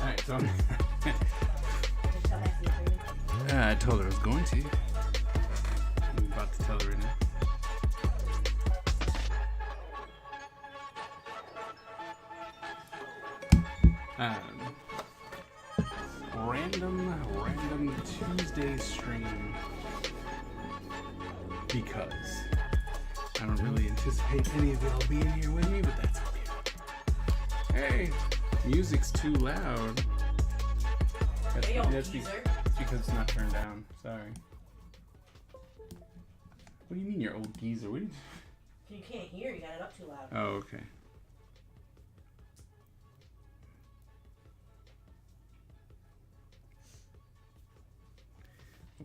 Alright, so I told her I was going to. I'm about to tell her right now. Random Tuesday stream because I don't really anticipate any of y'all being here with me, but that's okay. Hey, music's too loud. That's because it's not turned down. Sorry. What do you mean, you're old geezer? What do you can't hear. You got it up too loud. Oh, okay.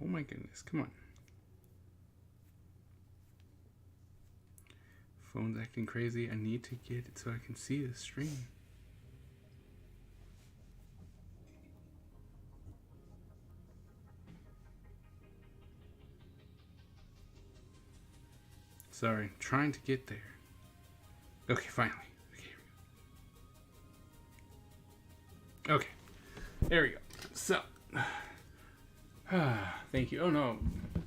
Oh my goodness, come on. Phone's acting crazy. I need to get it so I can see the stream. Sorry, trying to get there. Okay, finally. Okay, there we go. So, thank you. Oh no,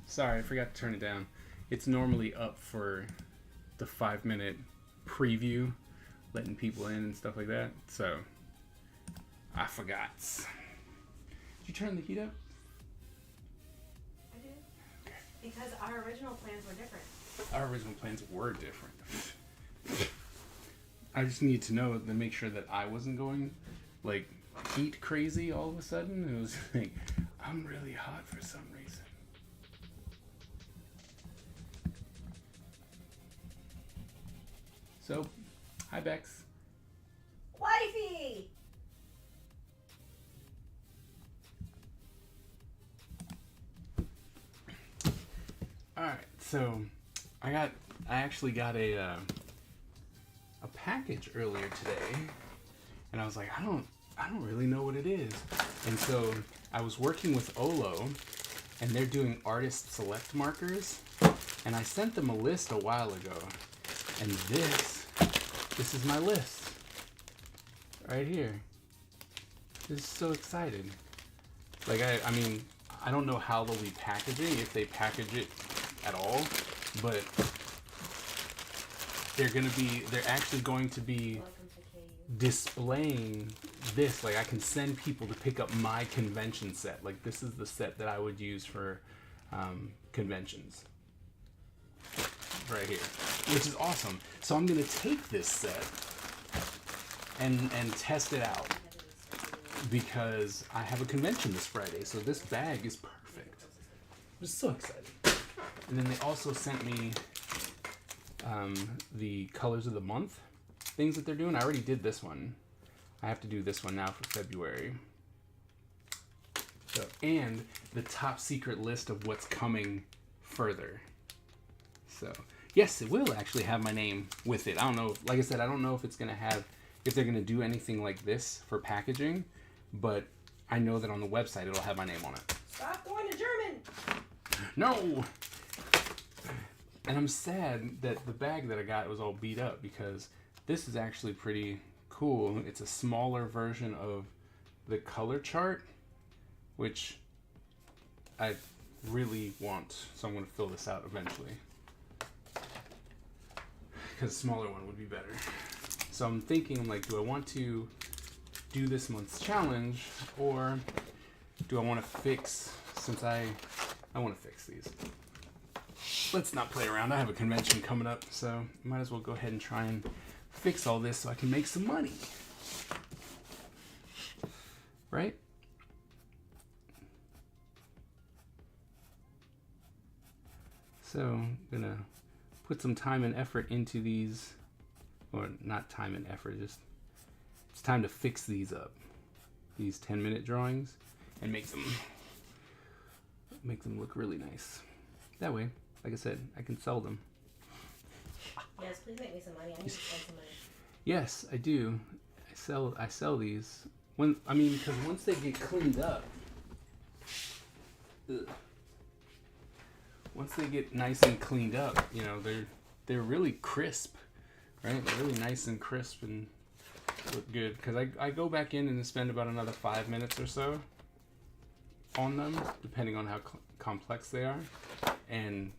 sorry, I forgot to turn it down. It's normally up for the 5-minute preview, letting people in and stuff like that. So, I forgot. Did you turn the heat up? I did. Okay. Because our original plans were different. Our original plans were different. I just need to know to make sure that I wasn't going like heat crazy all of a sudden. It was like, I'm really hot for some reason. So, hi Bex. Wifey! Alright, so I actually got a package earlier today, and I was like, I don't really know what it is. And so I was working with Olo, and they're doing artist select markers, and I sent them a list a while ago, and this is my list right here. This is so exciting. Like I mean, I don't know how they'll be packaging, if they package it at all, but they're actually going to be displaying this. Like I can send people to pick up my convention set. Like this is the set that I would use for conventions right here, which is awesome. So I'm gonna take this set and test it out because I have a convention this Friday. So this bag is perfect. I'm just so excited. And then they also sent me the colors of the month things that they're doing. I already did this one. I have to do this one now for February. So, and the top secret list of what's coming further. So, yes, it will actually have my name with it. I don't know. Like I said, I don't know if it's going to have, if they're going to do anything like this for packaging, but I know that on the website it'll have my name on it. Stop going to German! No! And I'm sad that the bag that I got was all beat up because this is actually pretty cool. It's a smaller version of the color chart, which I really want. So I'm going to fill this out eventually, because a smaller one would be better. So I'm thinking, like, do I want to do this month's challenge, or do I want to fix, since I want to fix these. Let's not play around. I have a convention coming up, so might as well go ahead and try and fix all this so I can make some money. Right? So I'm gonna put some time and effort into these, or not time and effort, just it's time to fix these up, these 10-minute drawings, and make them look really nice. That way, like I said, I can sell them. Yes, please make me some money. I need to spend some money. Yes, I do. I sell these Because once they get cleaned up, ugh, once they get nice and cleaned up, they're really crisp, right? They're really nice and crisp and look good. Because I go back in and spend about another 5 minutes or so on them, depending on how complex they are, and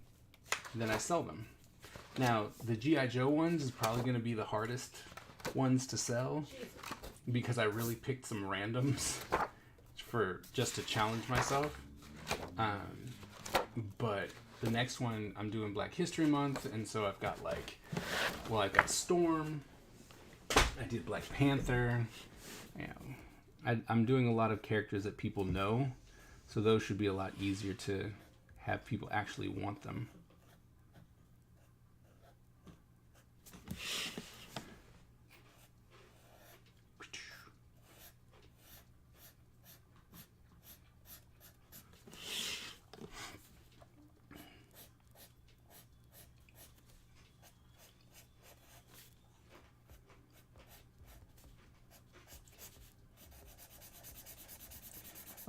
then I sell them. Now, the G.I. Joe ones is probably going to be the hardest ones to sell because I really picked some randoms for just to challenge myself. But the next one, I'm doing Black History Month, and so I've got I've got Storm. I did Black Panther. I'm doing a lot of characters that people know, so those should be a lot easier to have people actually want them.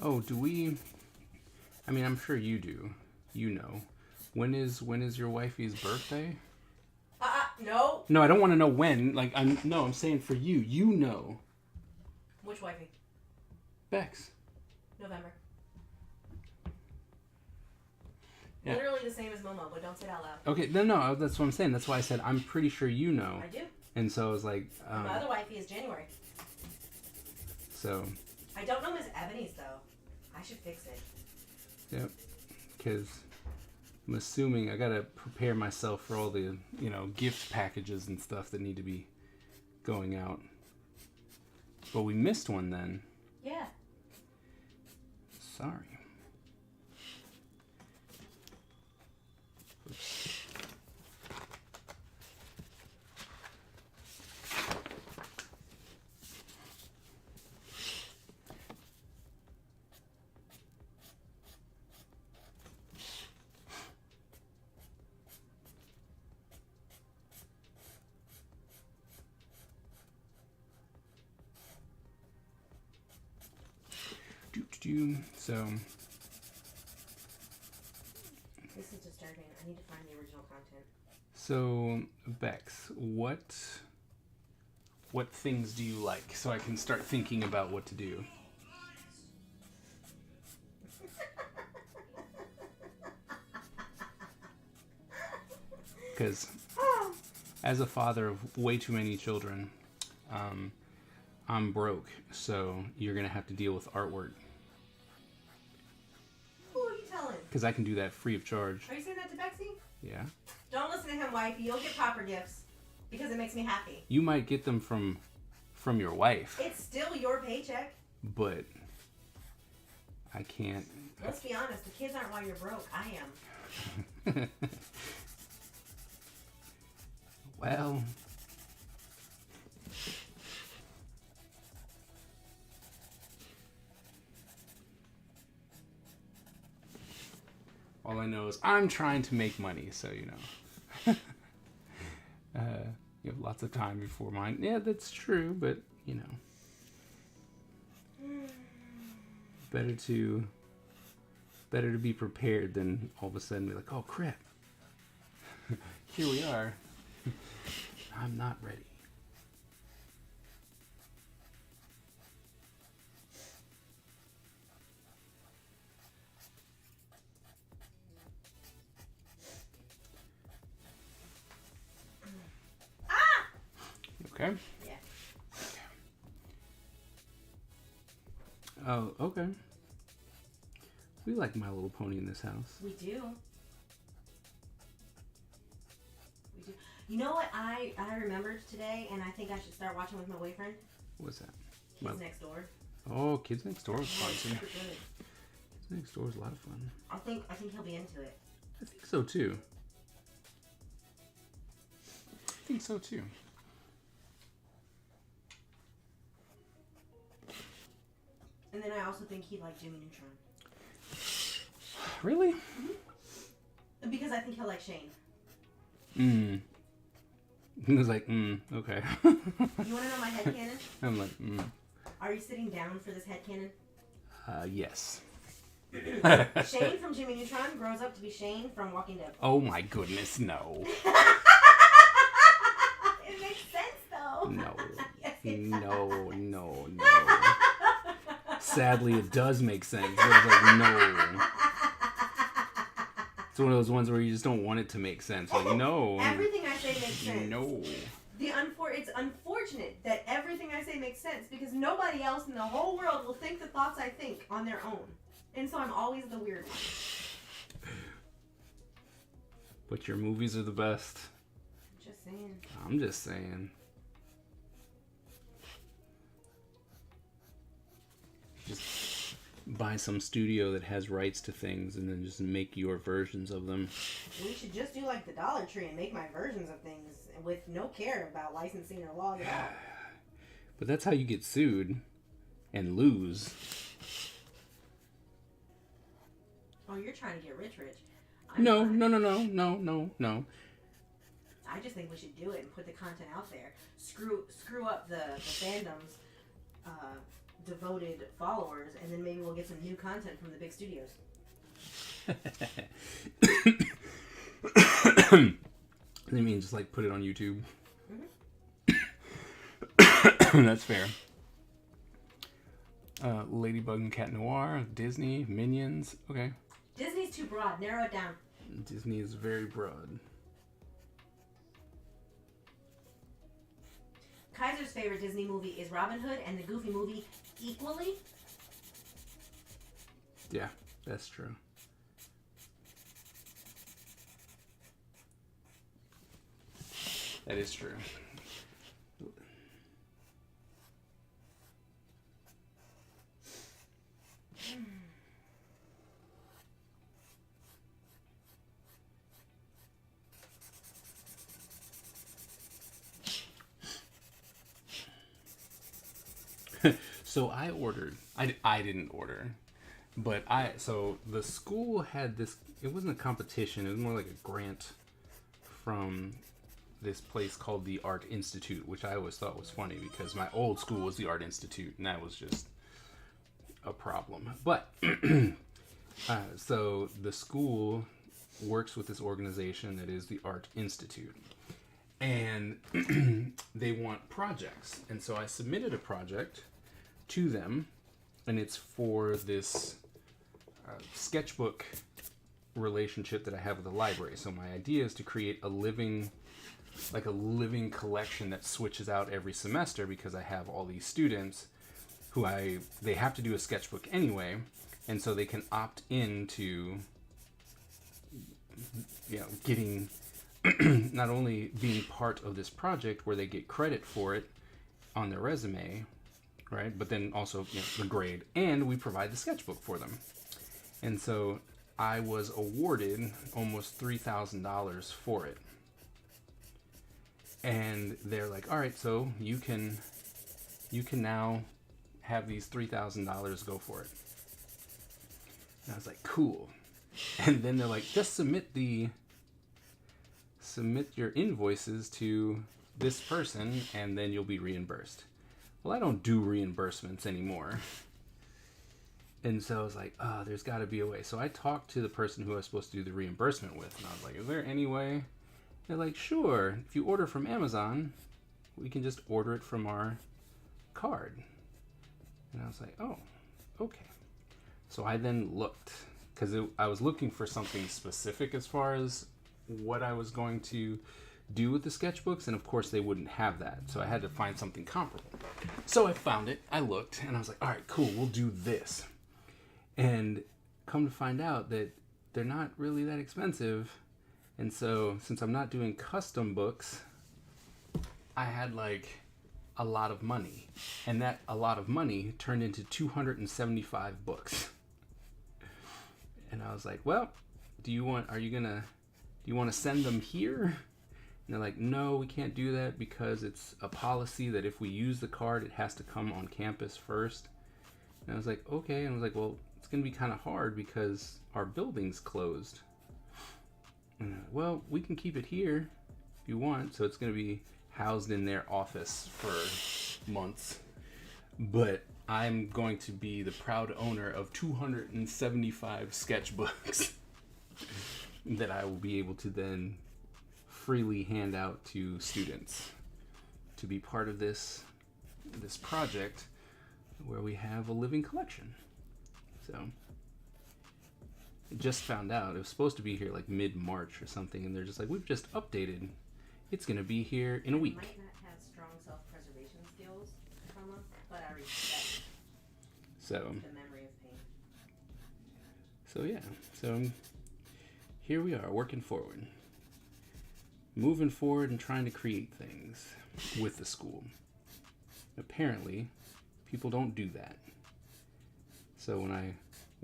Oh, do we? I'm sure you do. You know. When is your wifey's birthday? No. No, I don't want to know when. I'm saying for you. You know. Which wifey? Bex. November. Yeah. Literally the same as Momo, but don't say it out loud. Okay, no, that's what I'm saying. That's why I said I'm pretty sure you know. I do. And so I was like... my other wifey is January. So... I don't know Miss Ebony's, though. I should fix it. Yep. Because I'm assuming I gotta prepare myself for all the, gift packages and stuff that need to be going out. But we missed one then. Yeah. Sorry. Oops. So... This is disturbing. I need to find the original content. So, Bex, what things do you like so I can start thinking about what to do? Because as a father of way too many children, I'm broke, so you're going to have to deal with artwork. Who are you telling? Because I can do that free of charge. Are you saying that to Bexy? Yeah. Don't listen to him, wifey. You'll get proper gifts because it makes me happy. You might get them from your wife. It's still your paycheck. But I can't. Let's be honest. The kids aren't why you're broke. I am. Well. All I know is I'm trying to make money, so you have lots of time before mine. Yeah, that's true, but better to be prepared than all of a sudden be like, oh crap, here we are. I'm not ready. Okay. Yeah. Oh, okay. We like My Little Pony in this house. We do. We do. You know what I remembered today, and I think I should start watching with my boyfriend? What's that? Kids Next Door. Oh, Kids Next Door was fun too. Super good. Kids Next Door is a lot of fun. I think he'll be into it. I think so too. And then I also think he'd like Jimmy Neutron. Really? Mm-hmm. Because I think he'll like Shane. He was like, okay. You want to know my headcanon? I'm like, Are you sitting down for this headcanon? Yes. Shane from Jimmy Neutron grows up to be Shane from Walking Dead. Oh my goodness, no. It makes sense though. No. Yes, it No, no, no. Sadly, it does make sense. But it's like, no. It's one of those ones where you just don't want it to make sense. Like, no. Everything I say makes sense. No. It's unfortunate that everything I say makes sense because nobody else in the whole world will think the thoughts I think on their own. And so I'm always the weird one. But your movies are the best. Just saying. I'm just saying. Just buy some studio that has rights to things and then just make your versions of them. We should just do like the Dollar Tree and make my versions of things with no care about licensing or law at all. But that's how you get sued and lose. Oh, you're trying to get rich. No. I just think we should do it and put the content out there. Screw up the fandom's devoted followers, and then maybe we'll get some new content from the big studios. I mean, just like put it on YouTube. Mm-hmm. That's fair. Ladybug and Cat Noir, Disney, Minions. Okay. Disney's too broad. Narrow it down. Disney is very broad. Kaiser's favorite Disney movie is Robin Hood and the Goofy movie equally. Yeah, that's true. That is true. So I ordered. I didn't order, but so the school had this. It wasn't a competition. It was more like a grant from this place called the Art Institute, which I always thought was funny because my old school was the Art Institute, and that was just a problem. But so the school works with this organization that is the Art Institute, and they want projects. And so I submitted a project to them, and it's for this sketchbook relationship that I have with the library. So my idea is to create a living collection that switches out every semester because I have all these students who they have to do a sketchbook anyway, and so they can opt into getting not only being part of this project where they get credit for it on their resume, right? But then also the grade, and we provide the sketchbook for them. And so I was awarded almost $3,000 for it. And they're like, all right, so you can now have these $3,000, go for it. And I was like, cool. And then they're like, just submit your invoices to this person and then you'll be reimbursed. Well, I don't do reimbursements anymore. And so I was like, there's got to be a way. So I talked to the person who I was supposed to do the reimbursement with, and I was like, is there any way? They're like, sure. If you order from Amazon, we can just order it from our card. And I was like, oh, okay. So I then looked, because I was looking for something specific as far as what I was going to do with the sketchbooks, and of course they wouldn't have that. So I had to find something comparable. So I found it, I looked, and I was like, all right, cool, we'll do this. And come to find out that they're not really that expensive. And so since I'm not doing custom books, I had like a lot of money. And that a lot of money turned into 275 books. And I was like, well, do you want to send them here? And they're like, no, we can't do that because it's a policy that if we use the card, it has to come on campus first. And I was like, okay. And I was like, well, it's going to be kind of hard because our building's closed. And, well, we can keep it here if you want. So it's going to be housed in their office for months. But I'm going to be the proud owner of 275 sketchbooks that I will be able to then freely hand out to students to be part of this project where we have a living collection. So I just found out it was supposed to be here like mid-March or something, and they're just like, we've just updated. It's gonna be here in a week. Might not have strong self-preservation skills, but I respect So the memory of pain. So yeah, so here we are working forward, moving forward and trying to create things with the school. Apparently, people don't do that. So when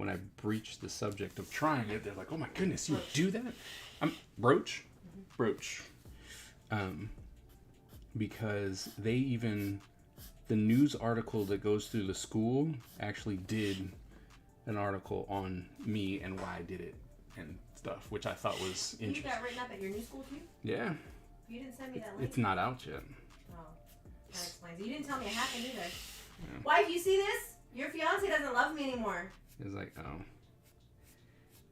I breach the subject of trying it, they're like, "Oh my goodness, you do that?" Broach. Because the news article that goes through the school actually did an article on me and why I did it and stuff, which I thought was You interesting. got written up at your new school too? Yeah, You didn't send me that link. it's not out yet. Oh, that explains it. You didn't tell me it happened either. Yeah. Wife, you see this? Your fiance doesn't love me anymore. It was like, oh,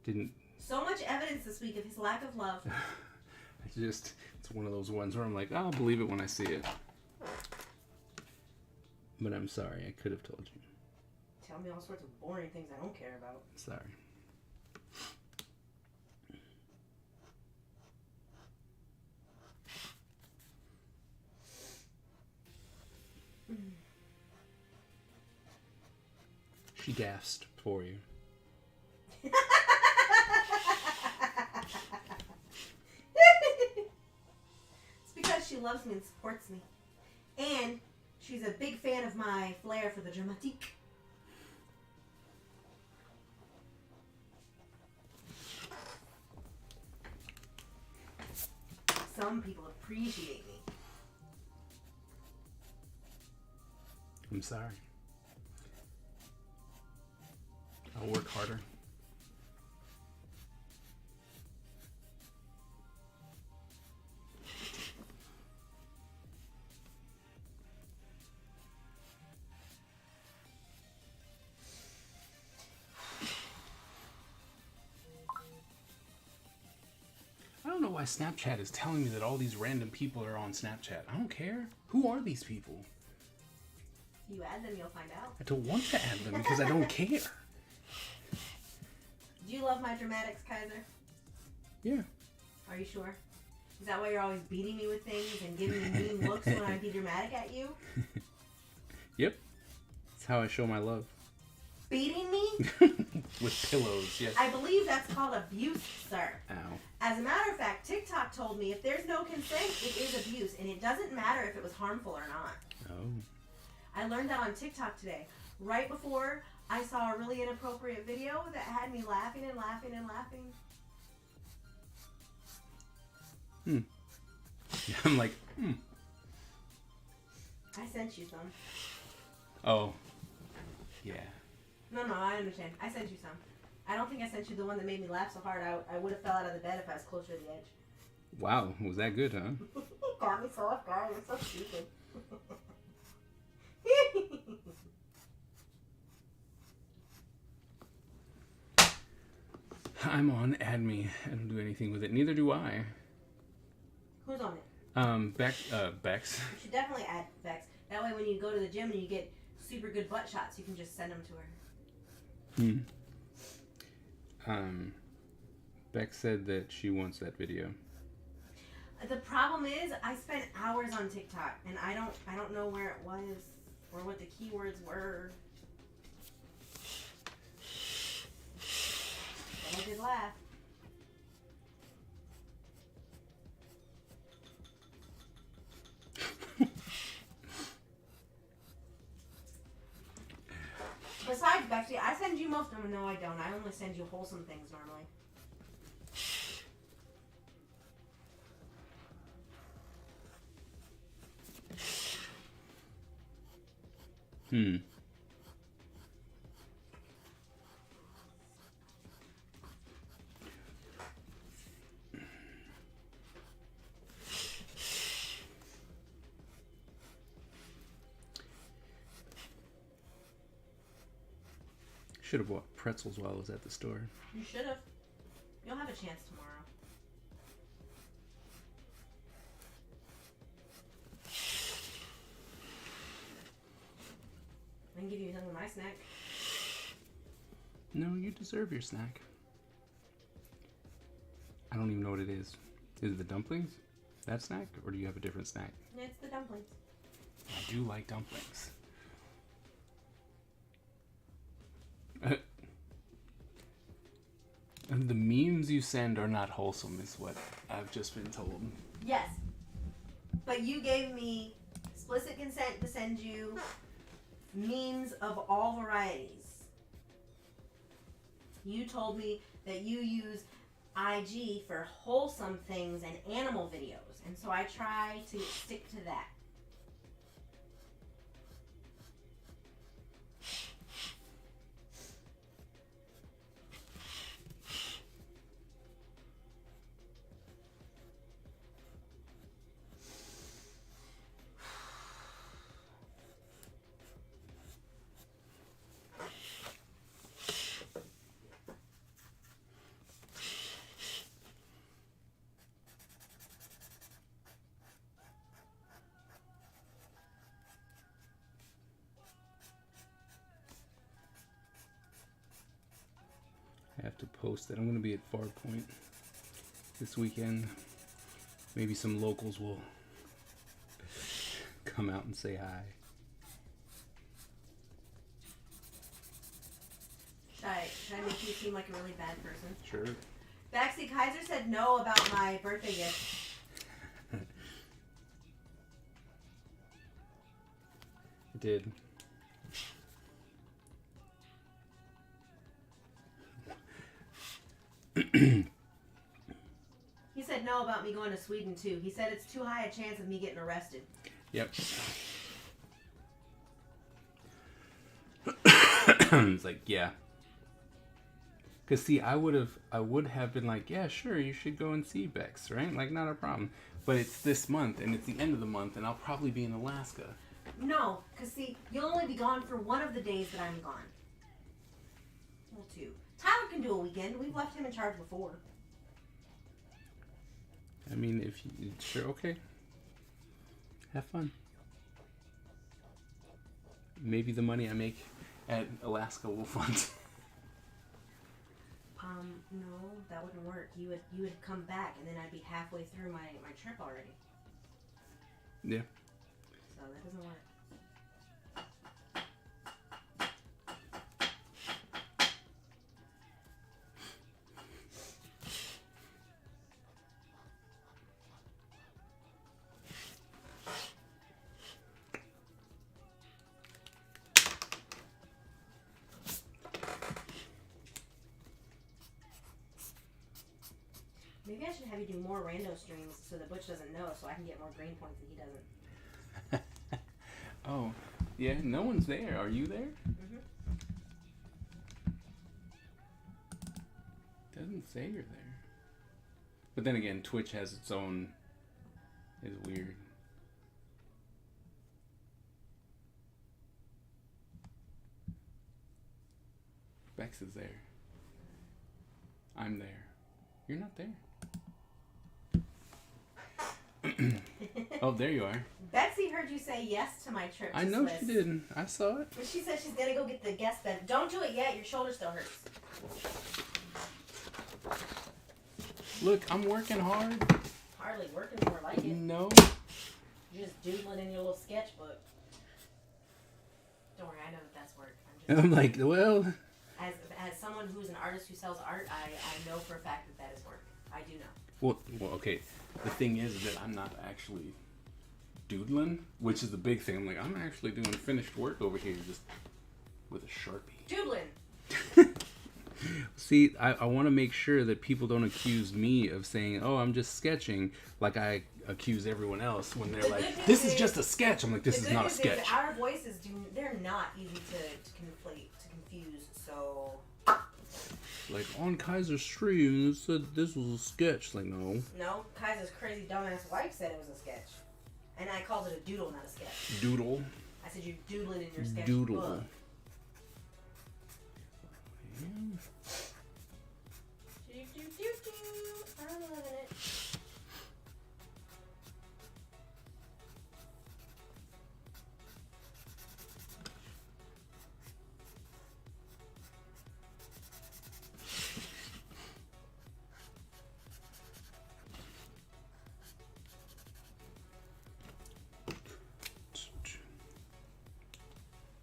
didn't. So much evidence this week of his lack of love. It's one of those ones where I'm like, I'll believe it when I see it. But I'm sorry, I could have told you. Tell me all sorts of boring things I don't care about. Sorry. She gasped for you. It's because she loves me and supports me. And she's a big fan of my flair for the dramatique. Some people appreciate me. I'm sorry. I'll work harder. I don't know why Snapchat is telling me that all these random people are on Snapchat. I don't care. Who are these people? You add them, you'll find out. I don't want to add them because I don't care. Do you love my dramatics, Kaiser? Yeah. Are you sure? Is that why you're always beating me with things and giving me mean looks when I be dramatic at you? Yep. That's how I show my love. Beating me? With pillows, yes. I believe that's called abuse, sir. Ow. As a matter of fact, TikTok told me if there's no consent, it is abuse, and it doesn't matter if it was harmful or not. Oh. I learned that on TikTok today, right before I saw a really inappropriate video that had me laughing and laughing and laughing. I'm like, I sent you some. Oh. Yeah. No, I understand. I sent you some. I don't think I sent you the one that made me laugh so hard I would have fell out of the bed if I was closer to the edge. Wow, was that good, huh? Got me so off guard. It's so stupid. I'm on Add Me. I don't do anything with it. Neither do I. Who's on it? Bex. You should definitely add Bex. That way when you go to the gym and you get super good butt shots, you can just send them to her. Bex said that she wants that video. The problem is I spent hours on TikTok and I don't know where it was or what the keywords were. But I did laugh. Besides, Bexy, I send you most of them. No, I don't. I only send you wholesome things normally. should have bought pretzels while I was at the store. You should have. You'll have a chance tomorrow. I can give you some of my snack. No, you deserve your snack. I don't even know what it is. Is it the dumplings? That snack? Or do you have a different snack? It's the dumplings. I do like dumplings. And the memes you send are not wholesome, is what I've just been told. Yes. But you gave me explicit consent to send you memes of all varieties. You told me that you use IG for wholesome things and animal videos, and so I try to stick to that. I have to post that I'm going to be at Farpoint this weekend. Maybe some locals will come out and say hi. Should I make you seem like a really bad person? Sure. Baxi Kaiser said no about my birthday gift. I did. He said no about me going to Sweden too. He said it's too high a chance of me getting arrested. Yep. It's like, yeah. Cause see, I would have been like, yeah, sure, you should go and see Bex, right? Like, not a problem. But it's this month, and it's the end of the month, and I'll probably be in Alaska. No, because see, you'll only be gone for one of the days that I'm gone. Well, two. Tyler can do a weekend. We've left him in charge before. I mean, if you, sure, okay. Have fun. Maybe the money I make at Alaska will fund. No, that wouldn't work. You would come back, and then I'd be halfway through my trip already. Yeah. So that doesn't work. Maybe I should have you do more rando streams so that Butch doesn't know, so I can get more green points and he doesn't. Oh, yeah, no one's there. Are you there? Mm-hmm. Doesn't say you're there. But then again, Twitch has its own... It's weird. Bex is there. I'm there. You're not there. Oh, there you are. Betsy heard you say yes to my trip to I know Swiss. she did. I saw it. But she said she's gonna go get the guest bed. Don't do it yet. Your shoulder still hurts. Look, I'm working hard. Hardly working more like it. No. You're just doodling in your little sketchbook. Don't worry, I know that that's work. I'm like, well... As someone who's an artist who sells art, I know for a fact that that is work. I do know. Well, okay. The thing is that I'm not actually doodling, which is the big thing. I'm like, I'm actually doing finished work over here just with a Sharpie. Doodling. See, I want to make sure that people don't accuse me of saying, oh, I'm just sketching, like I accuse everyone else when they're like, this is just a sketch. I'm like, this is not a sketch. Is our voices, they're not easy to conflate, to confuse, so... Like, on Kaiser's stream, it said this was a sketch. Like, no. No, Kaiser's crazy dumbass wife said it was a sketch. And I called it a doodle, not a sketch. Doodle. I said you're doodling in your sketch Doodle. book. I'm loving it.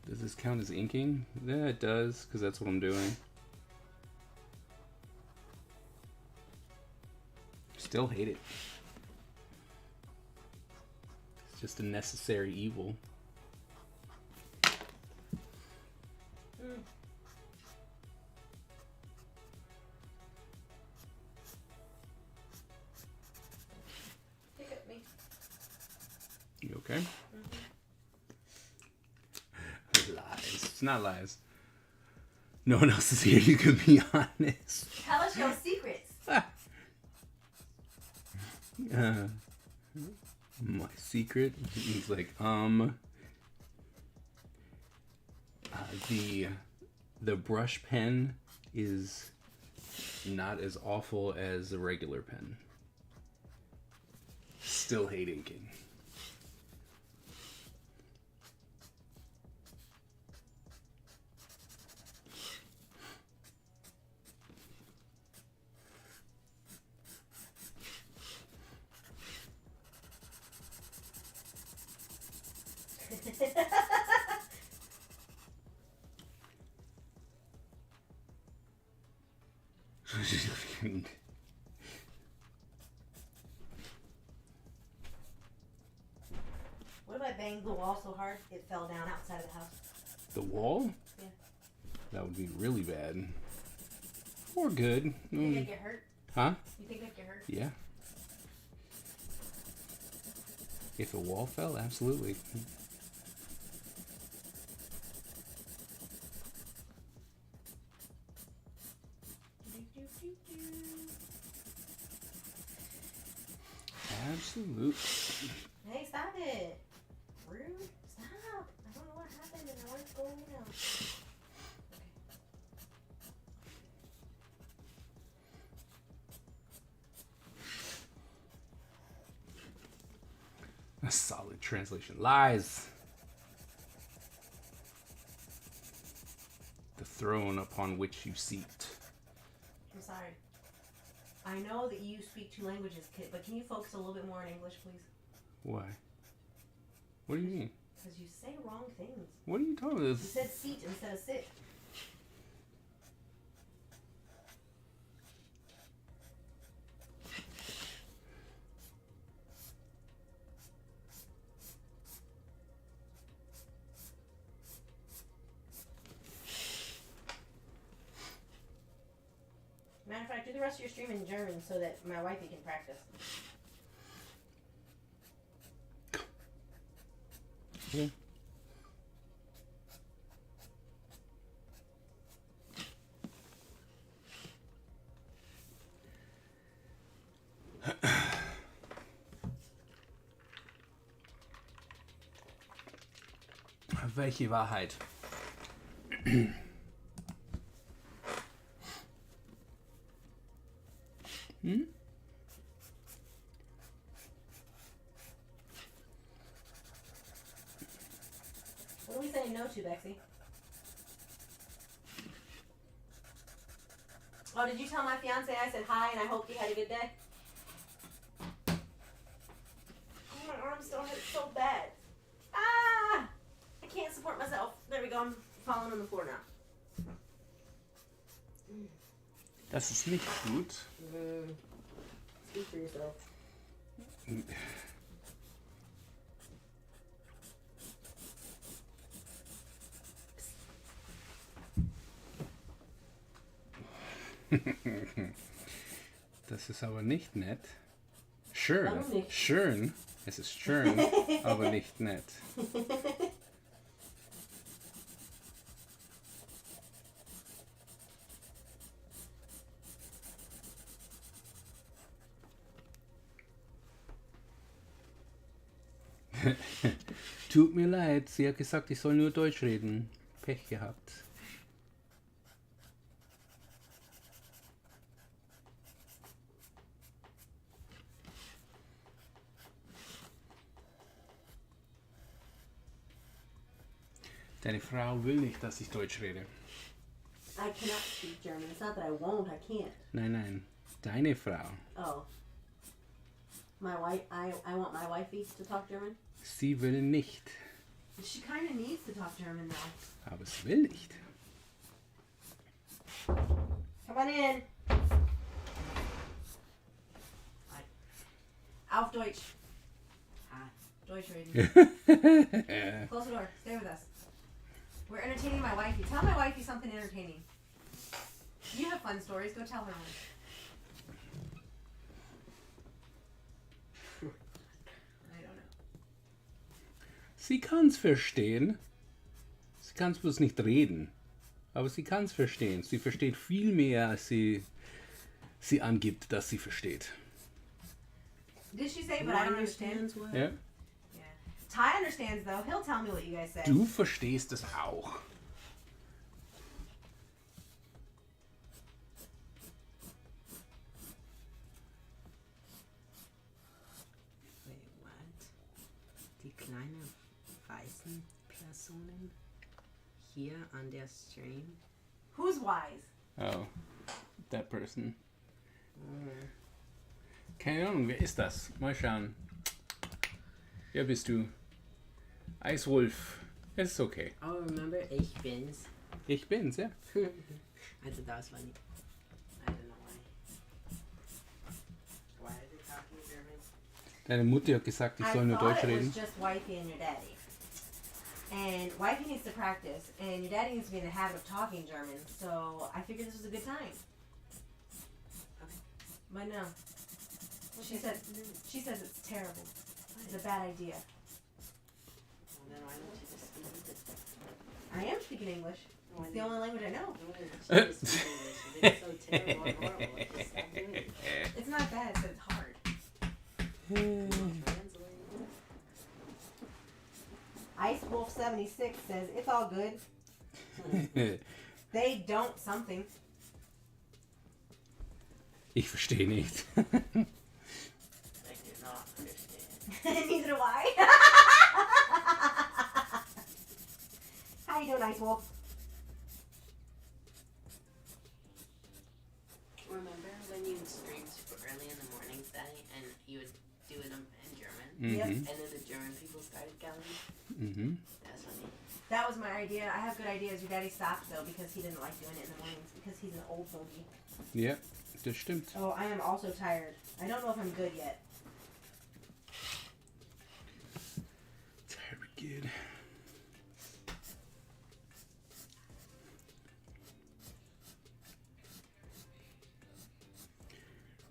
Does this count as inking? Yeah, it does, because that's what I'm doing. Still hate it. It's just a necessary evil. Pick up me. You okay? Lies. It's not lies. No one else is here. You can be honest. Tell us your secrets. My secret. He's like, the brush pen is not as awful as a regular pen. Still hate inking. What if I banged the wall so hard it fell down outside of the house? The wall? Yeah. That would be really bad. Or good. You think I'd get hurt? Huh? You think I'd get hurt? Yeah. If a wall fell, absolutely. Absolutely. Hey, stop it. Rude. Stop. I don't know what happened and I want to go now. A solid translation. Lies. The throne upon which you seat. I'm sorry. I know that you speak 2 languages, but can you focus a little bit more on English, please? Why? What do you mean? Because you say wrong things. What are you talking about? You said seat instead of sit. Matter of fact, do the rest of your stream in German so that my wifey can practice. Yeah. Welche Wahrheit? Hm? What are we saying no to, Bexy? Oh, did you tell my fiance I said hi and I hope you had a good day? Oh, my arm still hurts so bad. Ah! I can't support myself. There we go. I'm falling on the floor now. Das ist nicht gut. Speak for yourself. Das ist aber nicht nett. Schön. Warum nicht? Schön. Es ist schön, aber nicht nett. Tut mir leid, sie hat gesagt, ich soll nur Deutsch reden. Pech gehabt. Deine Frau will nicht, dass ich Deutsch rede. I cannot speak German. It's not that I won't. I can't. Nein, nein. Deine Frau. Oh. My wife. I want my wifey to talk German. Sie will nicht. She kind of needs to talk German though. Aber es will nicht. Come on in. Auf Deutsch. Deutsch reden. Close the door. Stay with us. We're entertaining my wifey. Tell my wifey something entertaining. You have fun stories. Go tell her one. I don't know. Sie kann's verstehen. Sie kann's bloß nicht reden. Aber sie kann's verstehen. Sie versteht viel mehr, als sie angibt, dass sie versteht. Did she say, but I don't understand? What? Ja? Yeah. Ty understands though. He'll tell me what you guys say. Du verstehst es auch. Wait, what? Die kleinen weißen Personen hier an der Stream? Who's wise? Oh, that person. Keine Ahnung, wer ist das? Mal schauen. Wer bist du? Eiswolf. Es ist okay. Oh, remember? Ich bin's. Ich bin's, ja. I thought that was funny. I don't know why. Why are they talking German? Deine Mutter hat gesagt, ich soll nur Deutsch it reden. was just wifey and your daddy. And wifey needs to practice, and your daddy needs to be in the habit of talking German. So I figured this was a good time. But no, she says it's terrible. It's a bad idea. Well, then why don't you just speak it? I am speaking English. Why It's the only language I know. don't you just speak English? If it's so terrible and horrible, just stop doing it. It's not bad, it's hard. Translate. Ice Wolf 76 says it's all good. They don't something. Ich verstehe nicht. I do not understand. Neither do I. How you doing, Ice Wolf? Remember when you streamed super early in the mornings, Daddy, and you would do it in German? Yep. Mhm. And then the German people started going? Mhm. That's funny. That was my idea. I have good ideas. Your daddy stopped though because he didn't like doing it in the mornings because he's an old fogey. Ja, das stimmt. Oh, I am also tired. I don't know if I'm good yet. Very good.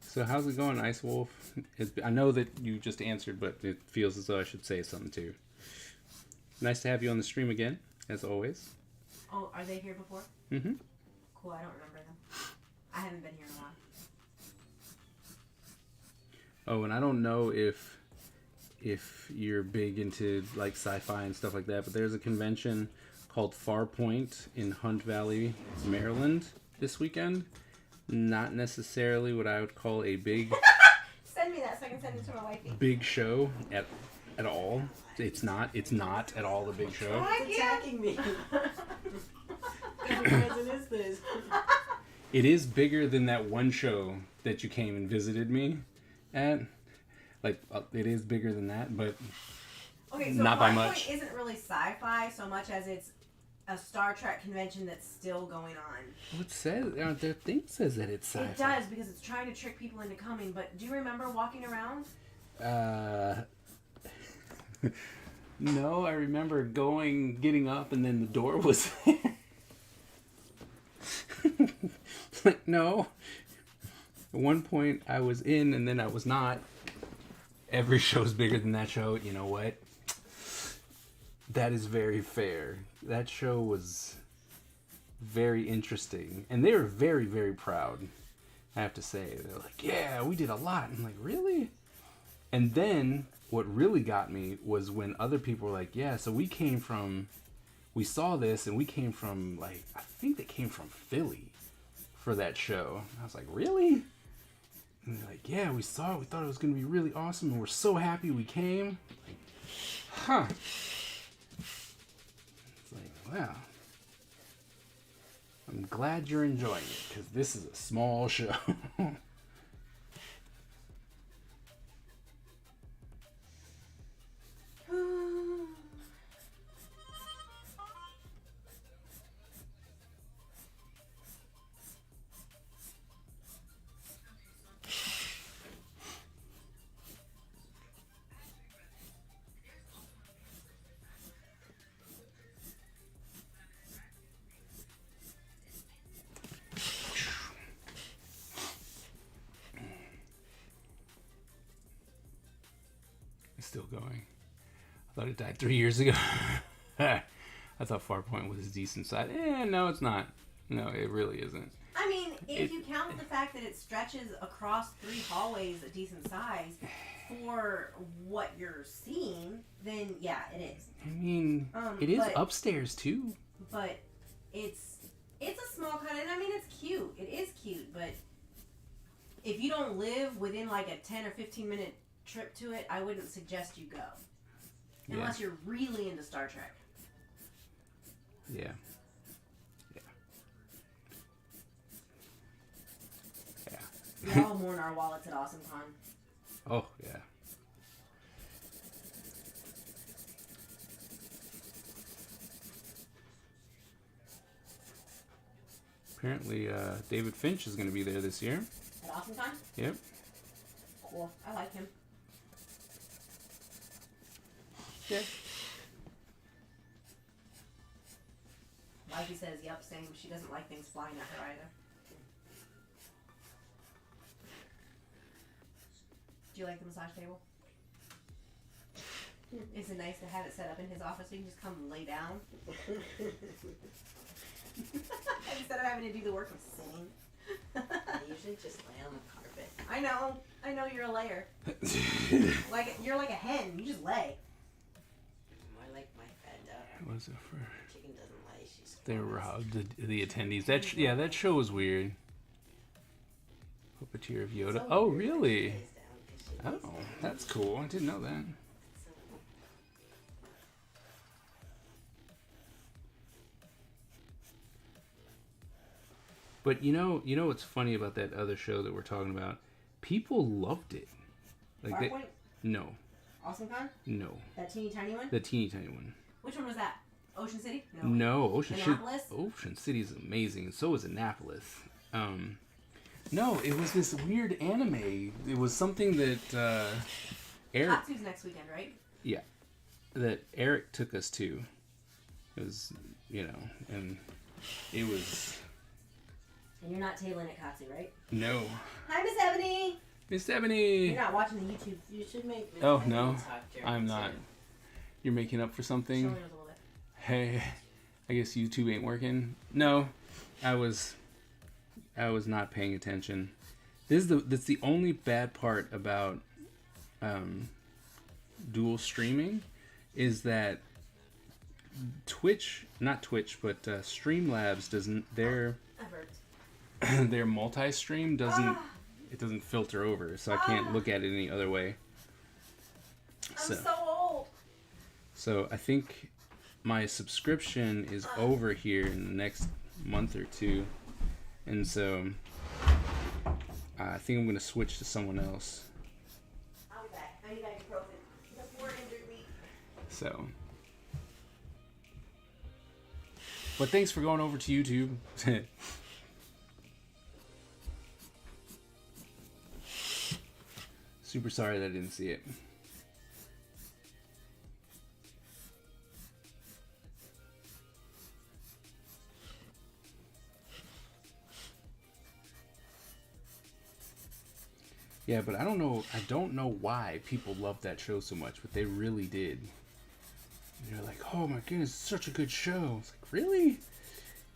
So how's it going, Ice Wolf? I know that you just answered, but it feels as though I should say something too. Nice to have you on the stream again, as always. Oh, are they here before? Mm-hmm. Cool. I don't remember them. I haven't been here in a while. Oh, and I don't know if you're big into like sci-fi and stuff like that, but there's a convention called Farpoint in Hunt Valley, Maryland this weekend. Not necessarily what I would call a big Send me that so I can send it to my wifey. big show at all. It's not at all a big show. It's attacking me. What present is this? It is bigger than that one show that you came and visited me at. Like it is bigger than that, but Okay, so Not by Farpoint much. isn't really sci-fi so much as it's a Star Trek convention that's still going on. what says their thing says that it's sci-fi. It does because it's trying to trick people into coming. But do you remember walking around? No, I remember getting up, and then the door was there. Like, no. At one point, I was in, and then I was not. Every show's bigger than that show. You know what? That is very fair. That show was very interesting, and they were very, very proud. I have to say, they're like, "Yeah, we did a lot." I'm like, "Really?" And then what really got me was when other people were like, "Yeah, so we saw this, and we came from like, I think they came from Philly for that show." I was like, "Really?" And they're like, "Yeah, we saw it. We thought it was gonna be really awesome, and we're so happy we came." Like, huh? It's like, Well, I'm glad you're enjoying it, because this is a small show. It's still going. I thought it died 3 years ago. I thought Farpoint was a decent size. No, it's not. No, it really isn't. I mean, if you count the fact that it stretches across 3 hallways a decent size for what you're seeing, then yeah, it is. I mean, it is upstairs too. But it's a small kind of, I mean, it's cute. It is cute, but if you don't live within like a 10 or 15 minute trip to it, I wouldn't suggest you go. Unless you're really into Star Trek. Yeah. We all mourn our wallets at AwesomeCon. Oh, yeah. Apparently, David Finch is going to be there this year. At AwesomeCon? Yep. Cool. I like him. Yeah. Wifey says, yep, same. She doesn't like things flying at her either. Do you like the massage table? Is it nice to have it set up in his office so you can just come lay down? Instead of having to do the work of sitting. I usually just lay on the carpet. I know you're a layer. You're like a hen. You just lay. More like my fed up. What was it for? Chicken doesn't lay. She's. They robbed the attendees. That show was weird. Puppeteer of Yoda. Oh, really? Oh, that's cool. I didn't know that. But you know what's funny about that other show that we're talking about? People loved it. Like Farpoint? No. AwesomeCon? No. That teeny tiny one? The teeny tiny one. Which one was that? Ocean City? No, Annapolis? Ocean City is amazing, and so is Annapolis. No, it was this weird anime. It was something that Eric. Katsu's next weekend, right? Yeah, that Eric took us to. It was, and it was. And you're not tabling at Katsu, right? No. Hi, Miss Ebony. Miss Ebony. You're not watching the YouTube. You should make. Oh no, I'm not. Too. You're making up for something. Show me a little bit. Hey, I guess YouTube ain't working. No, I was not paying attention. That's the only bad part about dual streaming is that Streamlabs doesn't their multi-stream doesn't filter over, so I can't look at it any other way. I'm so old. So I think my subscription is over here in the next month or two, and so I think I'm gonna switch to someone else. I'll be back. I need ibuprofen. Before injured me. So, but thanks for going over to YouTube. Super sorry that I didn't see it. Yeah, but I don't know why people love that show so much, but they really did. And you're like, oh my goodness, it's such a good show. It's like, really?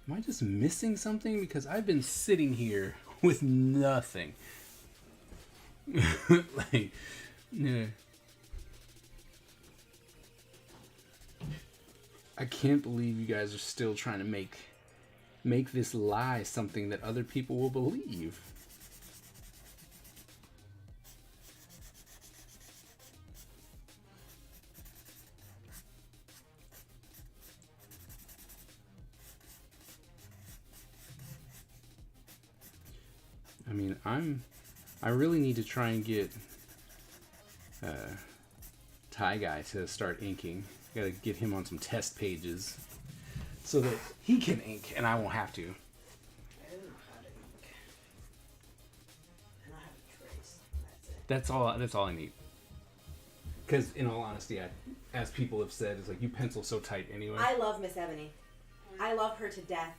Am I just missing something? Because I've been sitting here with nothing. Like, yeah. I can't believe you guys are still trying to make this lie something that other people will believe. mean, I really need to try and get Ty Guy to start inking. Gotta get him on some test pages so that he can ink and I won't have to. I don't know how to ink. I know how to trace. That's it. That's all I need. Because in all honesty, as people have said, it's like you pencil so tight anyway. I love Miss Ebony. I love her to death.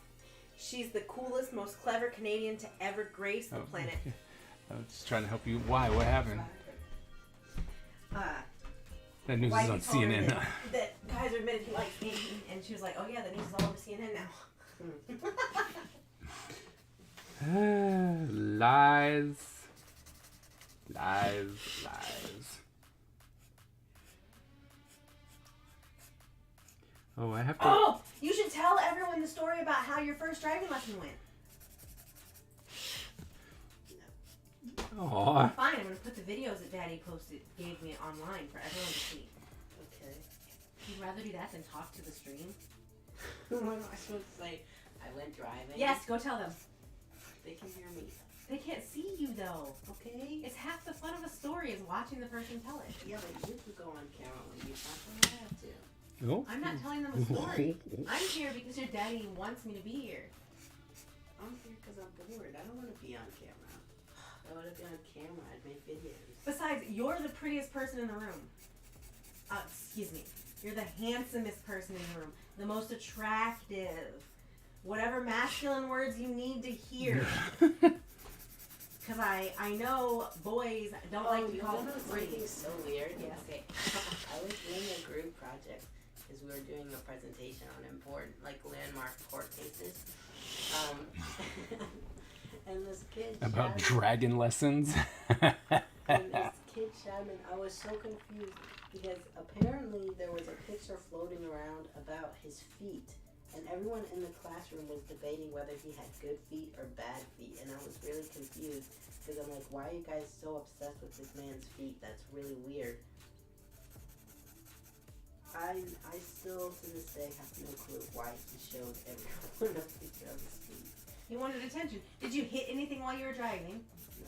She's the coolest, most clever Canadian to ever grace the planet. I was just trying to help you. Why? What happened? That news is on Wifey told her CNN. that Kaiser admitted he likes inking, and she was like, "Oh yeah, the news is all over CNN now." Lies. Lies. Lies. Oh, I have to. Oh, you should tell everyone the story about how your first driving lesson went. Aw. Fine, I'm gonna put the videos that Daddy gave me online for everyone to see. Okay. You'd rather do that than talk to the stream? What am I supposed to say? I went driving. Yes, go tell them. They can hear me. They can't see you though. Okay. It's half the fun of a story is watching the person tell it. Yeah, but you can go on camera when you talk. I don't have to. Oh. I'm not telling them a story. I'm here because your daddy wants me to be here. I'm here because I'm bored. I don't want to be on camera. If I would have been on camera, I'd make videos. Besides, you're the prettiest person in the room. Excuse me. You're the handsomest person in the room. The most attractive. Whatever masculine words you need to hear. Because I know boys don't like to be called pretty. Something so weird. Yes. Okay. I was doing a group project because we were doing a presentation on important, like landmark court cases. And this kid About shouted, dragon lessons. and this kid shouted, I was so confused because apparently there was a picture floating around about his feet. And everyone in the classroom was debating whether he had good feet or bad feet. And I was really confused because I'm like, why are you guys so obsessed with this man's feet? That's really weird. I still to this day have no clue why he showed everyone a picture of his feet. He wanted attention. Did you hit anything while you were driving? No.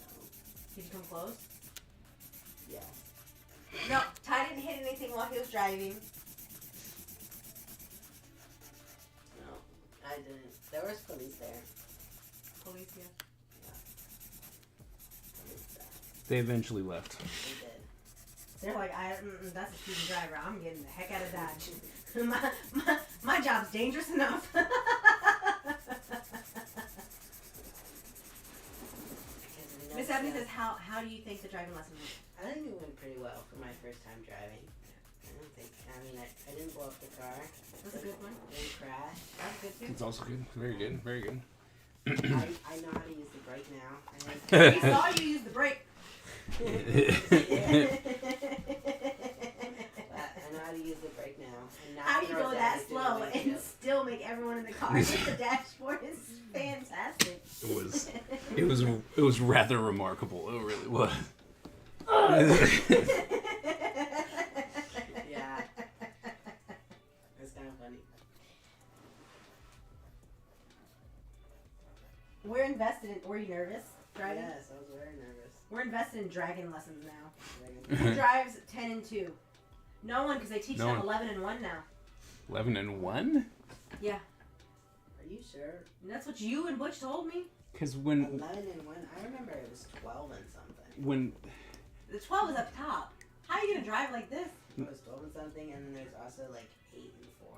Did you come close? Yeah. No, Ty didn't hit anything while he was driving. No, I didn't. There was police there. Police, yeah. Police there. They eventually left. They did. They're like, that's a student driver. I'm getting the heck out of Dodge. my job's dangerous enough. Miss Ebony says, how do you think the driving lesson went? I think it went pretty well for my first time driving. I didn't blow up the car. That's a good one. I didn't crash. That's good too. It's also good. Very good. Very good. I know how to use the brake now. We saw you use the brake. I know how to use the brake now. And not How do you throw go it that into the slow windshield. and still make everyone in the car hit the dashboard? It's fantastic. It was rather remarkable. It really was. Yeah. It's kind of funny. We're invested in. Were you nervous driving? Yes, I was very nervous. We're invested in dragon lessons now. Who drives 10 and 2? No one, because they teach No them one. 11 and 1 now. 11 and 1? Yeah. Are you sure? And that's what you and Butch told me. Because 11 and 1. I remember it was 12 and something. when The 12 is up top. How are you going to drive like this? It was 12 and something, and then there's also like 8 and 4.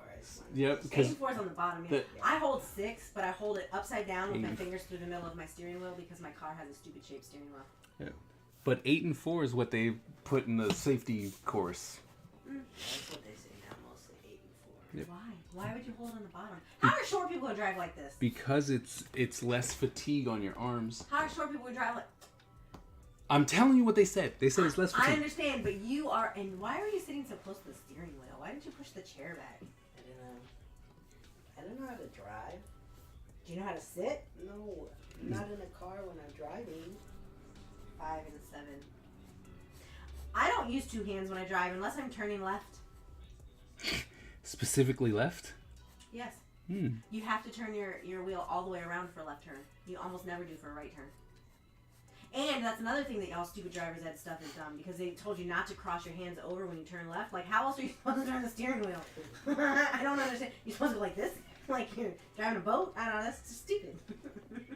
Yep, 8 because and 4 is on the bottom. Yeah. I hold 6, but I hold it upside down with my fingers through the middle of my steering wheel because my car has a stupid shaped steering wheel. but 8 and 4 is what they put in the safety course. That's what they say now, mostly 8 and 4. Yep. Why? Why would you hold it on the bottom? How are short people who drive like this? Because it's less fatigue on your arms. How are short people who drive like? I'm telling you what they said. They said it's less I fatigue. understand, but you are. And why are you sitting so close to the steering wheel? Why didn't you push the chair back? I don't know. I don't know how to drive. Do you know how to sit? No, not in a car when I'm driving. 5 and a 7. I don't use 2 hands when I drive unless I'm turning left. Specifically left? Yes. Hmm. You have to turn your wheel all the way around for a left turn. You almost never do for a right turn. And that's another thing that y'all stupid drivers ed stuff is dumb because they told you not to cross your hands over when you turn left. Like, how else are you supposed to turn the steering wheel? I don't understand. You're supposed to go like this? Like you're driving a boat? I don't know. That's just stupid.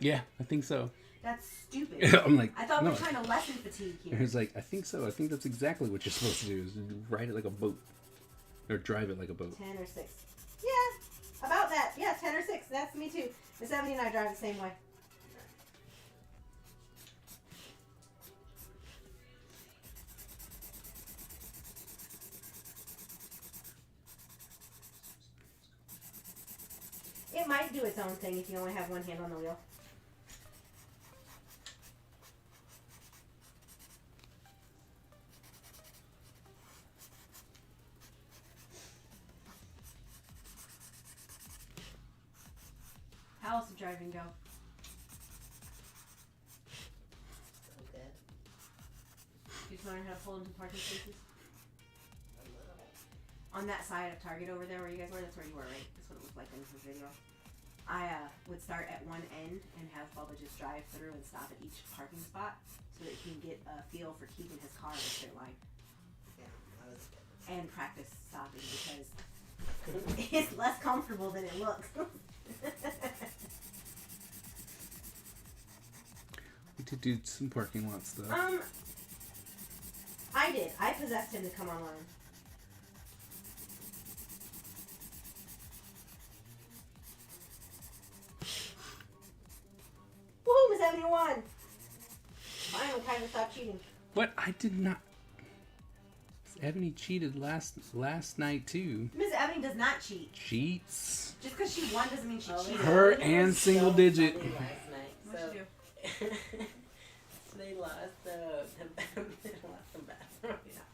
Yeah, I think so. That's stupid. I'm like, I thought no. we were trying to lessen fatigue here. It's like, I think so. I think that's exactly what you're supposed to do is ride it like a boat. Or drive it like a boat. 10 or 6. Yeah, about that. Yeah, 10 or 6. That's me too. Miss Ebony and I drive the same way. It might do its own thing if you only have one hand on the wheel. How else did driving go? Okay. Did you learn how to pull into parking spaces? On that side of Target over there where you guys were, that's where you were, right? That's what it looked like in this video. I would start at one end and have Bubba just drive through and stop at each parking spot so that he can get a feel for keeping his car in a straight line. Yeah, that was good. And practice stopping because it's less comfortable than it looks. We did do some parking lot stuff. I did. I possessed him to come online. Woohoo, Miss 71! Finally, kind of stopped cheating. What? I did not. Ebony cheated last night too. Miss Ebony does not cheat. Cheats. Just because she won doesn't mean she cheated. Her It was and single so digit. funny last night. What'd she do? So they lost the bathroom, yeah.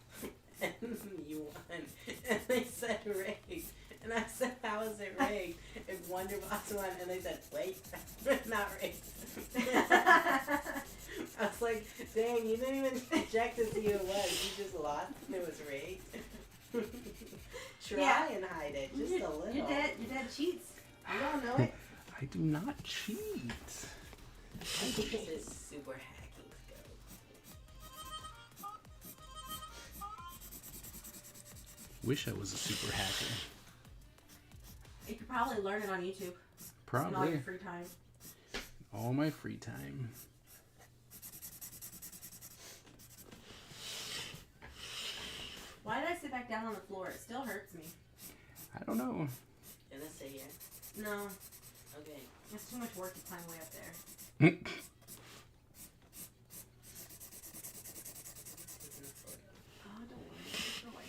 And you won. And they said rigged. And I said, how is it rigged? If Wonder Boss won, and they said, wait, not rigged. I was like, dang, you didn't even check to see who it was. You just lost and it was rigged. Try Yeah. and hide it, just a little. Your dad cheats. You don't know it. I do not cheat. I think this is super hacking skill. Wish I was a super hacker. You could probably learn it on YouTube. In all Probably. your free time. All my free time. Why did I sit back down on the floor? It still hurts me. I don't know. Can I stay here? No, Okay. it's too much work to climb way up there. Oh, don't worry. It's no way.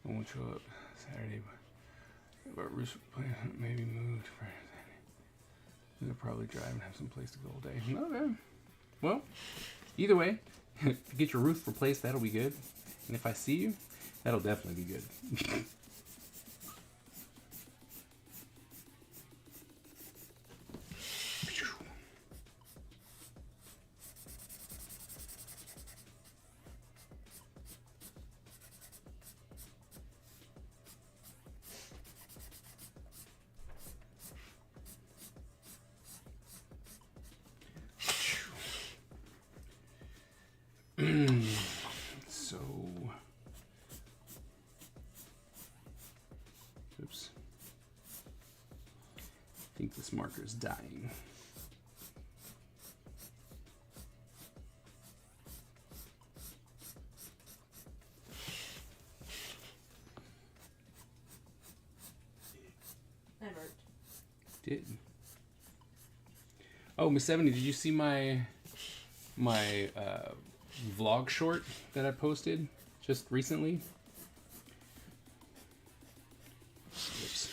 I won't show up Saturday, but roost replacement maybe moved for Saturday. They'll probably drive and have some place to go all day. Okay. Well, either way, if you get your roof replaced, that'll be good. And if I see you, that'll definitely be good. So, oops. I think this marker is dying. That hurt. Did. Oh, Miss 70, did you see my vlog short that I posted just recently? Oops.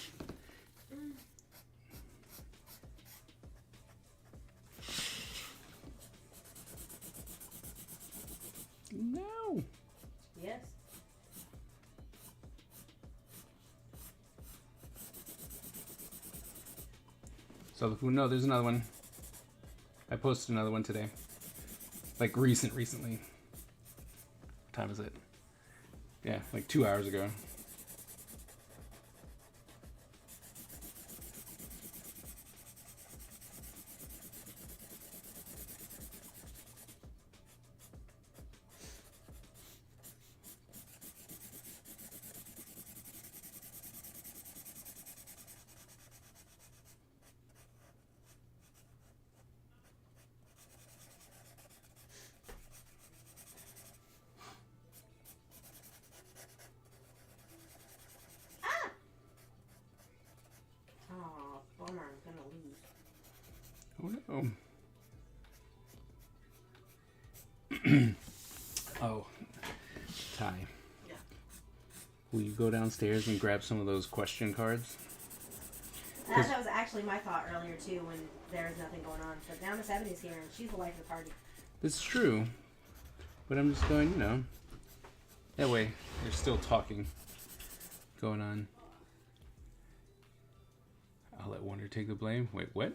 No. Yes. So no, there's another one. I posted another one today. Like recently. What time is it? Yeah, like 2 hours ago. Oh, Ty. Yeah. Will you go downstairs and grab some of those question cards? That was actually my thought earlier too when there was nothing going on. But now Miss Ebony's here and she's the life of the party. This is true. But I'm just going, that way there's still talking going on. I'll let Wonder take the blame. Wait, what?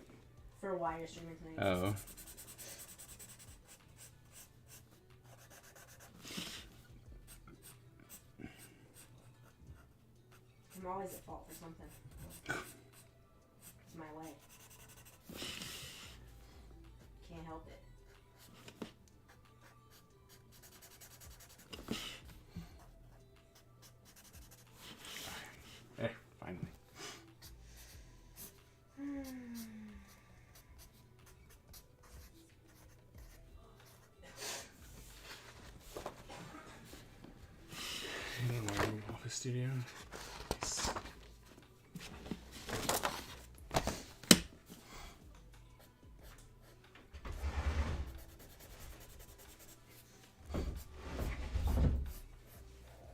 For why you're streaming tonight. Oh. I'm always at fault for something. It's my way. Can't help it. Finally. In my office studio. Nice.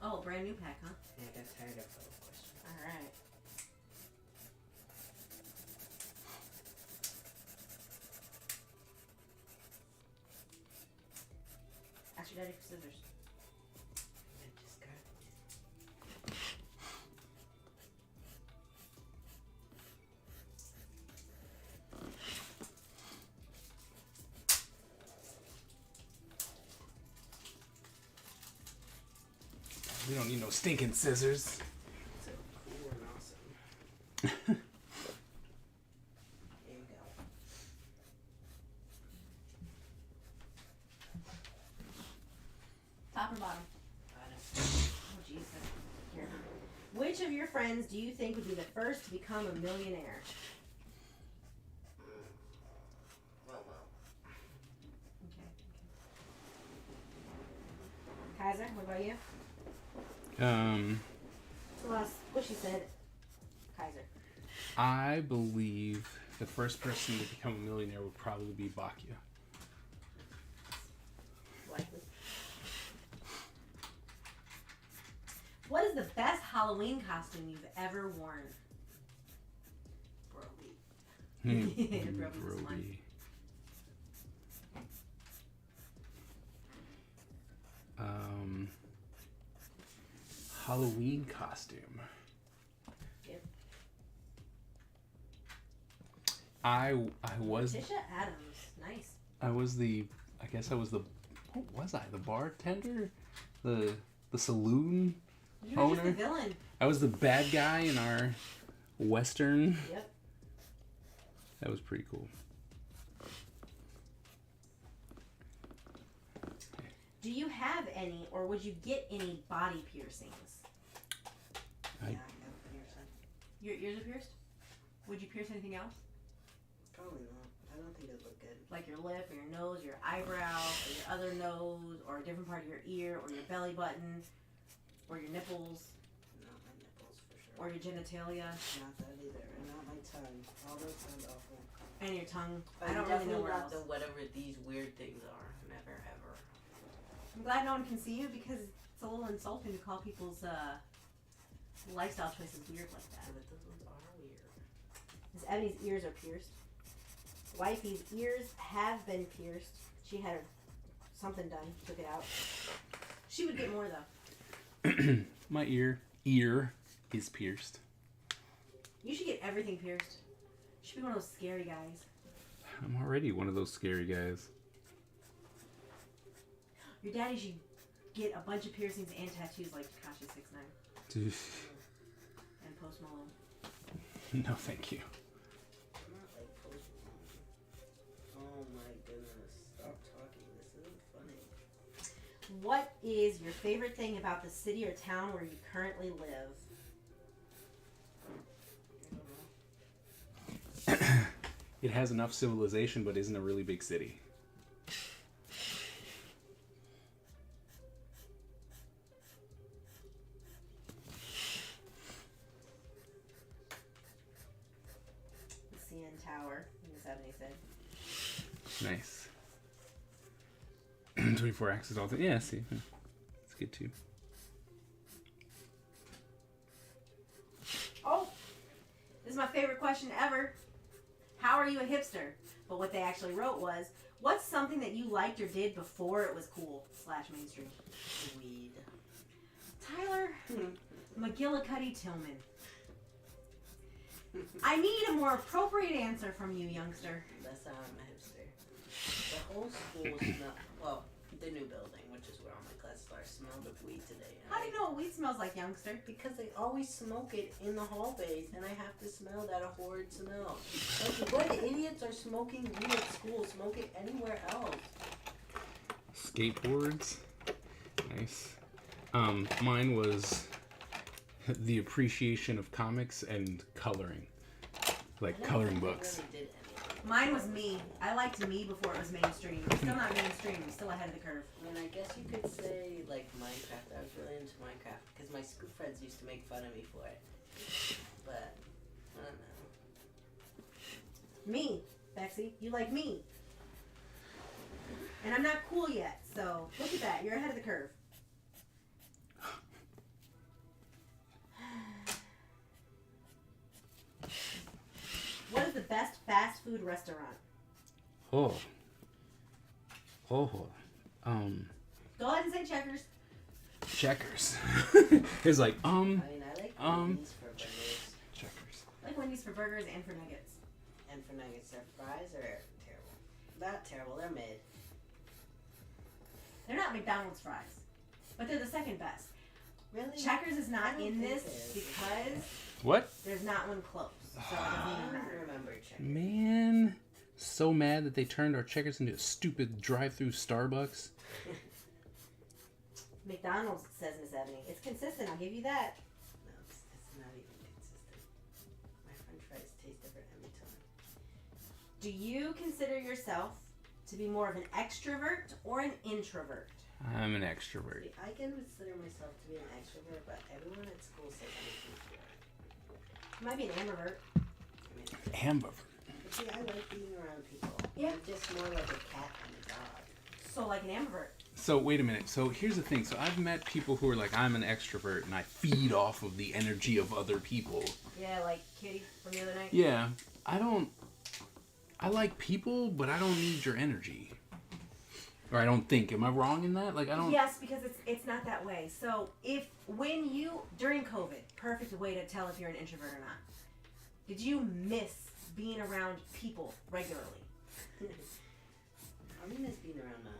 Oh, brand new pack, huh? Yeah, I got tired of those questions. Alright. Ask your daddy for scissors. I just got We don't need no stinking scissors. so cool and awesome. Here you go. Top or bottom? Got it. Oh, jeez. Here. Which of your friends do you think would be the first to become a millionaire? Well. Okay. Kaiser, what about you? What she said. Kaiser. I believe the first person to become a millionaire would probably be Bakya. Likely. What is the best Halloween costume you've ever worn? Brody. Brody's one. Halloween costume. Yep. I was Tisha Adams. Nice. I was the what was I? The bartender? The saloon You were just the owner? villain. I was the bad guy in our western. Yep. That was pretty cool. Do you have any, or would you get any body piercings? I- Yeah, I got a piercing. Your ears are pierced? Would you pierce anything else? Probably not. I don't think it'd look good. Like your lip, or your nose, your eyebrow, or your other nose, or a different part of your ear, or your belly button, or your nipples, Not my nipples for sure. or your genitalia, Not that either. And not my tongue. All those sound awful. and your tongue. But I don't really know definitely where not else. the whatever these weird things are. Never ever. I'm glad no one can see you because it's a little insulting to call people's lifestyle choices weird like that. But those ones are weird. Miss Ebony's ears are pierced. Wifey's ears have been pierced. She had something done, took it out. She would get more though. My ear is pierced. You should get everything pierced. You should be one of those scary guys. I'm already one of those scary guys. Your daddy should get a bunch of piercings and tattoos like Tekashi 6ix9ine Dude. and Post Malone. No, thank you. Not like Post Malone. Oh my goodness. Stop talking. This isn't funny. What is your favorite thing about the city or town where you currently live? I don't know. It has enough civilization, but isn't a really big city. The CN Tower, Miss Ebony said. Nice. 24 axis all the yeah. See, it's good too. Oh, this is my favorite question ever. How are you a hipster? But what they actually wrote was, what's something that you liked or did before it was cool / mainstream? Weed. Tyler McGillicuddy Tillman. I need a more appropriate answer from you, youngster. That's how I'm a hipster. The whole school smelled, well, the new building, which is where all my classes are, smelled of weed today. And How do you know what weed smells like, youngster? Because they always smoke it in the hallways, and I have to smell that horrid smell. Like, what idiots are smoking weed at school? Smoke it anywhere else. Skateboards. Nice. Mine was the appreciation of comics and coloring. Like I don't coloring think I books. really did anything. Mine was me. I liked me before it was mainstream. Still not mainstream. Still ahead of the curve. I mean, I guess you could say, like, Minecraft. I was really into Minecraft because my school friends used to make fun of me for it. But, I don't know. Me, Bexy. You like me. And I'm not cool yet, so look at that. You're ahead of the curve. What is the best fast food restaurant? Oh. Go ahead and say Checkers. Checkers. It's like, I mean, I like Wendy's for burgers. Checkers. I like Wendy's for burgers and for nuggets. And for nuggets, their fries are terrible. Not terrible, they're mid. They're not McDonald's fries, but they're the second best. Really? Checkers is I not don't in think this it is. because What? there's not one close. So it doesn't I even don't matter. remember Checkers. Man. So mad that they turned our Checkers into a stupid drive-through Starbucks. McDonald's says Miss Ebony. It's consistent, I'll give you that. No, it's not even consistent. My french fries taste different every time. Do you consider yourself to be more of an extrovert or an introvert? I'm an extrovert. See, I can consider myself to be an extrovert, but everyone at school says I'm an introvert. You might be an ambivert. I mean, Ambivert. but see, I like being around people. Yeah. I'm just more like a cat and a dog. So like an ambivert. So wait a minute. So here's the thing. So I've met people who are like, I'm an extrovert and I feed off of the energy of other people. Yeah, like Kitty from the other night. Yeah. I like people, but I don't need your energy. Or I don't think. Am I wrong in that? Like I don't. Yes, because it's not that way. So when you during COVID, perfect way to tell if you're an introvert or not. Did you miss being around people regularly? I mean, it's being around now.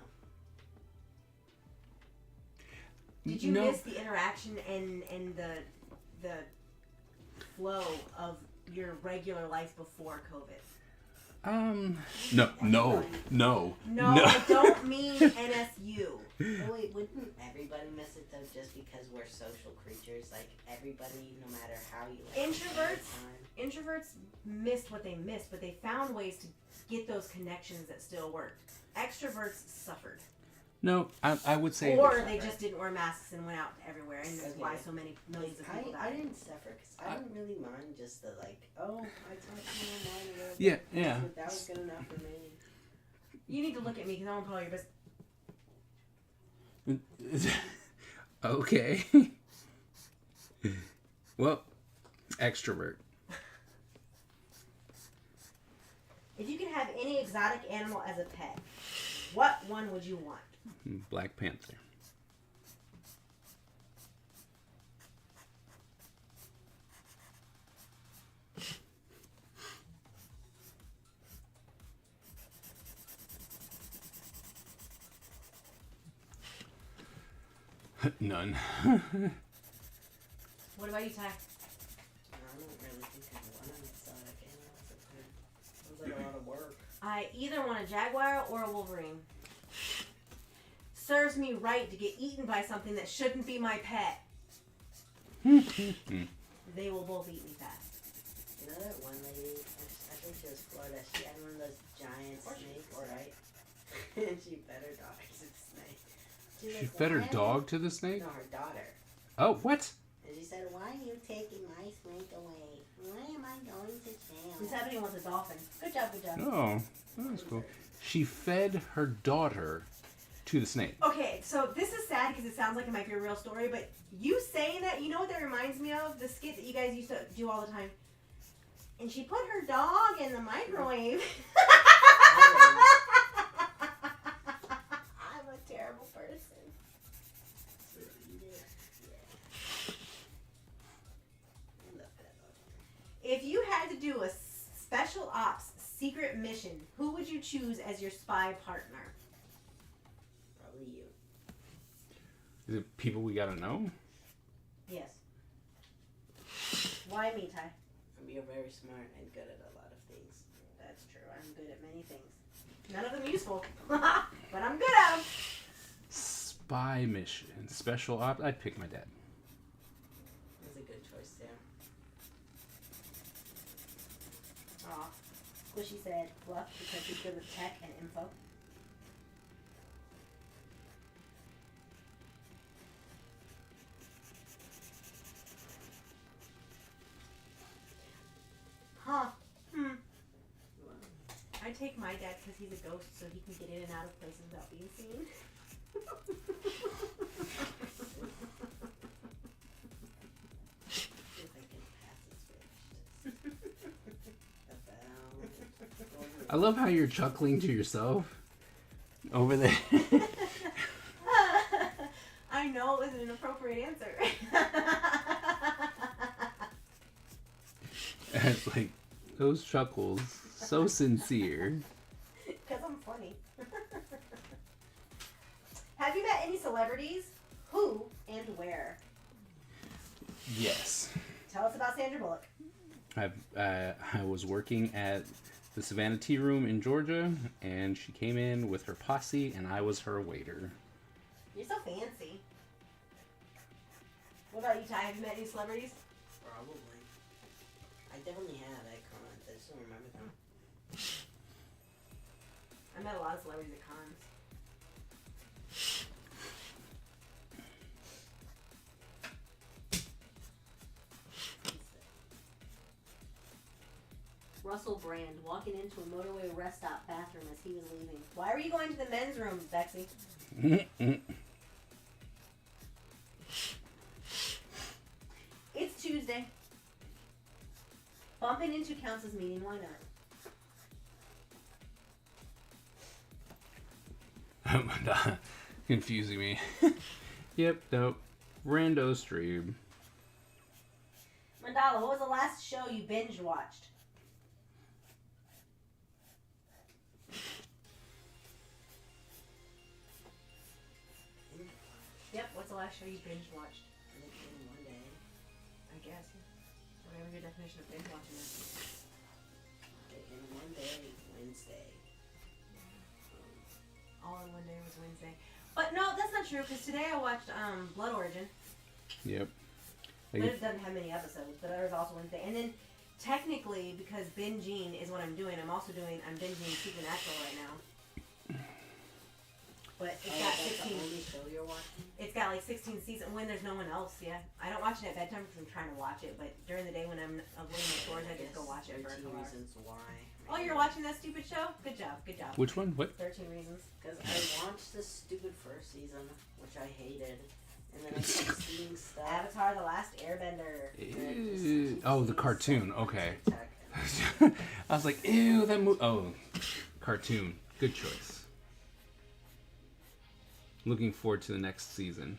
Did you No. miss the interaction and the flow of your regular life before COVID? No. No, I don't mean NSU. Oh, wait, wouldn't everybody miss it though just because we're social creatures? Like, everybody, no matter how you like Introverts missed what they missed, but they found ways to get those connections that still worked. Extroverts suffered. No, I would say. Or they just didn't wear masks and went out everywhere, and that's why Okay. so many millions of people I died. didn't suffer because I didn't really mind just the like, oh, I talked to you online or whatever. Yeah, yeah. That was good enough for me. You need to look at me because I won't call your business. Okay. Well, extrovert. If you could have any exotic animal as a pet, what one would you want? Black Panther. None. What about you, Ty? I don't really think I want an exotic animal as a pet. Sounds like a lot of work. I either want a jaguar or a wolverine. Serves me right to get eaten by something that shouldn't be my pet. They will both eat me fast. You know that one lady, I think she was Florida, she had one of those giant snakes, right? And she fed her dog to the snake. She was fed her "Why am dog to the snake? No, her daughter. Oh, what? And she said, why are you taking my snake away? Why am I going to Miss jail? Ebony wants a dolphin. Good job, good job. Oh, that was cool. She fed her daughter to the snake. Okay, so this is sad because it sounds like it might be a real story, but you saying that, you know what that reminds me of? The skit that you guys used to do all the time. And she put her dog in the microwave. I'm a terrible person. If you had to do a special ops secret mission, who would you choose as your spy partner? Probably you. Is it people we gotta know? Yes. Why me, Ty? You're very smart and good at a lot of things. That's true. I'm good at many things. None of them useful, but I'm good at them. Spy mission, special op. I'd pick my dad. That's a good choice too. Aw. Squishy said Fluff because he's good with tech and info. Huh. I take my dad because he's a ghost so he can get in and out of places without being seen. If I can pass this first. I love how you're chuckling to yourself over there. I know it was an inappropriate answer. It's like those chuckles, so sincere. Because I'm funny. Have you met any celebrities? Who and where? Yes. Tell us about Sandra Bullock. I was working at the Savannah Tea Room in Georgia, and she came in with her posse, and I was her waiter. You're so fancy. What about you, Ty? Have you met any celebrities? Probably. I definitely had. I can't. I just don't remember them. I met a lot of celebrities at cons. Russell Brand walking into a motorway rest stop bathroom as he was leaving. Why were you going to the men's room, Bexy? It's Tuesday. Bumping into counts as meeting. Why not? Confusing me. Yep, nope. Rando stream. Mandala, what was the last show you binge watched? Yep, what's the last show you binge watched? In one day. I guess. Whatever your definition of binge watching is. In one day, Wednesday. All in one day was Wednesday. But no, that's not true, because today I watched Blood Origin. Yep. But it doesn't have many episodes, but there was also Wednesday. And then, technically, because binging is what I'm doing, I'm binging Supernatural right now. But it's got that's 16. the only show you're watching? It's got like 16 seasons when there's no one else, yeah. I don't watch it at bedtime because I'm trying to watch it, but during the day when I'm avoiding the chores, I just go watch it for a 13 couple hours. Reasons Why. Oh, you're watching that stupid show? Good job, good job. Which one? What? 13 Reasons. Because I watched the stupid first season, which I hated, and then I kept seeing stuff. Avatar: The Last Airbender. Ew. Oh, the cartoon. Okay. TikTok. I was like, ew, that movie. Oh, cartoon. Good choice. Looking forward to the next season.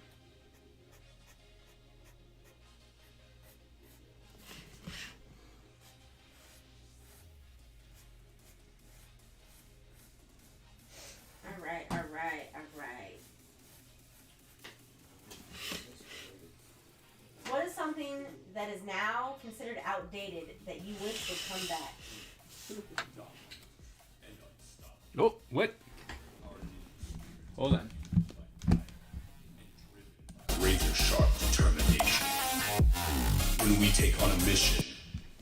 Alright. What is something that is now considered outdated that you wish would come back? Oh, what? Hold on. Razor sharp determination. When we take on a mission,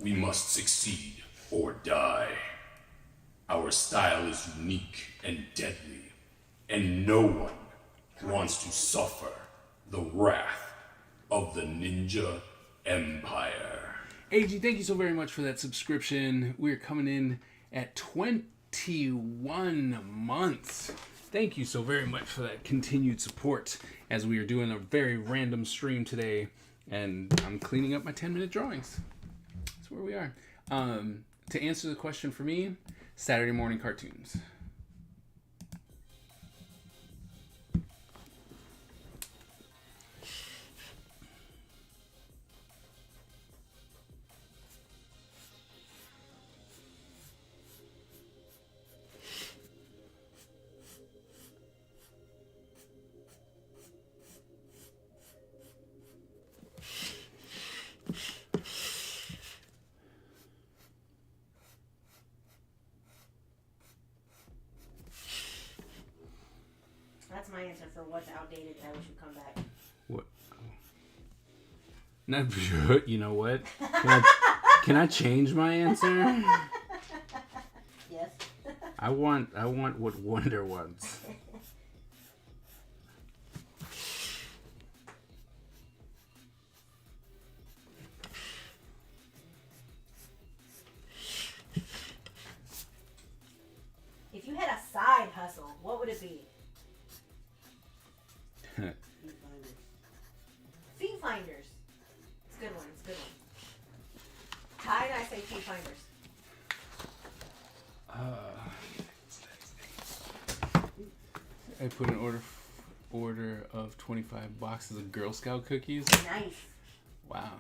we must succeed or die. Our style is unique and deadly, and no one wants to suffer the wrath of the Ninja Empire. AG, thank you so very much for that subscription. We're coming in at 21 months. Thank you so very much for that continued support as we are doing a very random stream today, and I'm cleaning up my 10-minute drawings. That's where we are. To answer the question for me, Saturday morning cartoons. That's my answer for what's outdated that we should come back. What? Not, you know what? Can I change my answer? Yes. I want what Wonder wants. If you had a side hustle, what would it be? Feet finders. It's a good one. It's a good one. Ty and I say feet finders. I put an order of 25 boxes of Girl Scout cookies. Nice. Wow.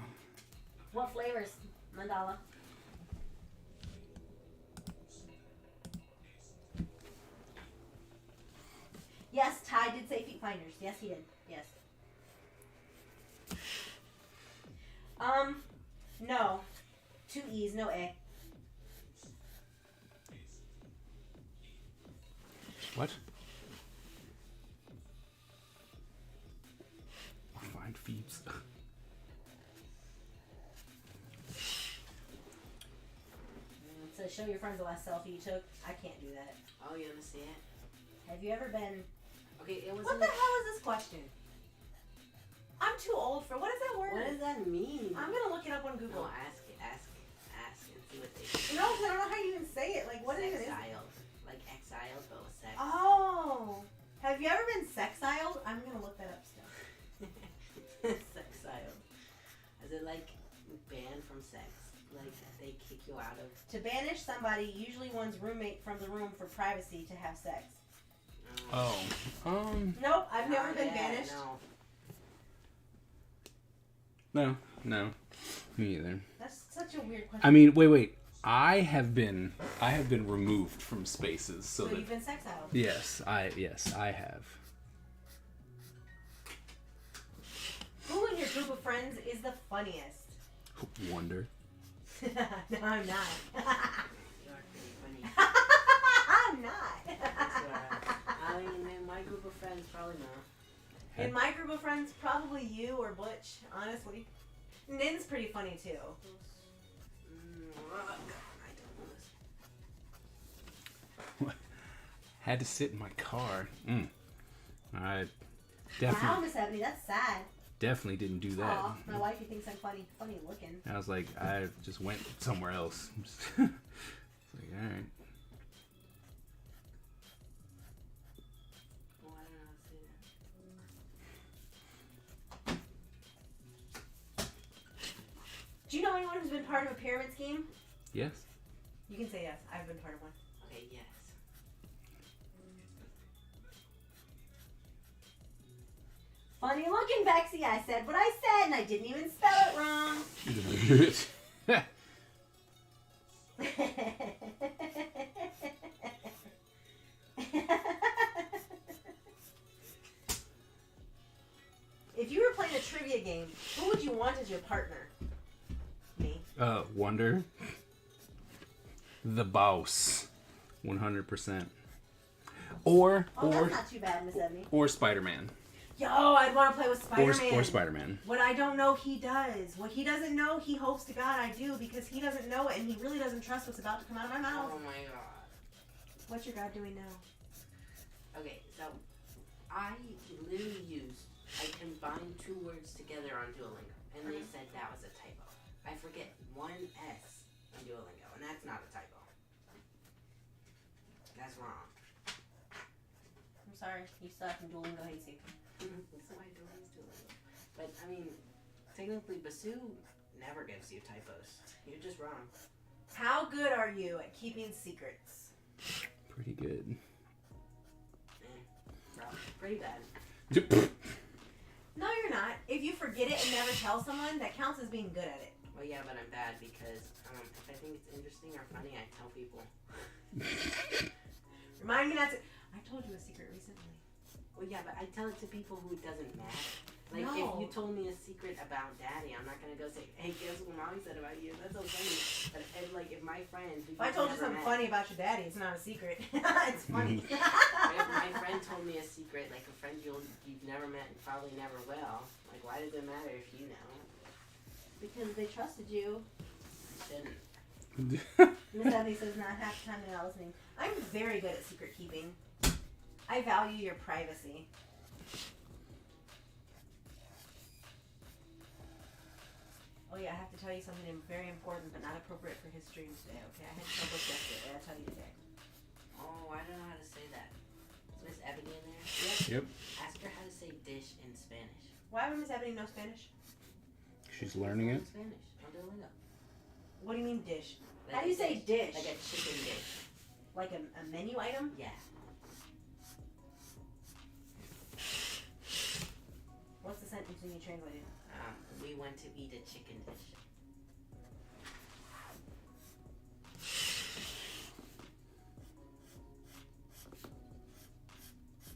What flavors? Mandala. Yes, Ty did say feet finders. Yes, he did. Yes. No. 2 E's, no A. What? Find Phoebes. So show your friends the last selfie you took. I can't do that. Oh, you want to see it? Have you ever been... Okay, it was. What the hell is this question? I'm too old for... What is that word? What does that mean? I'm going to look it up on Google. No, ask, and see what they say. No, 'cause I don't know how you even say it. Like, what is it? Exiled. Like exiled, but with sex. Oh. Have you ever been sexiled? I'm going to look that up still. Sexiled. Is it like banned from sex? Like they kick you out of... To banish somebody, usually one's roommate from the room for privacy to have sex. Oh. Nope, I've never been banished. No. No. Me either. That's such a weird question. I mean, wait. I have been removed from spaces so So that you've been sexiled. yes, I have. Who in your group of friends is the funniest? Wonder. No, I'm not. You are pretty funny. I'm not. I mean, in my group of friends, probably not. In my group of friends, probably you or Butch, honestly. Nin's pretty funny too. I don't know. Had to sit in my car. I Wow, definitely Miss Ebony, that's sad. definitely didn't do that. Aw, my wifey thinks I'm funny looking. I was like, I just went somewhere else. It's like, all right. Well, I don't know how to say that. Do you know anyone who's been part of a pyramid scheme? Yes. You can say yes. I've been part of one. Okay, yes. Funny looking, Bexy. I said what I said, and I didn't even spell it wrong. If you were playing a trivia game, who would you want as your partner? Me. Wonder. The boss. 100%. Or That's not too bad, Miss Ebony. or Spider-Man. Yo, I'd want to play with Spider-Man. Or Spider-Man. What I don't know, he does. What he doesn't know, he hopes to God I do, because he doesn't know it, and he really doesn't trust what's about to come out of my mouth. Oh my god. What's your God doing now? Okay, so I literally I combined 2 words together on Duolingo, and they said that was a typo. I forget one S on Duolingo, and that's not a typo. That's wrong. Sorry, you suck and Duolingo hates you. So I do these two. But I mean, technically, Basu never gives you typos. You're just wrong. How good are you at keeping secrets? Pretty good. Rough. Pretty bad. No, you're not. If you forget it and never tell someone, that counts as being good at it. Well, yeah, but I'm bad because if I think it's interesting or funny, I tell people. Remind me not to. I told you a secret recently. Well, yeah, but I tell it to people who it doesn't matter. Like, No. if you told me a secret about Daddy, I'm not gonna go say, "Hey, guess what Mommy said about you?" That's so funny. But if my friends, If I told you something funny about your daddy, it's not a secret. It's funny. If my friend told me a secret, like a friend you've never met and probably never will, like, why does it matter if you know? Because they trusted you. I shouldn't. Miss Evie says not half the time they're not listening. I'm very good at secret keeping. I value your privacy. Oh yeah, I have to tell you something very important but not appropriate for his stream today, okay? I had trouble yesterday, I'll tell you today. Oh, I don't know how to say that. Is Miss Ebony in there? Yep. Ask her how to say dish in Spanish. Why would Miss Ebony know Spanish? She's learning it. Spanish. On Duolingo. What do you mean dish? Like How do you a say dish? Like a chicken dish. Like a menu item? Yeah. What's the sentence when you translate it? We went to eat a chicken dish.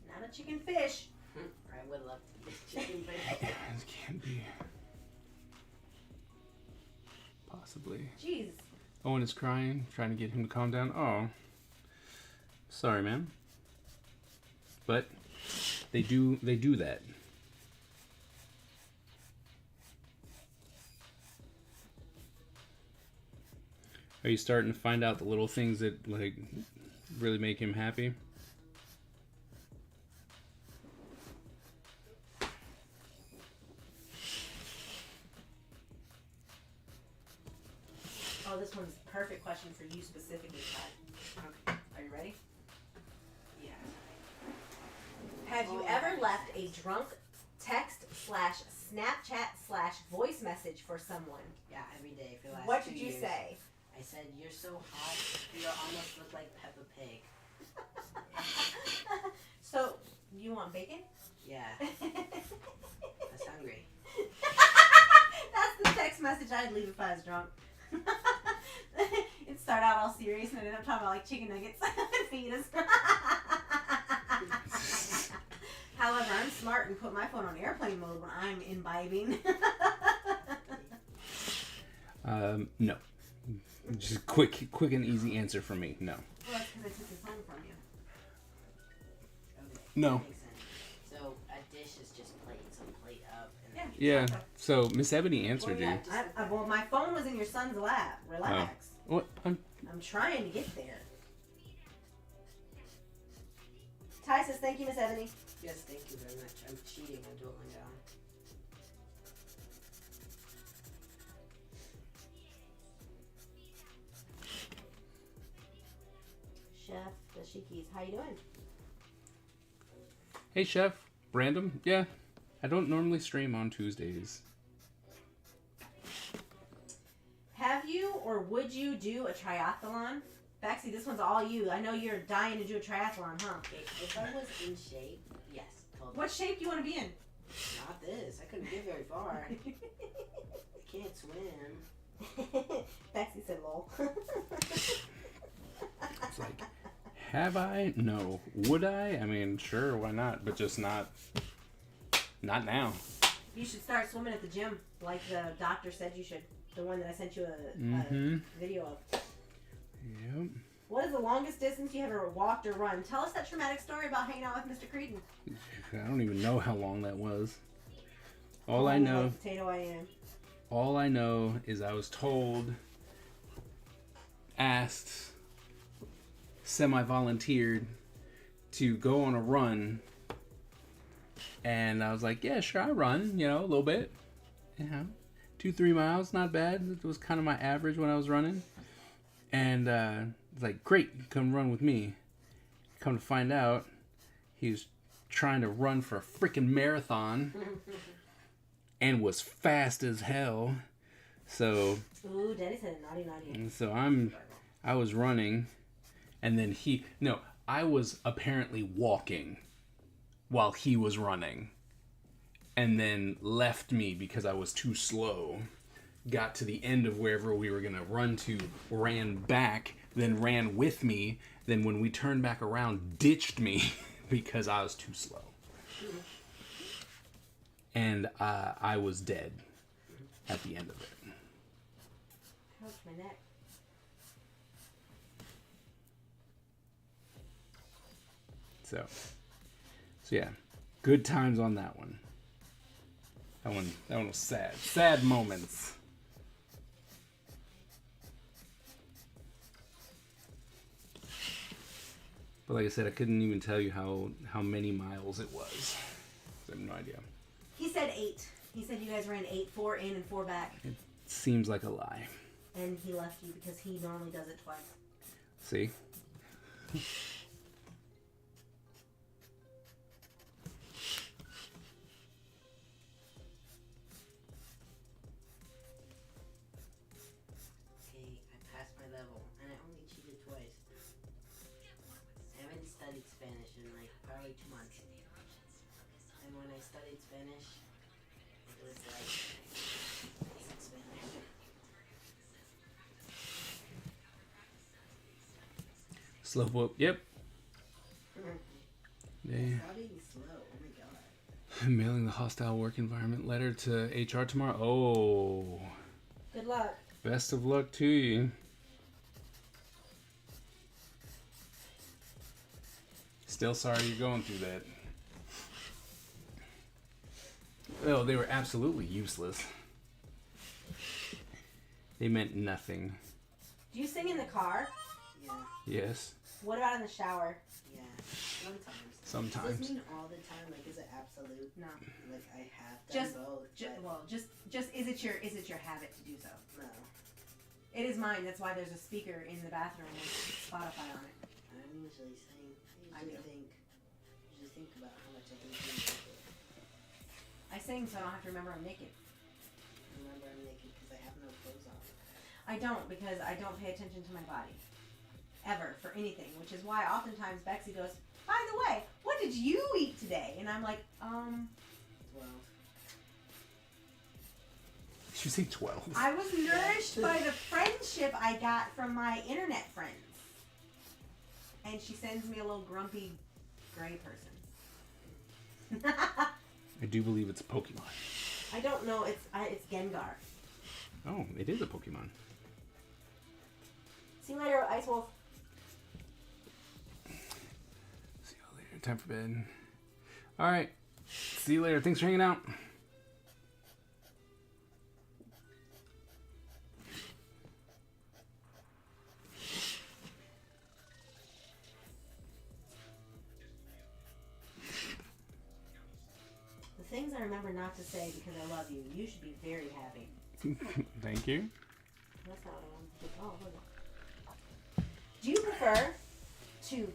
Not a chicken fish. I would love to eat a chicken dish. This can't be. Possibly. Jeez. Owen is crying, trying to get him to calm down. Oh. Sorry, man. But they do that. Are you starting to find out the little things that like really make him happy? Oh, this one's a perfect question for you specifically, Todd. Okay. Are you ready? Yeah. Have you ever left a drunk text / Snapchat / voice message for someone? Yeah, every day for the last What 2 did you years. say? I said, "You're so hot, you almost look like Peppa Pig." So, you want bacon? Yeah, that's hungry. That's the text message I'd leave if I was drunk. It'd start out all serious and I'd end up talking about like chicken nuggets and fetus. However, I'm smart and put my phone on airplane mode when I'm imbibing. No. Just quick and easy answer from me. No. Well, that's because I took your phone from you. Okay. No. Makes sense. So a dish is just plate, so plate up and then Yeah. So Miss Ebony answered Well, yeah, you. just Well, my phone was in your son's lap. Relax. What? I'm trying to get there. Ty says, thank you, Miss Ebony. Yes, thank you very much. I'm cheating on Duolingo. Chef Dashikis, how you doing? Hey, Chef. Random? Yeah. I don't normally stream on Tuesdays. Have you or would you do a triathlon? Baxi, this one's all you. I know you're dying to do a triathlon, huh? Okay, if I was in shape, yes, totally. What shape do you want to be in? Not this. I couldn't get very far. I can't swim. Baxi said lol. It's like, have I? No. Would I? I mean, sure, why not? But just not now. You should start swimming at the gym, like the doctor said you should. The one that I sent you a video of. Yep. What is the longest distance you ever walked or run? Tell us that traumatic story about hanging out with Mr. Creedon. I don't even know how long that was. All Oh, I know, like potato I am. all I know is I was told, asked, semi-volunteered to go on a run, and I was like, yeah, sure, I run, a little bit, 2-3 miles, not bad. It was kind of my average when I was running, and it's like, great, come run with me. Come to find out, he was trying to run for a freaking marathon and was fast as hell. So Ooh, Daddy said naughty, naughty. so I was running, and then I was apparently walking while he was running, and then left me because I was too slow. Got to the end of wherever we were gonna run to, ran back, then ran with me, then when we turned back around, ditched me because I was too slow. And I was dead at the end of it. How's my neck? So yeah, good times on that one. That one was sad. Sad moments. But like I said, I couldn't even tell you how many miles it was. I have no idea. He said 8. He said you guys ran 8, 4 in and 4 back. It seems like a lie. And he left you because he normally does it twice. See? Okay, I passed my level, and I only cheated twice. I haven't studied Spanish in like probably 2 months. And when I studied Spanish, it was like basic Spanish. Slowpoke. Yep. Yeah. Stop being slow. Oh my god. Mailing the hostile work environment letter to HR tomorrow. Oh. Good luck. Best of luck to you. Still sorry you're going through that. Oh, they were absolutely useless. They meant nothing. Do you sing in the car? Yeah, Yes, What about in the shower? yeah. Sometimes. Does sometimes. this mean all the time? Like, is it absolute? No. Like, I have done Just- both. but Just is it your habit to do so? no. It is mine. That's why there's a speaker in the bathroom with Spotify on it. I'm usually saying. I I usually do. think about how much I hate being naked. I sing so I don't have to remember I'm naked. Remember, I'm naked because I have no clothes on. I don't because I don't pay attention to my body. Ever, for anything. Which is why oftentimes Bexy goes, by the way, what did you eat today? And I'm like, Well, Did you say 12? I was nourished by the friendship I got from my internet friends. And she sends me a little grumpy gray person. I do believe it's a Pokemon. I don't know. It's Gengar. Oh, it is a Pokemon. See you later, Ice Wolf. See you later. Time for bed. All right. See you later. Thanks for hanging out. The things I remember not to say because I love you. You should be very happy. Thank you. That's not what I wanted to do. Oh, hold on. Do you prefer to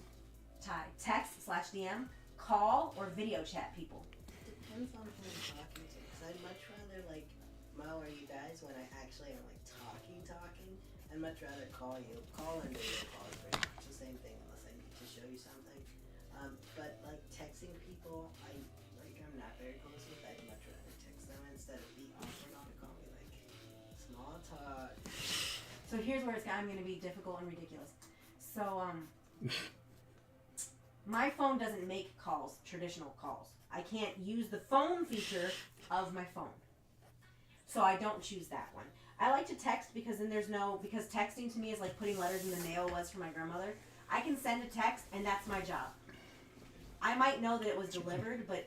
text/DM, call, or video chat people? depends on who I'm talking to. Because I'd much rather, like, Mo or you guys, when I actually am, like, talking, I'd much rather call you. Call and video call is pretty much the same thing unless I need to show you something. But, like, texting people, I'm not very close with. I'd much rather text them instead of be awkward on a call. Be like, small talk. So here's where I'm going to be difficult and ridiculous. So, my phone doesn't make calls, traditional calls. I can't use the phone feature of my phone. So I don't choose that one. I like to text because then because texting to me is like putting letters in the mail was for my grandmother. I can send a text and that's my job. I might know that it was delivered, but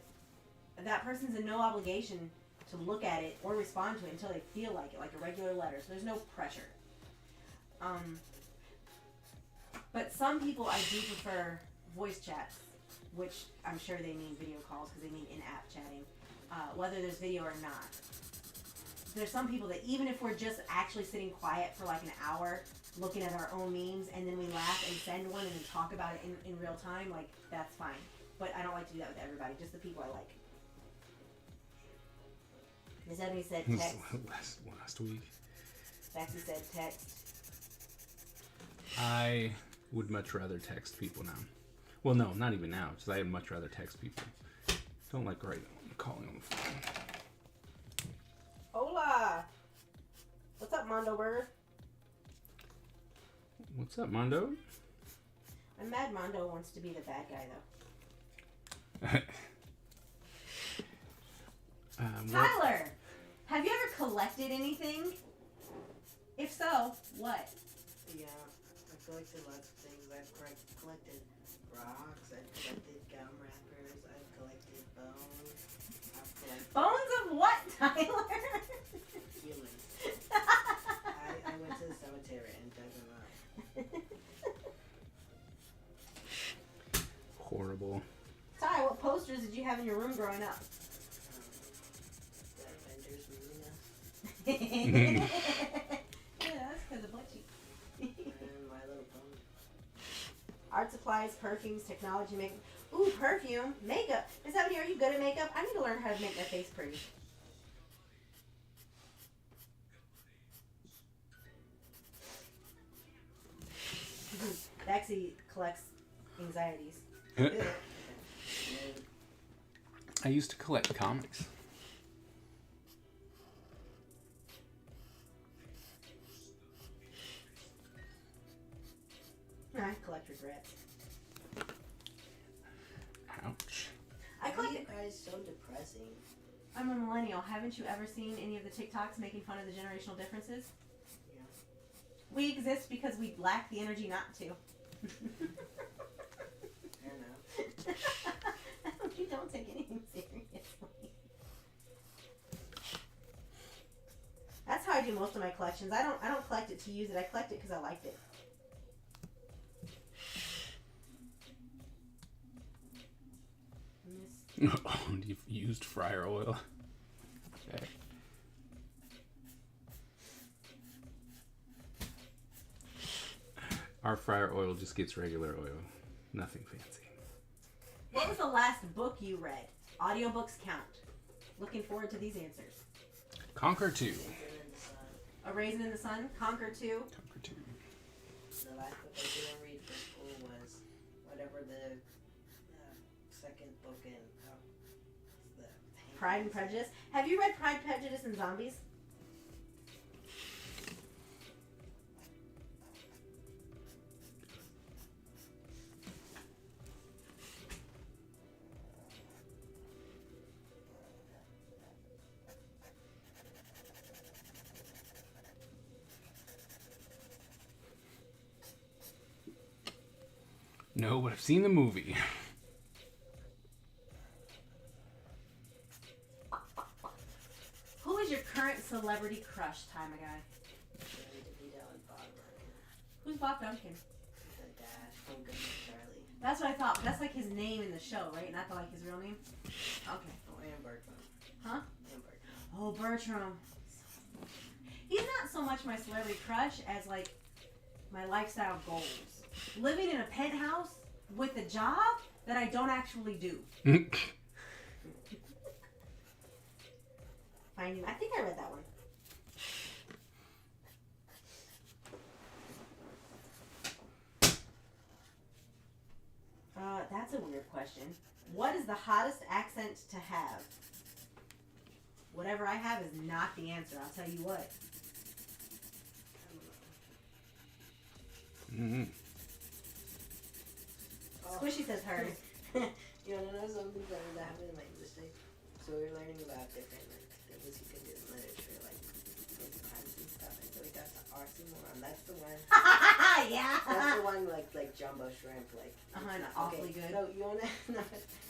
that person's in no obligation to look at it or respond to it until they feel like it, like a regular letter. So there's no pressure. But some people I do prefer voice chats, which I'm sure they mean video calls because they mean in-app chatting, whether there's video or not. There's some people that even if we're just actually sitting quiet for like an hour looking at our own memes and then we laugh and send one and then talk about it in real time, like that's fine. but I don't like to do that with everybody. Just the people I like. Miss Ebony said text. last week. Baxi said text. I would much rather text people now. Well, no, not even now. Because I'd much rather text people. Don't like calling on the phone. Hola. What's up, Mondo Burger? What's up, Mondo? I'm mad Mondo wants to be the bad guy, though. Tyler, have you ever collected anything? If so, what? Yeah, I collected lots of things. I've collected rocks, I've collected gum wrappers, I've collected bones, I've collected Bones of what, Tyler? humans. I went to the cemetery and dug them up. Horrible. Ty, what posters did you have in your room growing up? The Avengers Arena Yeah, that's because of butt cheeks. and My Little Pony. Art supplies, perfumes, technology, makeup. Ooh, perfume, makeup. Miss Ebony, are you good at makeup? I need to learn how to make my face pretty. Baxi collects anxieties. I used to collect comics. I collect regrets. Ouch. I Why are collect. you guys so depressing? I'm a millennial. Haven't you ever seen any of the TikToks making fun of the generational differences? Yeah. We exist because we lack the energy not to. Fair enough. You don't take anything seriously. That's how I do most of my collections. I don't collect it to use it. I collect it because I liked it. Oh, you've used fryer oil. Okay. Our fryer oil just gets regular oil. Nothing fancy. What was the last book you read? Audiobooks count. Looking forward to these answers. Conquer 2. Raisin in the Sun. A Raisin in the Sun, Conquer 2. Conquer 2. The last book I didn't read for school was whatever the second book in the Pride and Prejudice. Have you read Pride, Prejudice, and Zombies? No, but I've seen the movie. Who is your current celebrity crush, Ty McGuy? Danny DeVito and Bob Duncan. Who's Bob Duncan? The Dash from Good Luck Charlie. That's what I thought. That's like his name in the show, right? Not like his real name? Okay. Oh, and Bertram. Huh? And Bertram. Oh, Bertram. He's not so much my celebrity crush as like my lifestyle goals. Living in a penthouse with a job that I don't actually do. Finding, I think I read that one. That's a weird question. What is the hottest accent to have? Whatever I have is not the answer. I'll tell you what. Mm-hmm. Squishy says hers. You want to know something that happened in my English day? So we were learning about different things you can do in literature, like crimes and stuff. And so we got to oxymoron. That's the one. Yeah. That's the one like jumbo shrimp, like. And awfully good. So you wanna? No,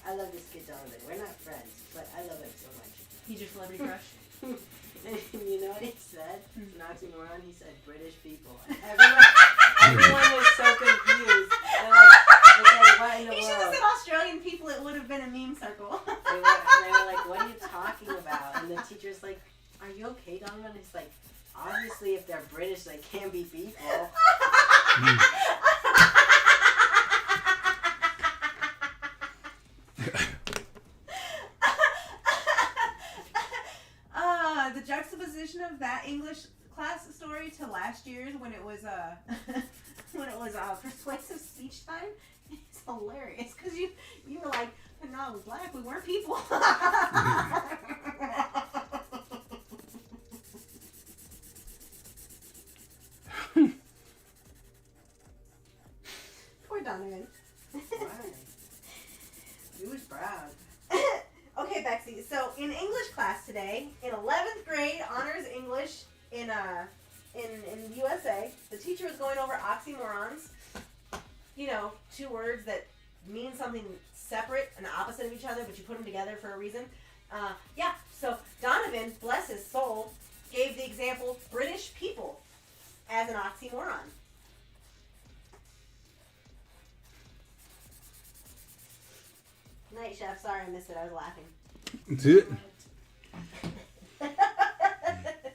I love this kid Donovan. We're not friends, but I love him so much. He's your celebrity crush. And you know what he said? An oxymoron. He said British people. Everyone was so confused. They're like, what in the He should have world? said Australian people. It would have been a meme circle. They were like, what are you talking about? And the teacher's like, are you okay, Donovan? He's like, obviously if they're British, they can't be people. to last year's when it was persuasive speech time. It's hilarious because you were like, but no, we're black. We weren't people. Poor Donovan. Why? He was proud. Okay, Bexy. So in English class today, in 11th grade honors English in USA, the teacher was going over oxymorons. You know, two words that mean something separate and opposite of each other, but you put them together for a reason. Yeah. So Donovan, bless his soul, gave the example British people as an oxymoron. Night, Chef. Sorry I missed it. I was laughing.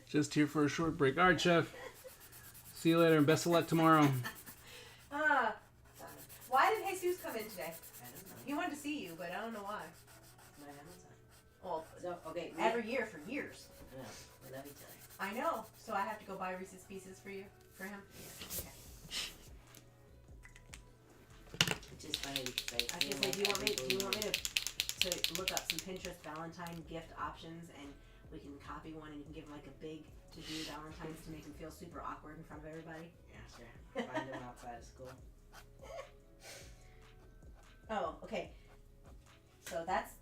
Just here for a short break. All right, Chef. See you later and best of luck tomorrow. Why did Jesus come in today? I don't know. He wanted to see you, but I don't know why. My Valentine. Well, So, okay. every year for years. No, we love each other. I know. So I have to go buy Reese's Pieces for him? Yeah. Okay. Which is funny because I was gonna say, do you want me to look up some Pinterest Valentine gift options, and we can copy one, and you can give him like a big to-do Valentine's to make him feel super awkward in front of everybody? Yeah, sure. Find him outside of school. Oh, okay. So that's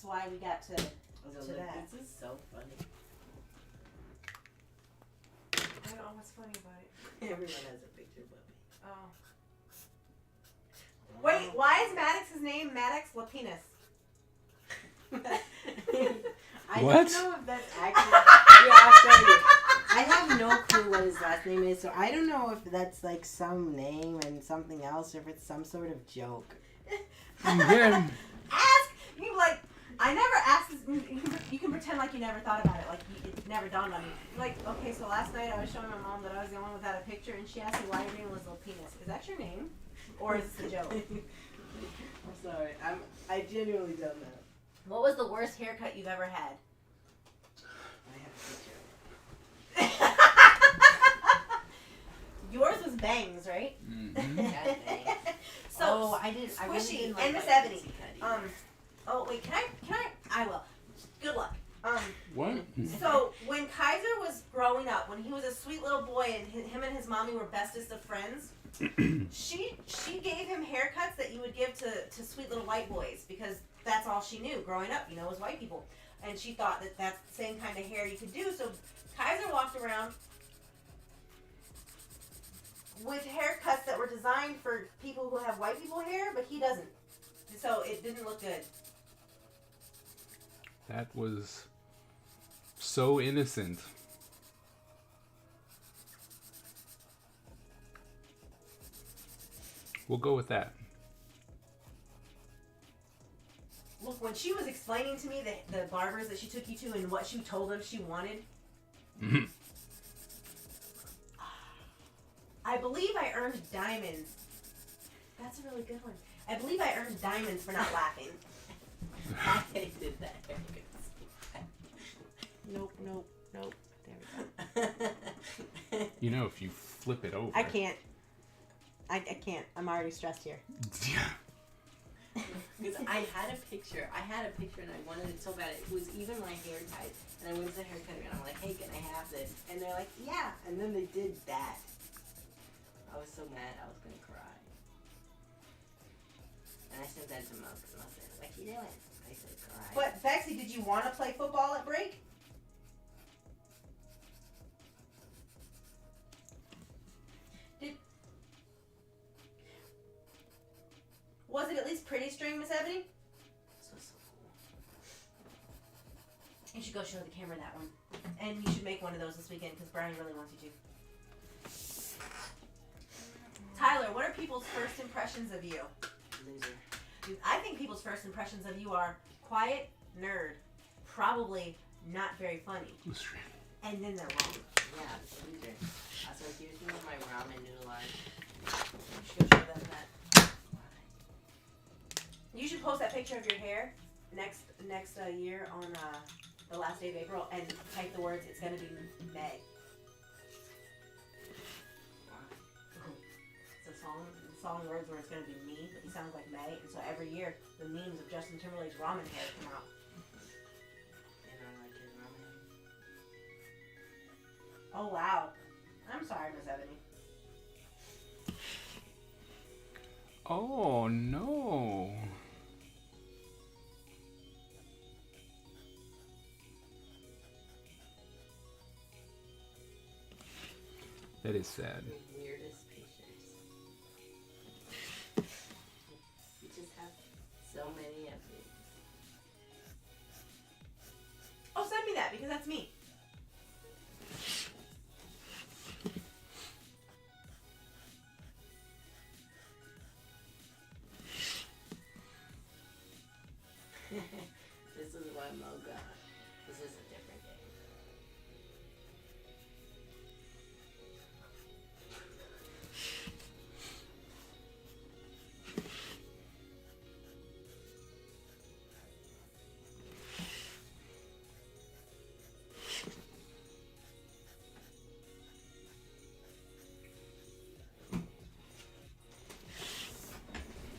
why we got to. So that. this is so funny. I don't know what's funny about it. Everyone has a picture of Puppy. Oh. Wait, why is Maddox's name Maddox Lapinus? I What? don't know if that's accurate. Yeah, I'll tell you. I have no clue what his last name is, so I don't know if that's like some name and something else, or if it's some sort of joke. Yeah. Ask! You like, I never asked this. You can pretend like you never thought about it, like it never dawned on me. Like, okay, so last night I was showing my mom that I was the only one without a picture, and she asked me why your name was Lapinus. Is that your name? Or is this a joke? I'm sorry. I genuinely don't know. What was the worst haircut you've ever had? I have a picture. Yours was bangs, right? Mm-hmm. Yeah, dang. So, I did. I really Squishy didn't like and Miss my Ebony. pixie cut either. Oh wait, can I will. Good luck. What? So when Kaiser was growing up, when he was a sweet little boy, and him and his mommy were bestest of friends, she gave him haircuts that you would give to sweet little white boys, because that's all she knew growing up, was white people, and she thought that that's the same kind of hair you could do. So Kaiser walked around with haircuts that were designed for people who have white people hair, but he doesn't. So it didn't look good. That was so innocent. We'll go with that. Look, when she was explaining to me the barbers that she took you to and what she told them she wanted, I believe I earned diamonds. That's a really good one. I believe I earned diamonds for not laughing. I hated that haircut. Nope. There we go. If you flip it over. I can't. I can't. I'm already stressed here. Yeah. Because I had a picture and I wanted it so bad. It was even my hair type. And I went to the haircutter and I'm like, hey, can I have this? And they're like, yeah. And then they did that. I was so mad I was going to cry. And I sent that to Mom because Mom said, what you doing? I said, cry. But, Bexy, did you want to play football at break? Was it at least pretty string, Miss Ebony? This was so cool. You should go show the camera that one. And you should make one of those this weekend, because Brian really wants you to. Tyler, what are people's first impressions of you? Loser. Dude, I think people's first impressions of you are quiet, nerd, probably not very funny. And then they're wrong. Yeah, loser. So here's me with my ramen noodle eyes. You should go show them that. You should post that picture of your hair next year on the last day of April and type the words, it's going to be May. song words where it's gonna be me, but he sounds like May, and so every year the memes of Justin Timberlake's ramen hair come out. You know, like his ramen. Oh wow. I'm sorry, Miss Ebony. Oh no. That is sad. The weirdest pictures. You just have so many of me. Oh, send me that because that's me. This is what Mo got. This is a different game.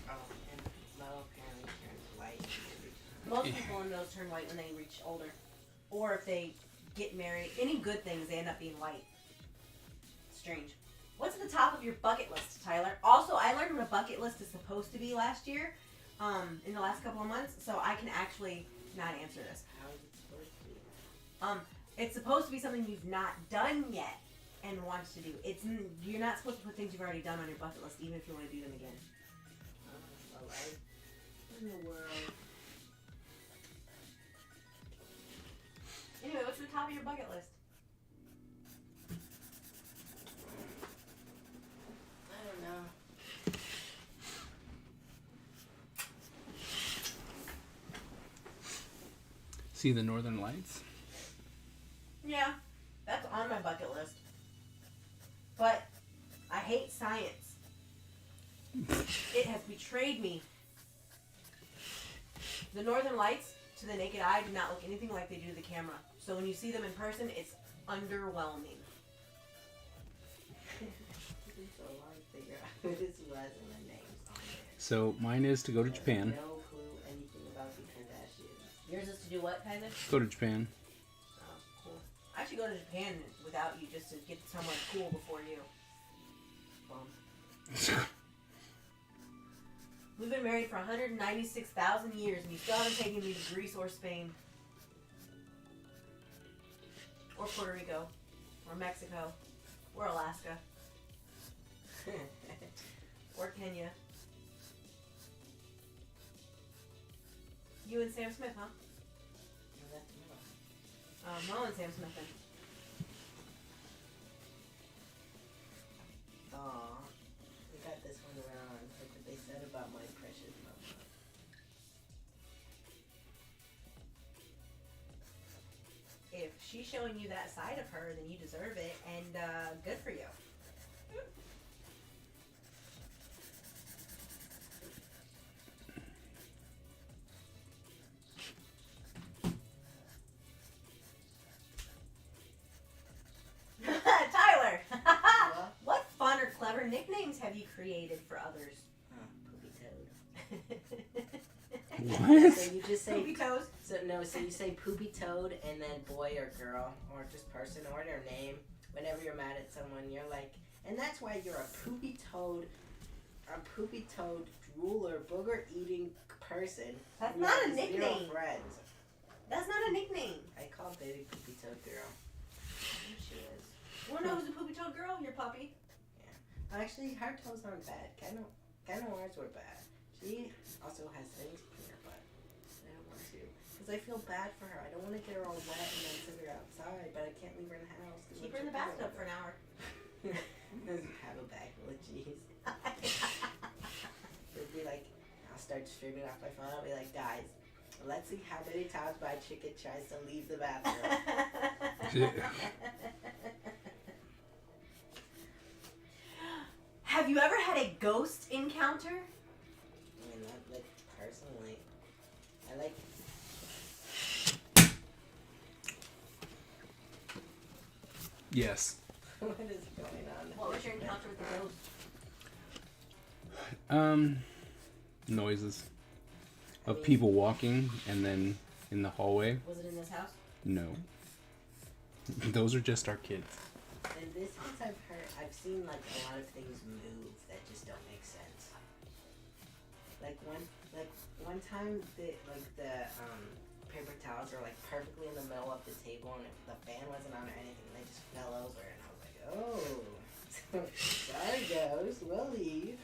Oh, and Mo apparently turns white. Most people in those turn white when they reach older. Or if they get married. Any good things, they end up being white. Strange. What's at the top of your bucket list, Tyler? Also, I learned what a bucket list is supposed to be last year, in the last couple of months, so I can actually not answer this. How is it supposed to be? It's supposed to be something you've not done yet and want to do. You're not supposed to put things you've already done on your bucket list, even if you want to do them again. Alright. In the world. Anyway, what's at the top of your bucket list? I don't know. See the Northern Lights? Yeah, that's on my bucket list. But I hate science. It has betrayed me. The Northern Lights, to the naked eye, do not look anything like they do to the camera. So when you see them in person, it's underwhelming. It's so hard to figure out who this was and the names on there. So mine is to go to Japan. No clue anything about the Kardashians. Yours is to do what, Tyler? Go to Japan. Oh, cool. I should go to Japan without you just to get somewhere cool before you. Bum. We've been married for 196,000 years and you still haven't taken me to Greece or Spain. Or Puerto Rico. Or Mexico. Or Alaska. Or Kenya. You and Sam Smith, huh? Mo and Sam Smith then. Aw, we got this one around. Look what they said about my precious mama. If she's showing you that side of her, then you deserve it, and good for you. Tyler! What fun or clever nicknames have you created for others? Poopy toad. What? So you just say Poopy toes? so you say poopy toad and then boy or girl or just person or their name. Whenever you're mad at someone, you're like, and that's why you're a poopy toad, drooler, booger eating person. That's You not have a zero nickname. friends. That's not a nickname. I call baby poopy toad girl. There she is. You wanna know who's a poopy toed girl? Your puppy. Actually, her toes aren't bad. Kind of ours were bad. She also has things in her butt. I don't want to. Because I feel bad for her. I don't want to get her all wet and then send her outside, but I can't leave her in the house. Keep her in the bathtub for an hour. Have a bag full of cheese. It'd be like, I'll start streaming off my phone. I'll be like, guys, let's see how many times my chicken tries to leave the bathroom. Have you ever had a ghost encounter? I mean, not like personally. I like. Yes. What is going on? What was your encounter with the ghost? Noises of people walking, and then in the hallway. Was it in this house? No. Those are just our kids. And this ones I've seen like a lot of things move that just don't make sense. Like one time the paper towels are like perfectly in the middle of the table and the fan wasn't on or anything. They just fell over and I was like, oh, sorry goes, we'll leave.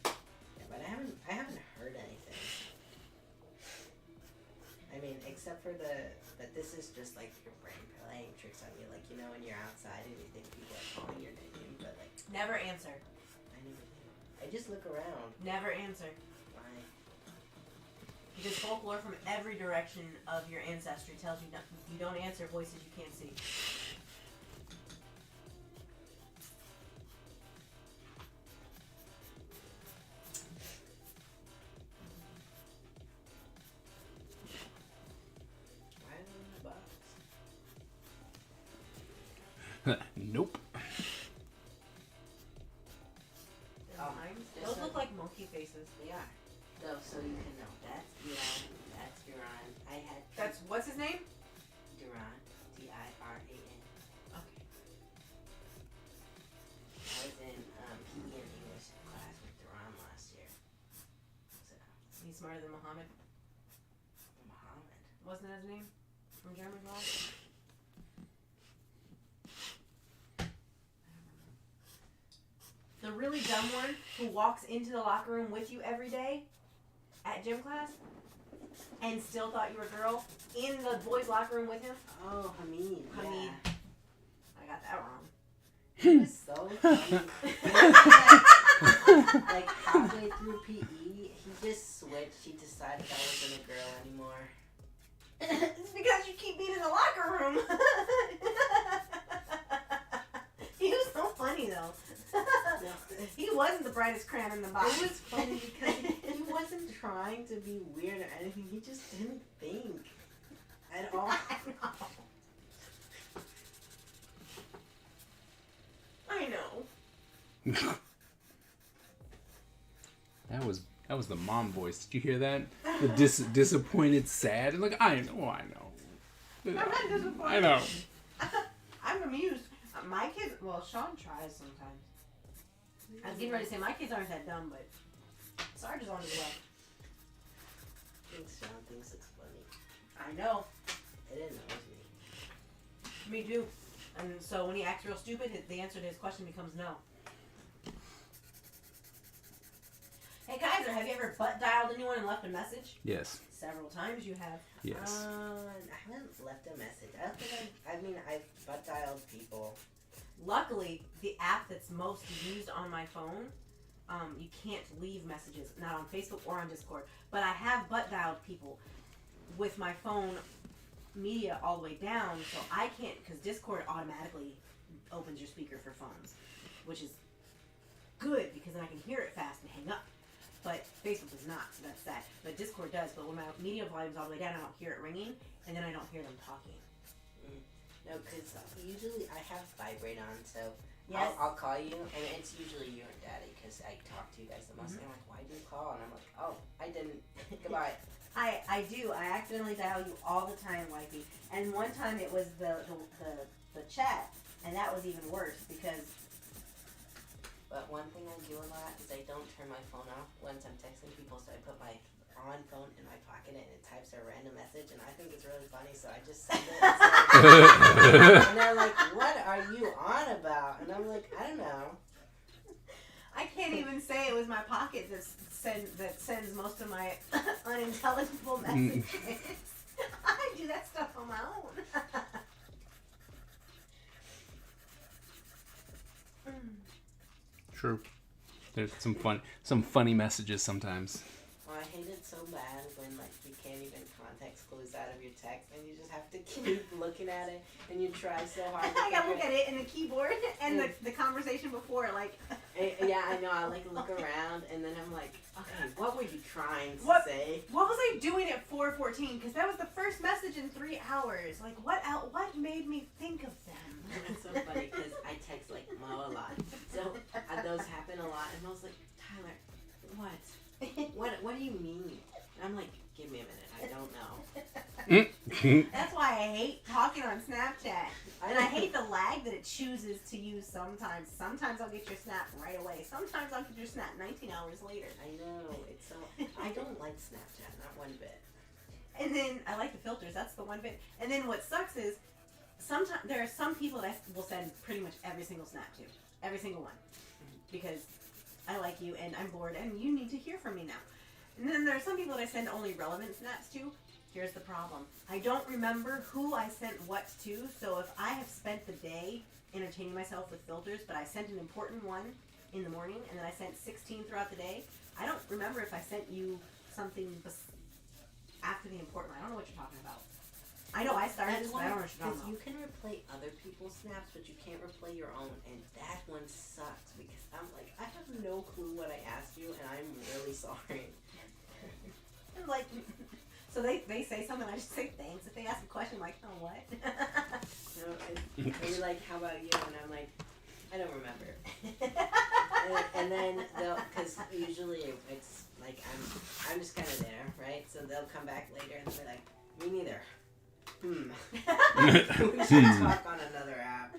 Yeah, but I haven't heard anything. I mean, except for that this is just like your brain playing tricks on you. Like, you know, when you're outside and you think people are calling your name, but like, Never answer. I never do. I just look around. Never answer. Why? Because folklore from every direction of your ancestry tells you you don't answer voices you can't see. Why are they in the box? Nope. Those look like monkey faces. They are. So you can know. That's Iran. That's Duran. I had. That's what's his name? Duran. Diran. Okay. I was in PE and English class with Duran last year. So, He's smarter than Muhammad. Muhammad. Wasn't that his name? From German law? The really dumb one who walks into the locker room with you every day at gym class and still thought you were a girl in the boys' locker room with him. Oh, Hamid. Hamid. Yeah. I got that wrong. It was so funny. Like halfway through PE, he just switched. He decided I wasn't a girl anymore. It's because you keep being in the locker room. He was so funny though. He wasn't the brightest crayon in the box. It was funny because he wasn't trying to be weird or anything. He just didn't think at all. I know. That was the mom voice. Did you hear that? The disappointed, sad. Like I know. I'm not disappointed. I know. I'm amused. My kids, well, Sean tries sometimes. I was getting ready to say my kids aren't that dumb, but Sarge is on his way. Sean thinks it's funny. I know. It didn't know me. Me too. And so when he acts real stupid, the answer to his question becomes no. Hey Kaiser, have you ever butt dialed anyone and left a message? Yes. Several times you have. Yes. I haven't left a message. I don't think I've butt dialed people. Luckily, the app that's most used on my phone, you can't leave messages, not on Facebook or on Discord. But I have butt dialed people with my phone media all the way down, so I can't, because Discord automatically opens your speaker for phones, which is good because then I can hear it fast and hang up. But Facebook does not, so that's that. But Discord does, but when my media volume's all the way down, I don't hear it ringing, and then I don't hear them talking. No, because usually I have vibrate on, so Yes. I'll call you, and it's usually you and Daddy, because I talk to you guys the most. And I'm like, why do you call? And I'm like, oh, I didn't. Goodbye. I do. I accidentally dial you all the time, wifey. And one time it was the chat, and that was even worse because. But one thing I do a lot is I don't turn my phone off once I'm texting people, so I put my on phone in my pocket and it types a random message, and I think it's really funny, so I just send it. And they're like, what are you on about? And I'm like, I don't know. I can't even say it was my pocket that sends most of my unintelligible messages. I do that stuff on my own. True. There's some funny messages sometimes. Well, I hate it so bad when like you can't even context clues out of your text, and you just have to keep looking at it, and you try so hard. I gotta look at it in the keyboard and the conversation before, like. Yeah, I know. I like look around, and then I'm like, okay, what were you trying to say? What was I doing at 4:14? Because that was the first message in 3 hours. Like, what made me think of them? It's so funny because I text like Mo a lot. So That's why I hate talking on Snapchat. And I hate the lag that it chooses to use sometimes. Sometimes I'll get your snap right away. Sometimes I'll get your snap 19 hours later. I know, it's so... I don't like Snapchat, not one bit. And then I like the filters. That's the one bit. And then what sucks is sometimes there are some people that I will send pretty much every single snap to. Every single one. Because I like you and I'm bored and you need to hear from me now. And then there are some people that I send only relevant snaps to. Here's the problem. I don't remember who I sent what to, so if I have spent the day entertaining myself with filters, but I sent an important one in the morning, and then I sent 16 throughout the day, I don't remember if I sent you something after the important one. I don't know what you're talking about. I know I started this, but I don't know what you're talking about. You can replay other people's snaps, but you can't replay your own, and that one sucks, because I'm like, I have no clue what I asked you, and I'm really sorry. And like... So they say something, I just say thanks. If they ask a question, I'm like, oh, what? They're like, how about you? And I'm like, I don't remember. and then they'll, because usually it's like, I'm just kind of there, right? So they'll come back later and they'll be like, me neither. We should talk on another app.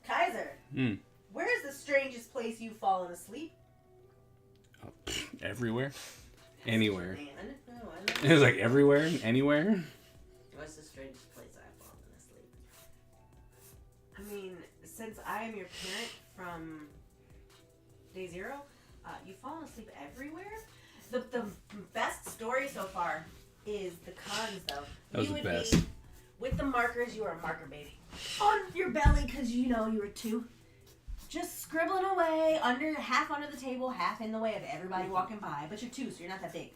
Kaiser, where's the strangest place you've fallen asleep? Everywhere. Anywhere. Man, no, I It don't know. was like everywhere, anywhere. What's the strangest place I've fallen asleep? I mean, since I am your parent from day zero, you've fallen asleep everywhere. The best story so far is the cons, though. That was you the would best. Be, with the markers, you were a marker baby. On your belly, because you know you were 2. Just scribbling away, half under the table, half in the way of everybody walking by. But you're 2, so you're not that big.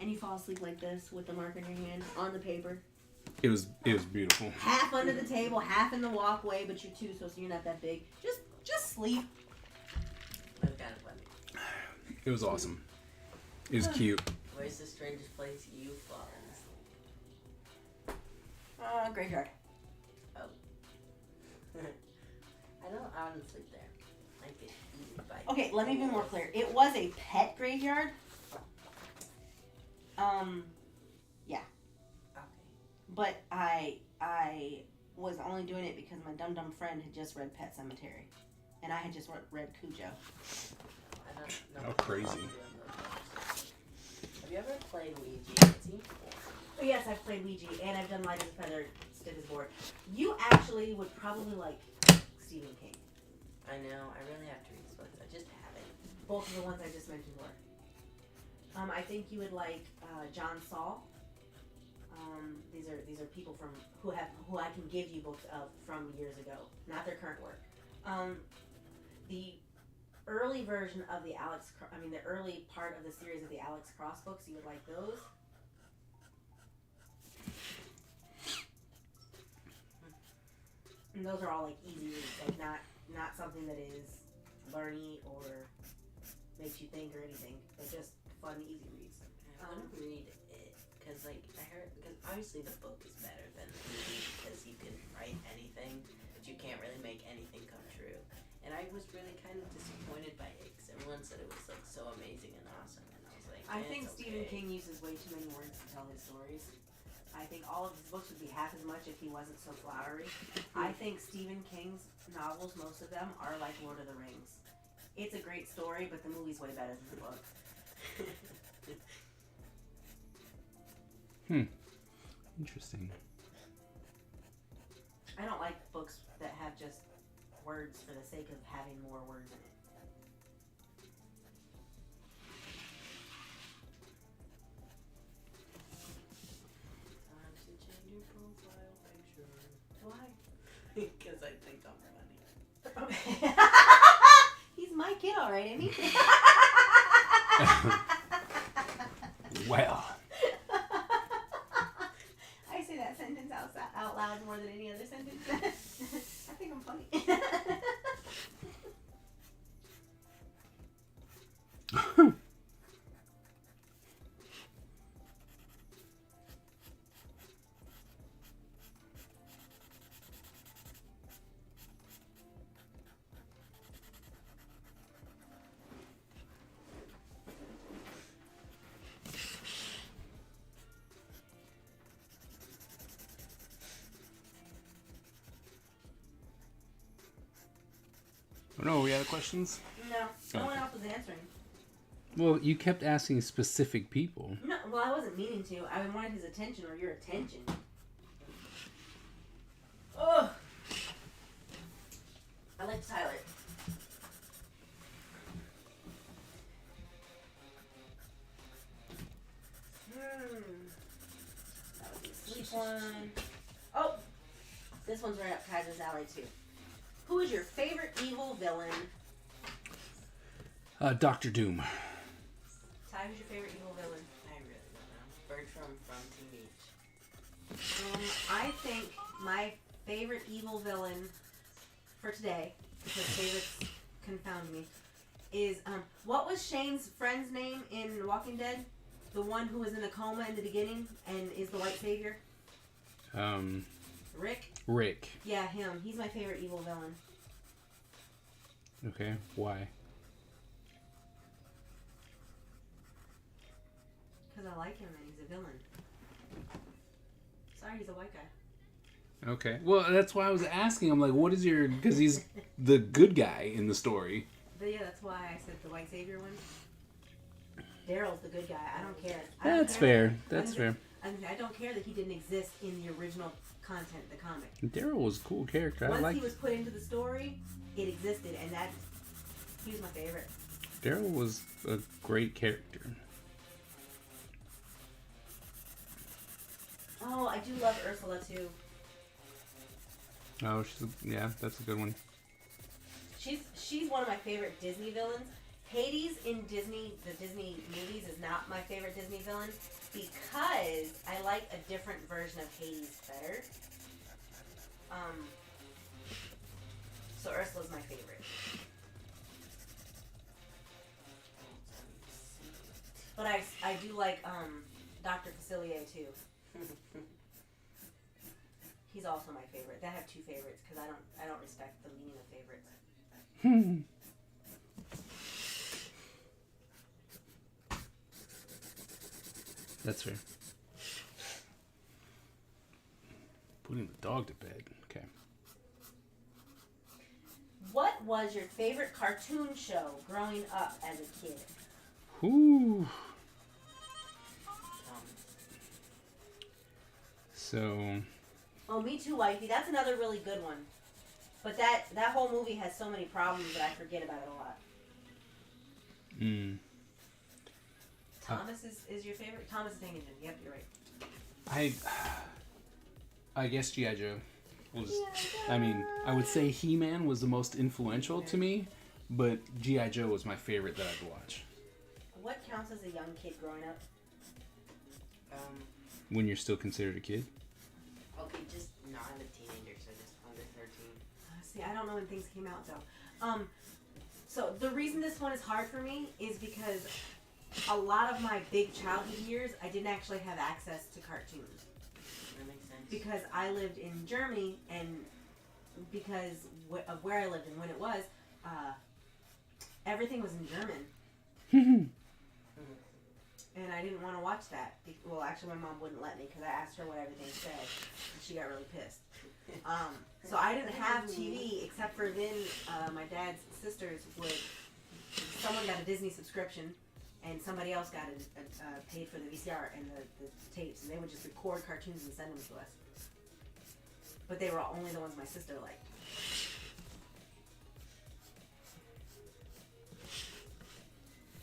And you fall asleep like this with the marker in your hand on the paper. It was beautiful. Half under the table, half in the walkway, but you're 2, so you're not that big. Just sleep. That's kind of funny. It was awesome. It was cute. Where's the strangest place you've fallen asleep? Graveyard. Oh. I don't sleep there. I get eaten by... Okay, let me be more clear. It was a pet graveyard. Yeah. Okay. But I was only doing it because my dumb friend had just read Pet Cemetery. And I had just read Cujo. I don't know. How crazy. Have you ever played Ouija? Nancy? Oh, yes, I've played Ouija, and I've done Light as a Feather, Stiff as Board. You actually would probably like Stephen King. I know. I really have to read these books. I just haven't. Both of the ones I just mentioned were. I think you would like John Saul. These are people from who I can give you books of from years ago, not their current work. The early version of the the early part of the series of the Alex Cross books, you would like those. And those are all like easy reads, like not something that is learny or makes you think or anything, but just fun, easy reads. I want to read it because, like, I heard because obviously the book is better than the movie because you can write anything, but you can't really make anything come true. And I was really kind of disappointed by it because everyone said it was like so amazing and awesome, and I was like, I think it's Stephen okay. King uses way too many words to tell his stories. I think all of his books would be half as much if he wasn't so flowery. I think Stephen King's novels, most of them, are like Lord of the Rings. It's a great story, but the movie's way better than the book. Interesting. I don't like books that have just words for the sake of having more words in it. Time to change your profile picture. Why? Because I think I'm funny. He's my kid, all right, isn't he? Well. I say that sentence out loud more than any other sentence. I think I'm funny. Oh, no, we had questions? No, no Oh. one else was answering. Well, you kept asking specific people. No, well, I wasn't meaning to. I wanted his attention or your attention. Ugh. I like Tyler. That was the sleep one. Oh, this one's right up Kaiser's alley too. Who is your favorite evil villain? Dr. Doom. Ty, who's your favorite evil villain? I really don't know. Bertram from Team H. I think my favorite evil villain for today, because favorites confound me, is what was Shane's friend's name in Walking Dead? The one who was in a coma in the beginning and is the white savior? Rick? Rick. Yeah, him. He's my favorite evil villain. Okay, why? Because I like him and he's a villain. Sorry, he's a white guy. Okay. Well, that's why I was asking. I'm like, what is your... Because he's the good guy in the story. But yeah, that's why I said the white savior one. Daryl's the good guy. I don't care. I don't That's care. fair. That's fair. I don't care that he didn't exist in the original content, the comic. Daryl was a cool character. I Once like... he was put into the story, it existed, and that he was my favorite. Daryl was a great character. Oh, I do love Ursula too. Oh, yeah, that's a good one. She's one of my favorite Disney villains. Hades in the Disney movies is not my favorite Disney villain because I like a different version of Hades better. So Ursula's my favorite. But I do like Dr. Facilier too. He's also my favorite. I have two favorites because I don't respect the meaning of favorites. That's fair. Putting the dog to bed. Okay. What was your favorite cartoon show growing up as a kid? Whoo. So. Oh, me too, wifey. That's another really good one. But that whole movie has so many problems that I forget about it a lot. Thomas is your favorite? Thomas the Tank Engine. Yep, you're right. I guess G.I. Joe was. I mean, I would say He-Man was the most influential to me, but G.I. Joe was my favorite that I'd watch. What counts as a young kid growing up? When you're still considered a kid? Okay, just not a teenager, so just under 13. See, I don't know when things came out though. So the reason this one is hard for me is because a lot of my big childhood years, I didn't actually have access to cartoons. That makes sense. Because I lived in Germany, and because of where I lived and when it was, everything was in German. And I didn't want to watch that. Well, actually, my mom wouldn't let me because I asked her what everything said, and she got really pissed. So I didn't have TV except for then my dad's sisters would. Someone got a Disney subscription, and somebody else got paid for the VCR and the tapes, and they would just record cartoons and send them to us. But they were only the ones my sister liked.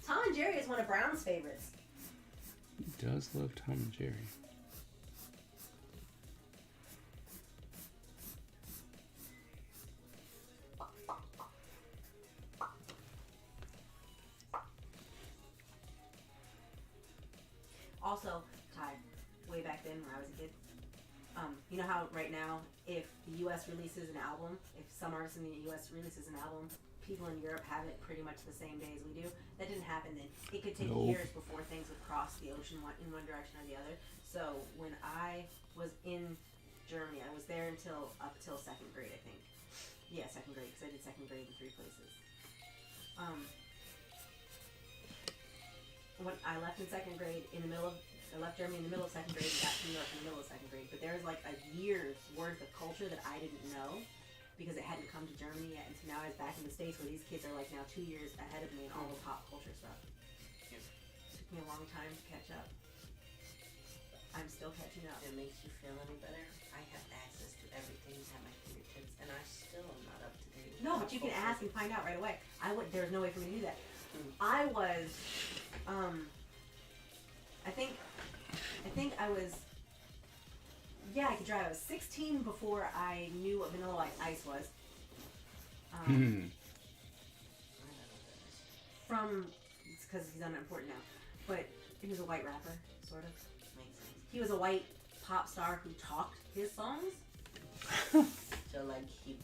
Tom and Jerry is one of Brown's favorites. He does love Tom and Jerry. Also, Ty, way back then when I was a kid, you know how right now, if the U.S. releases an album, if some artist in the U.S. releases an album, people in Europe have it pretty much the same day as we do? That didn't happen then. It could take years before things would cross the ocean in one direction or the other. So when I was in Germany, I was there up till second grade, I think. Yeah, second grade, because I did second grade in 3 places. When I left in second grade, I left Germany in the middle of second grade and got to New York in the middle of second grade. But there's like a year's worth of culture that I didn't know. because it hadn't come to Germany yet. And so now I was back in the States where these kids are like now 2 years ahead of me in all the pop culture stuff. It took me a long time to catch up. I'm still catching up. It makes you feel any better? I have access to everything at my fingertips, and I still am not up to date. No, but you can ask and find out right away. There's no way for me to do that. I was, I think I was, yeah, I could drive. I was 16 before I knew what Vanilla Ice was. It's because he's unimportant now, but he was a white rapper, sort of. Makes sense. He was a white pop star who talked his songs. So like he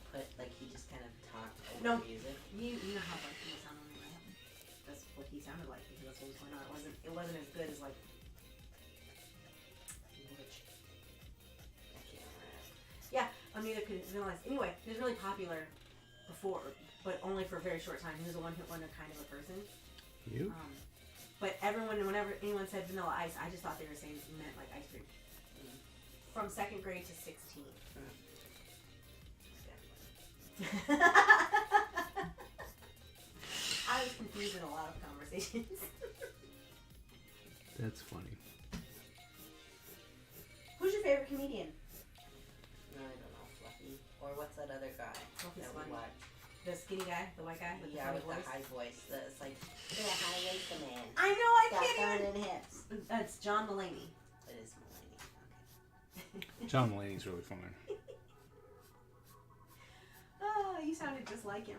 just kind of talked over No. music. You know how like he sounded when he rap. That's what he sounded like because that's what was going on. It wasn't as good as like. I can't rap. Yeah, neither could Vanilla Ice. Anyway, he was really popular before, but only for a very short time. He was a one-hit-wonder kind of a person. You? But whenever anyone said Vanilla Ice, I just thought they were saying it meant like ice cream. From 2nd grade to 16. I was confused in a lot of conversations. That's funny. Who's your favorite comedian? No, I don't know. Fluffy. Or what's that other guy Fluffy's that we funny. watch? The skinny guy, the white guy with the funny with voice. the high voice. It's like the high waist man. I know, I Got can't bone even. and hips. That's John Mulaney. It is Mulaney. Okay. John Mulaney's really funny. Oh, you sounded just like him.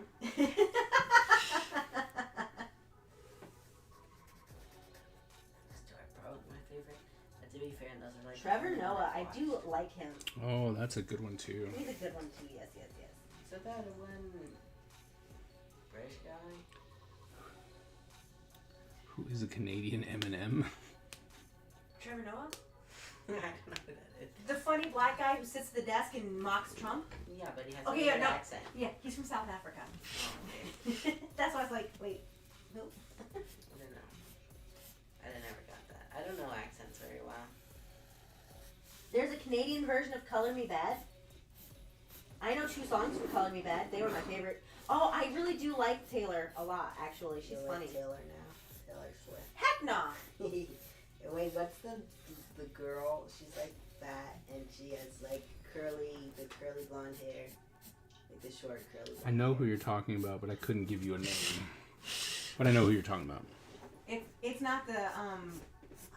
Stuart Broad, my favorite. But to be fair, those are like Trevor Noah, I do like him. Oh, that's a good one too. He's a good one too. Yes, yes, yes. So that one British guy. Who is a Canadian Eminem? Trevor Noah, I don't know who that is. the funny black guy who sits at the desk and mocks Trump. Yeah, but he has Okay, a yeah, weird no. accent. Yeah, he's from South Africa. Oh, okay. That's why I was like, wait, nope. I don't know. I never got that. I don't know accents very well. There's a Canadian version of Color Me Bad. I know 2 songs from Color Me Bad. They were my favorite. Oh, I really do like Taylor a lot, actually. She's You funny. like Taylor now. Taylor Swift. Heck no! Wait, what's the girl? She's like fat and she has like curly blonde hair, like the short curly. I know who you're talking about, but I couldn't give you a name. But I know who you're talking about. It's not the,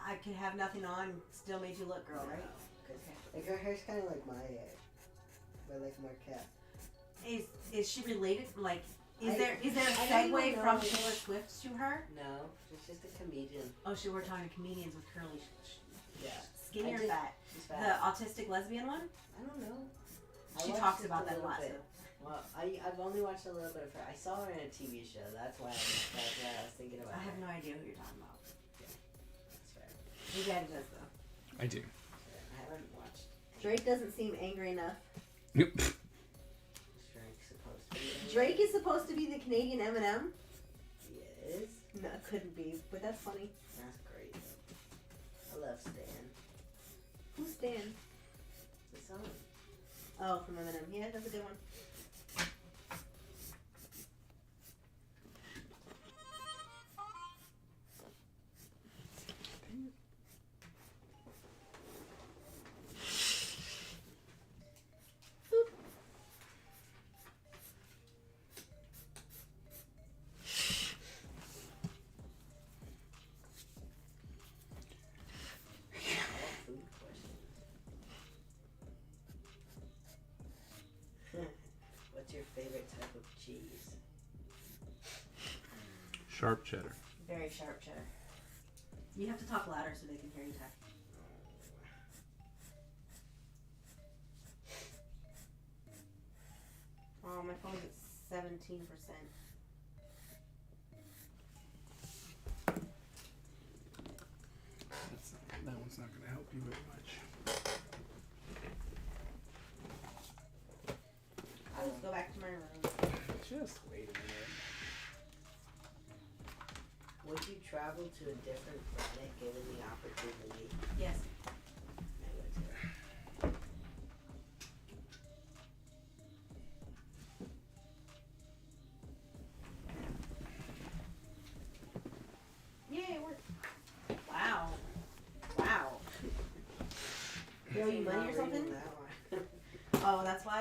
I can have nothing on, still made you look girl, right? Like her hair's kind of like my hair, but like more kept. Is she related? Like, is I- there a I don't segue even from know. Taylor Swift to her? No, she's just a comedian. Oh, we're talking comedians with curly, Yeah, skinny I or just- fat? she's The fat. autistic lesbian one? I don't know. I She watched talks just about that a little lot. bit. So Well, I've only watched a little bit of her. I saw her in a TV show. That's why I was thinking about I have her. no idea who you're talking about. That's fair. Your daddy does though. I do. I haven't watched. Drake doesn't seem angry enough. Yep. Drake's supposed to be. Drake is supposed to be the Canadian Eminem. He is. No, it couldn't be, but that's funny. That's great. I love Stan. Who's Stan? The song. Oh, from Eminem. Yeah, that's a good one. Boop. All food questions. What's your favorite type of cheese? Sharp cheddar. Very sharp cheddar. You have to talk louder so they can hear you talk. Oh, my phone's at 17%. That one's not going to help you very much. I'll just go back to my room. Just wait a minute. Would you travel to a different planet given the opportunity? Yes. I would too.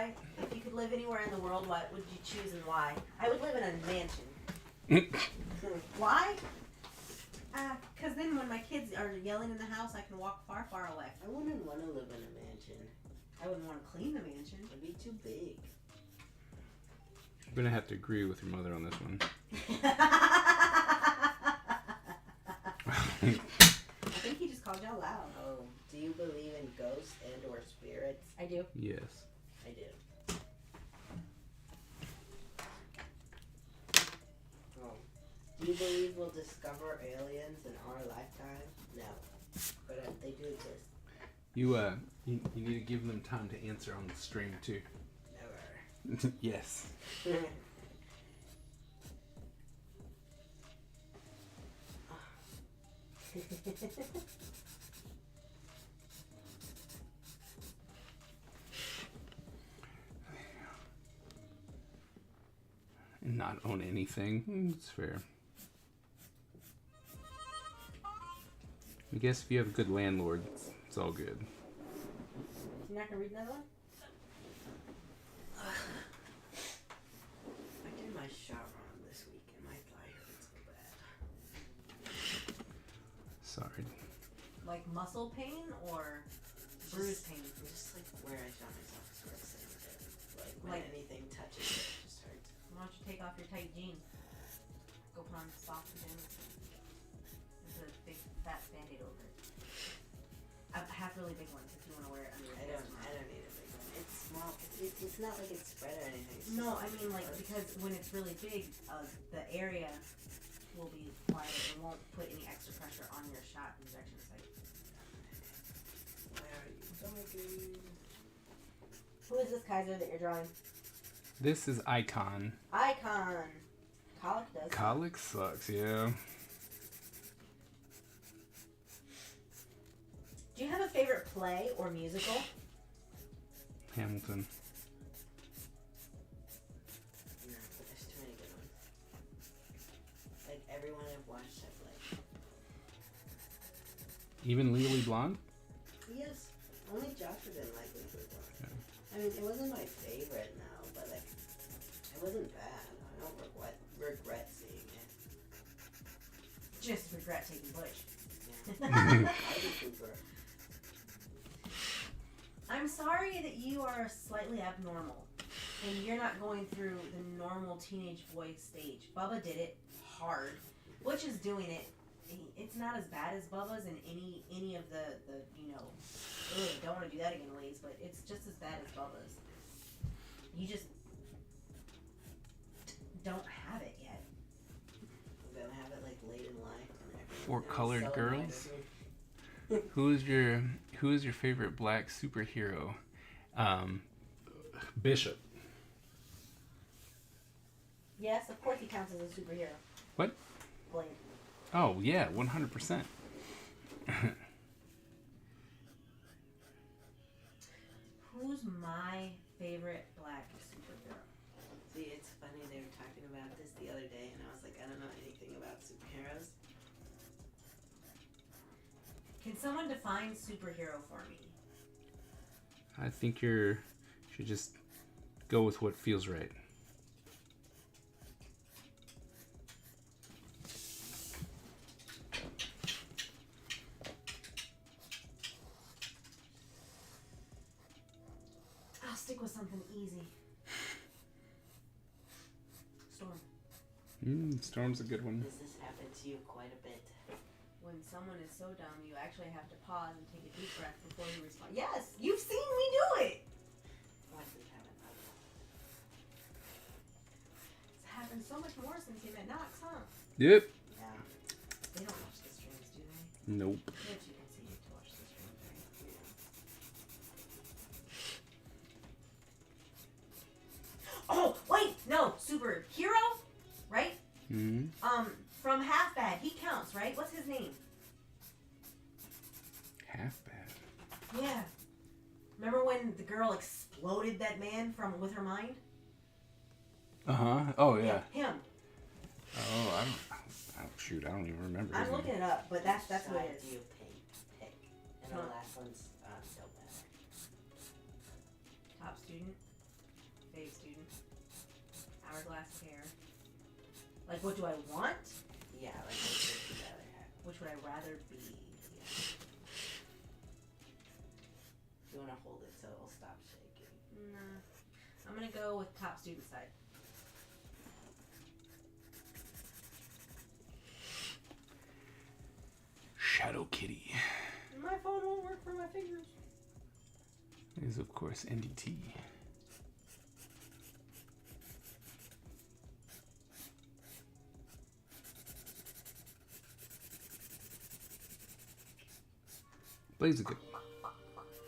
why? If you could live anywhere in the world, what would you choose and why? I would live in a mansion. Why? Because then when my kids are yelling in the house, I can walk far, far away. I wouldn't want to live in a mansion. I wouldn't want to clean the mansion. It'd be too big. I'm gonna have to agree with your mother on this one. I think he just called y'all loud. Oh, do you believe in ghosts and or spirits? I do. Yes. I do. Oh. Do you believe we'll discover aliens in our lifetime? No. But they do exist. You need to give them time to answer on the stream too. Never. Yes. Not own anything. It's fair. I guess if you have a good landlord, it's all good. You're not gonna read another one? I did my shower on this week and my thigh hurts so bad. Sorry. Like muscle pain or bruise pain? Just like where I found myself sort of sitting there. Like when Like- anything touches it, it just hurts. Why don't you take off your tight jeans? Go put on soft pajamas. There's a big fat band-aid over it. I have really big ones if you want to wear it under your I pants don't tomorrow. need a big one. It's small. It's not like it's spread or anything. It's No, just- I mean like because when it's really big, the area will be wider. It won't put any extra pressure on your shot injection site. Where are you going? Who is this Kaiser that you're drawing? This is Icon. Icon. Colic does. Colic sucks, yeah. Do you have a favorite play or musical? Hamilton. No, but there's too many good ones. Like everyone I've watched, I've liked. Even Legally Blonde? Yes. Only Joshua didn't like Legally Blonde. Yeah. I mean, it wasn't my favorite now, but like, it wasn't bad. I don't regret seeing it. Just regret taking Butch. Yeah. I did Cooper. I'm sorry that you are slightly abnormal and you're not going through the normal teenage boy stage. Bubba did it hard. Butch is doing it. It's not as bad as Bubba's in any of the you know, ugh, don't want to do that again ways, but it's just as bad as Bubba's. You just don't have it yet. I'm gonna have it like late in life. And everyone Four else colored so girls? mad Who is your favorite black superhero? Bishop. Yes, of course he counts as a superhero. What? Blade. Oh yeah, 100%. Who's my favorite black superhero? See, it's funny, they were talking about this the other day, and I was like, I don't know anything about superheroes. Can someone define superhero for me? I think you should just go with what feels right. I'll stick with something easy. Storm. Storm's a good one. Does this happen to you quite a bit? When someone is so dumb, you actually have to pause and take a deep breath before you respond. Yes, you've seen me do it. Why does this happen? It's happened so much more since you met Knox, huh? Yep. Yeah. They don't watch the streams, do they? Nope. Yes, you can see it to watch the streams, right? Oh, wait, no, superhero, right? Hmm. From Half Bad, he counts, right? What's his name? Half bad. Yeah. Remember when the girl exploded that man with her mind? Oh yeah. Him. Oh, shoot, I don't even remember. I'm looking it up, but that's what Side it is. do you pick? And the Huh. last one's don't matter. Top student. hourglass hair. Like, what do I want? Yeah, like what would you rather have? Which would I rather be? You want to hold it so it'll stop shaking. Nah. I'm gonna go with top student side. Shadow Kitty My phone won't work for my fingers. is, of course, NDT. Blade's a good one.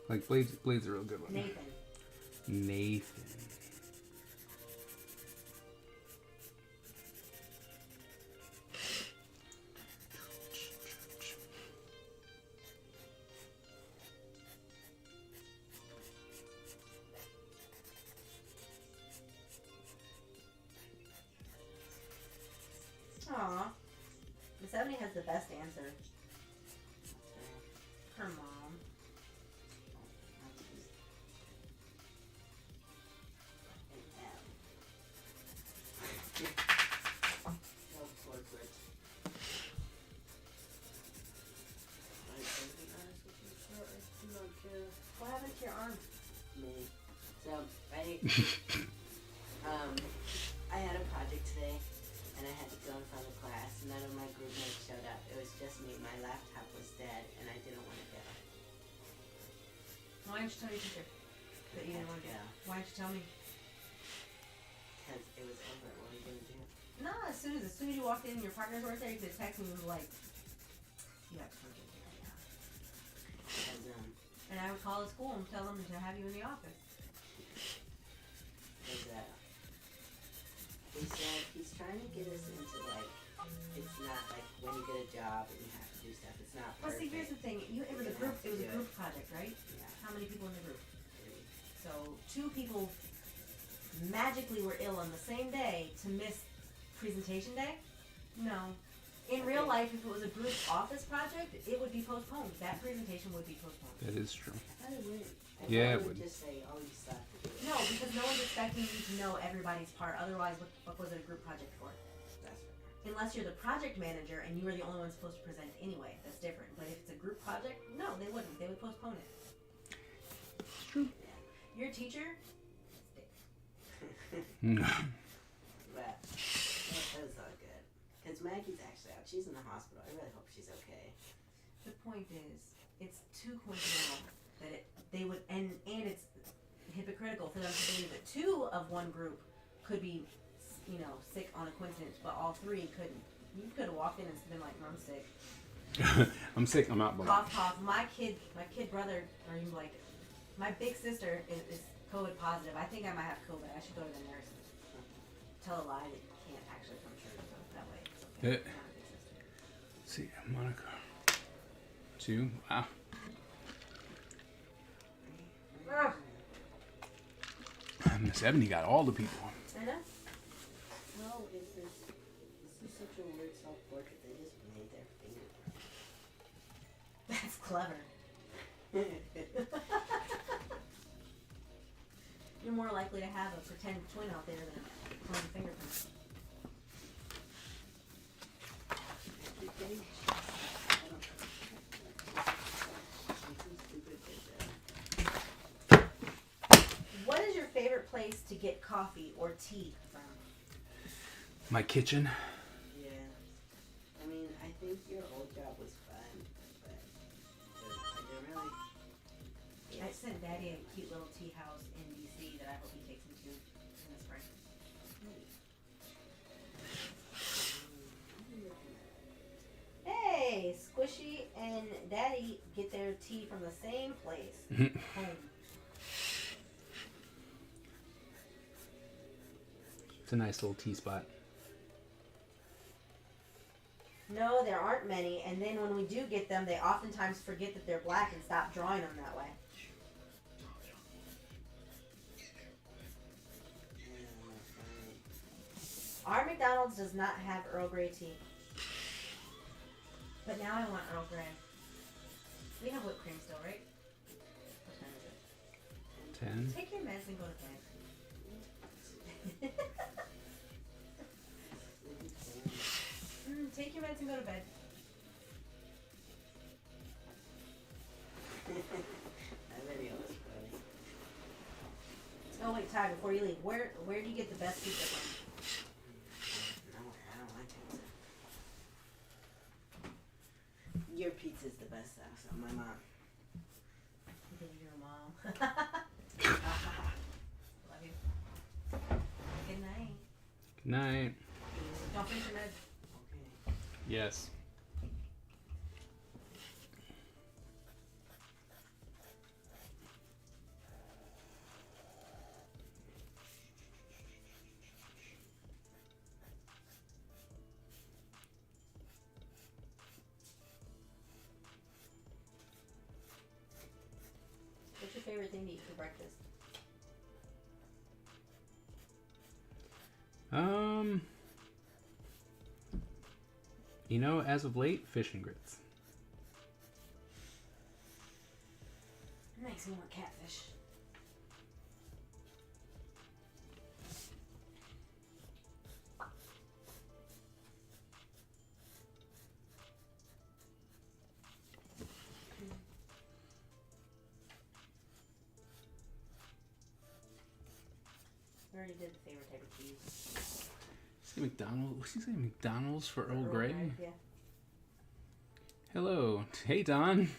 Like, Blade's a real good one. Nathan. Nathan. Aw. Miss Ebony has the best answer. Her mom. What happened to your arm? Me. So, I had a project today, and I had to go in front of class. None of my group mates showed up. It was just me. My laptop was dead, and I didn't want to go. Why didn't you tell your teacher that you didn't want to go? Why didn't you tell me? Because it was over. What are you going to do? No, as soon as you walked in, your partners weren't there. You could text me and was like, "You have to come get me right now." Because, And I would call the school and tell them to have you in the office. he said he's trying to get us into, like, it's not like when you get a job and you have to do stuff. It's not But perfect. see, here's the thing. It was a group project, right? Yeah. How many people in the group? So 2 people magically were ill on the same day to miss presentation day? No. In real life, if it was a group office project, it would be postponed. That presentation would be postponed. That is true. I thought it would. Yeah, it would would. just say, oh, you suck. No, because no one's expecting you to know everybody's part. Otherwise, what was it a group project for? That's right. Unless you're the project manager and you are the only one supposed to present anyway. That's different. But if it's a group project, no, they wouldn't. They would postpone it. It's true. Your teacher? But that was all good. Because Maggie's actually out. She's in the hospital. I really hope she's okay. The point is, it's too coincidental that they would, and it's hypocritical for them to believe that 2 of one group could be, sick on a coincidence, but all 3 couldn't. You could have walked in and been like, "I'm sick." I'm sick. I'm out. Cough, cough. My kid brother, or you like, my big sister is COVID positive. I think I might have COVID. I should go to the nurse. Tell a lie that can't actually come true. So that way, it's okay. Yeah. Not a big sister. Let's see, Monica. 2. Wow. Miss Ebony got all the people. I know. No, this is such a weird self-portrait. They just made their fingerprint. That's clever. You're more likely to have a pretend twin out there than a clone fingerprint. What is your favorite place to get coffee or tea from? My kitchen. Yeah. I mean, I think your old job was fun, but I didn't really. I sent Daddy a cute little tea house in DC that I hope he takes him to in the spring. Hey, Squishy and Daddy get their tea from the same place. Home. It's a nice little tea spot. No, there aren't many, and then when we do get them, they oftentimes forget that they're black and stop drawing them that way. Our McDonald's does not have Earl Grey tea. But now I want Earl Grey. We have whipped cream still, right? What time is it? 10. Take your meds and go to bed. can go to bed. That video was funny. Oh wait, Ty, before you leave, where do you get the best pizza from? No, I don't like pizza. Your pizza's the best though, so my mom. Because you're your mom. Love you. Good night. Good night. Don't finish your meds. Okay. Yes. What's your favorite thing to eat for breakfast? You know, as of late, fish and grits. It makes me want catfish. We already did the favorite type of cheese. Say McDonald's. What's he say? McDonald's for Earl Grey? Yeah. Hello. Hey, Don.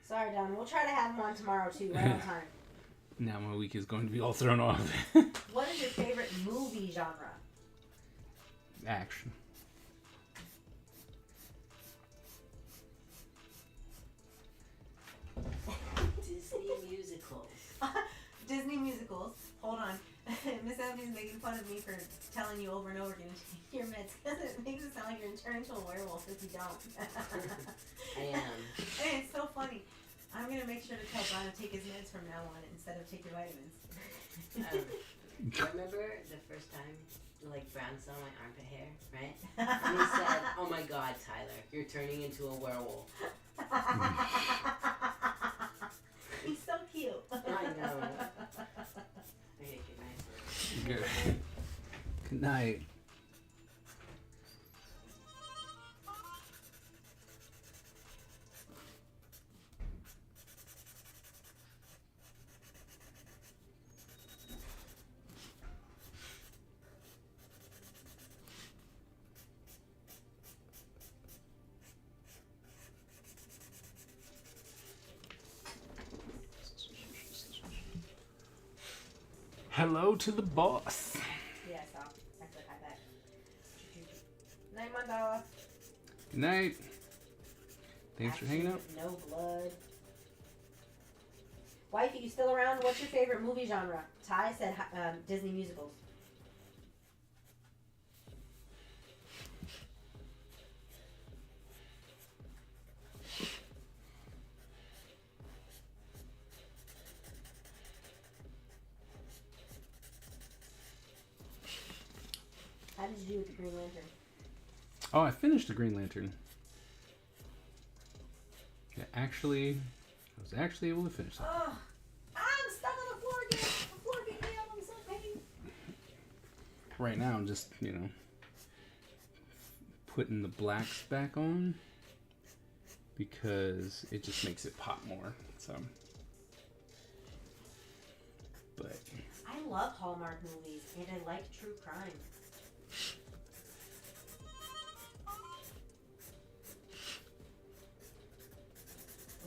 Sorry, Don. We'll try to have him on tomorrow too, right on time. Now my week is going to be all thrown off. What is your favorite movie genre? Action. Disney musicals. Disney musicals. Hold on. Miss Ebony's making fun of me for telling you over and over again to take your meds because it makes it sound like you're turning into a werewolf if you don't. I am. Hey, it's so funny. I'm going to make sure to tell Brian to take his meds from now on instead of take your vitamins. Remember the first time, like, Brown saw my armpit hair, right? And he said, "Oh my God, Tyler, you're turning into a werewolf." He's so cute. I know. Okay, good night. Good. Good night. Hello to the boss. Yeah, I saw. I said hi back. Night, my dog. Good night. Thanks for hanging out. No blood. Wifey, you still around? What's your favorite movie genre? Ty said Disney musicals. How did you do with the Green Lantern? Oh, I finished the Green Lantern. Yeah, I was actually able to finish that. Oh, I'm stuck on the floor again. The floor beat me up. I'm so pain. Right now, I'm just, putting the blacks back on because it just makes it pop more. So, but I love Hallmark movies and I like true crime.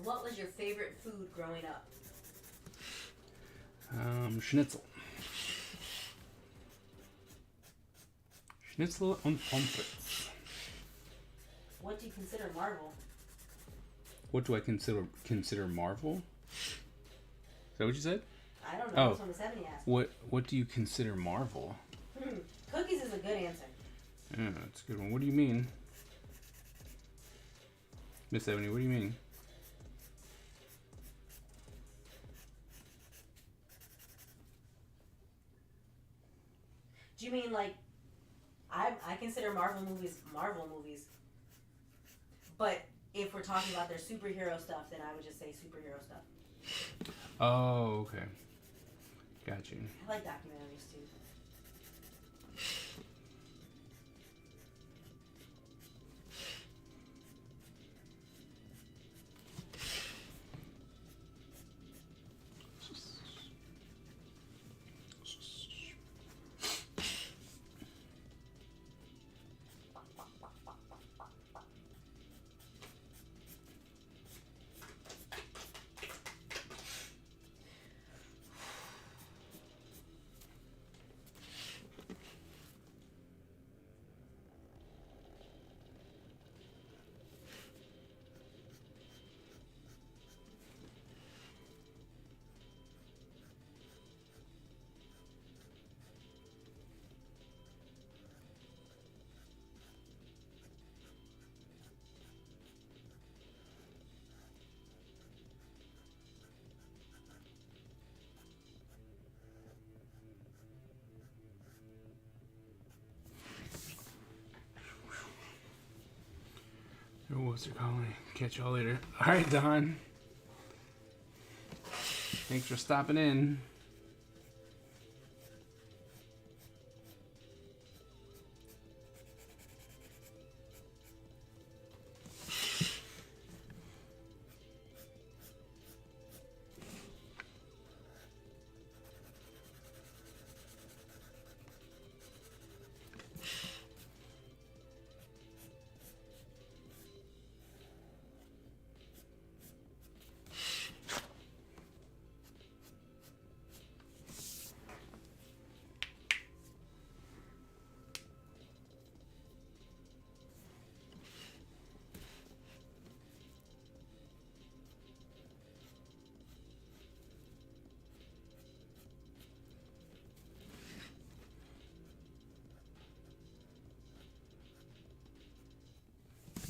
What was your favorite food growing up? Schnitzel. Schnitzel und pommes frites. What do you consider Marvel? What do I consider Marvel? Is that what you said? I don't know. Oh. That's what Miss Ebony asked. What do you consider Marvel? Cookies is a good answer. Yeah, that's a good one. What do you mean? Miss Ebony, what do you mean? Do you mean like I consider Marvel movies, but if we're talking about their superhero stuff, then I would just say superhero stuff. Oh, okay. Got you. I like documentaries too. Your wolves are calling. Catch y'all later. All right, Don. Thanks for stopping in.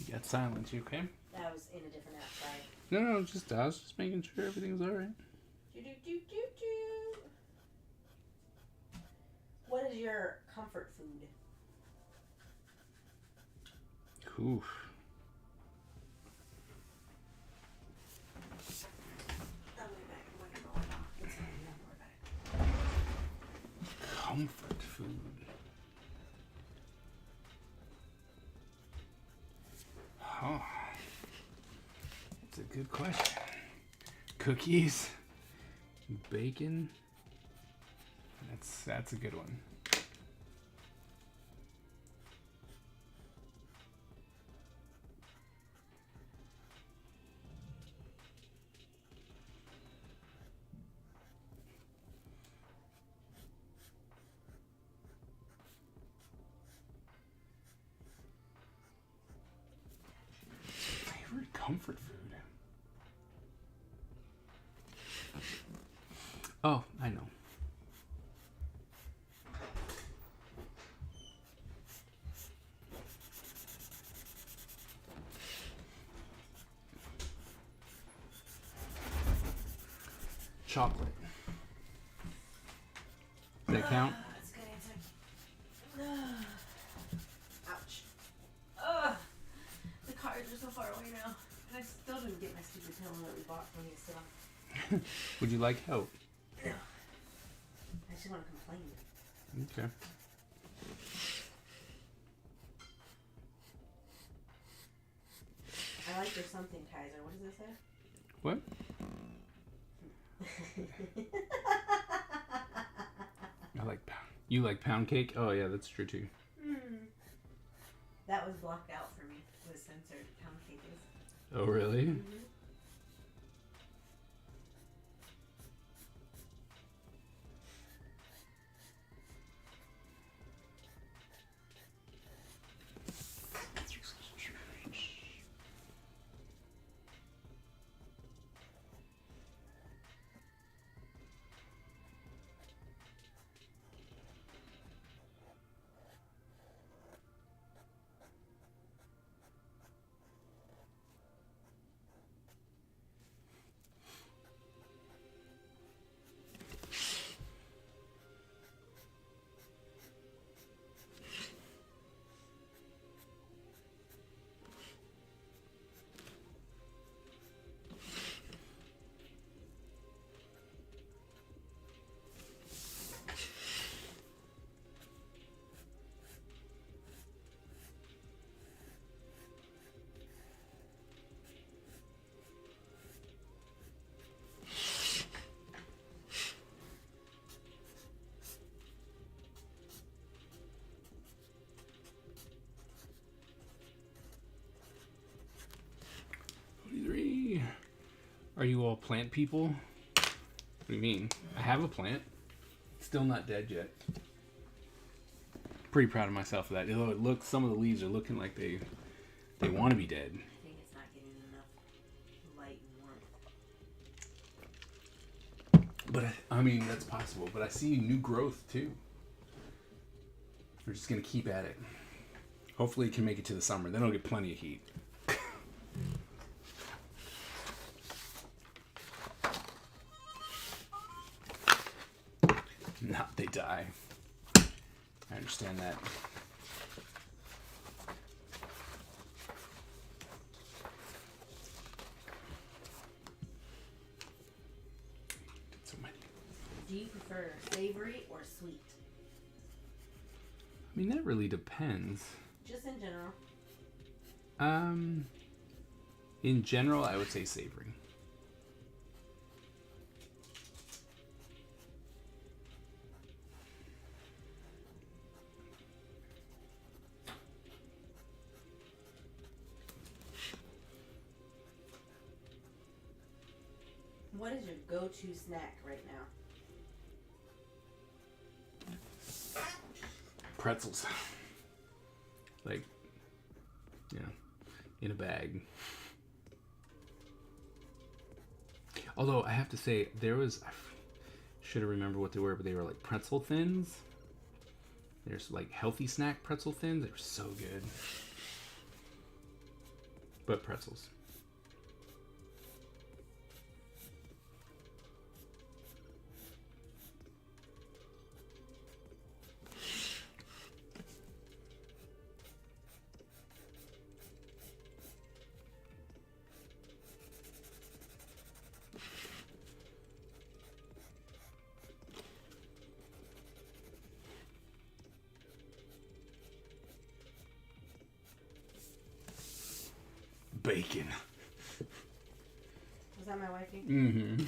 You got silence, you okay? That was in a different app, sorry. No, I was just making sure everything's alright. Do. What is your comfort food? Oof. I'm going back. It's fine. Don't worry about it. Comfort food. Oh, that's a good question. Cookies, bacon. That's a good one. Favorite comfort food. Oh, I know. Chocolate. Does that count? That's a good answer. Ouch. Ugh. The cards are so far away now. And I still didn't get my stupid pillow that we bought when you sit on. Would you like help? No. I just want to complain. Okay. I like your something, Kaiser. What does it say? What? You like pound cake? Oh yeah, that's true too. That was blocked out for me. It was censored. Pound cake is. Oh really? Mm-hmm. Are you all plant people? What do you mean? I have a plant. Still not dead yet. Pretty proud of myself for that. Although it looks, some of the leaves are looking like they want to be dead. I think it's not getting enough light and warmth. But I mean, that's possible. But I see new growth too. We're just gonna keep at it. Hopefully, it can make it to the summer. Then it'll get plenty of heat. Not they die. I understand that. Do you prefer savory or sweet? I mean, that really depends. Just in general. In general, I would say savory. What is your go-to snack right now? Pretzels. Like, yeah, in a bag. Although I have to say, I should have remembered what they were, but they were like pretzel thins. There's like healthy snack pretzel thins. They were so good. But pretzels. Bacon. Was that my wifey? Mm-hmm.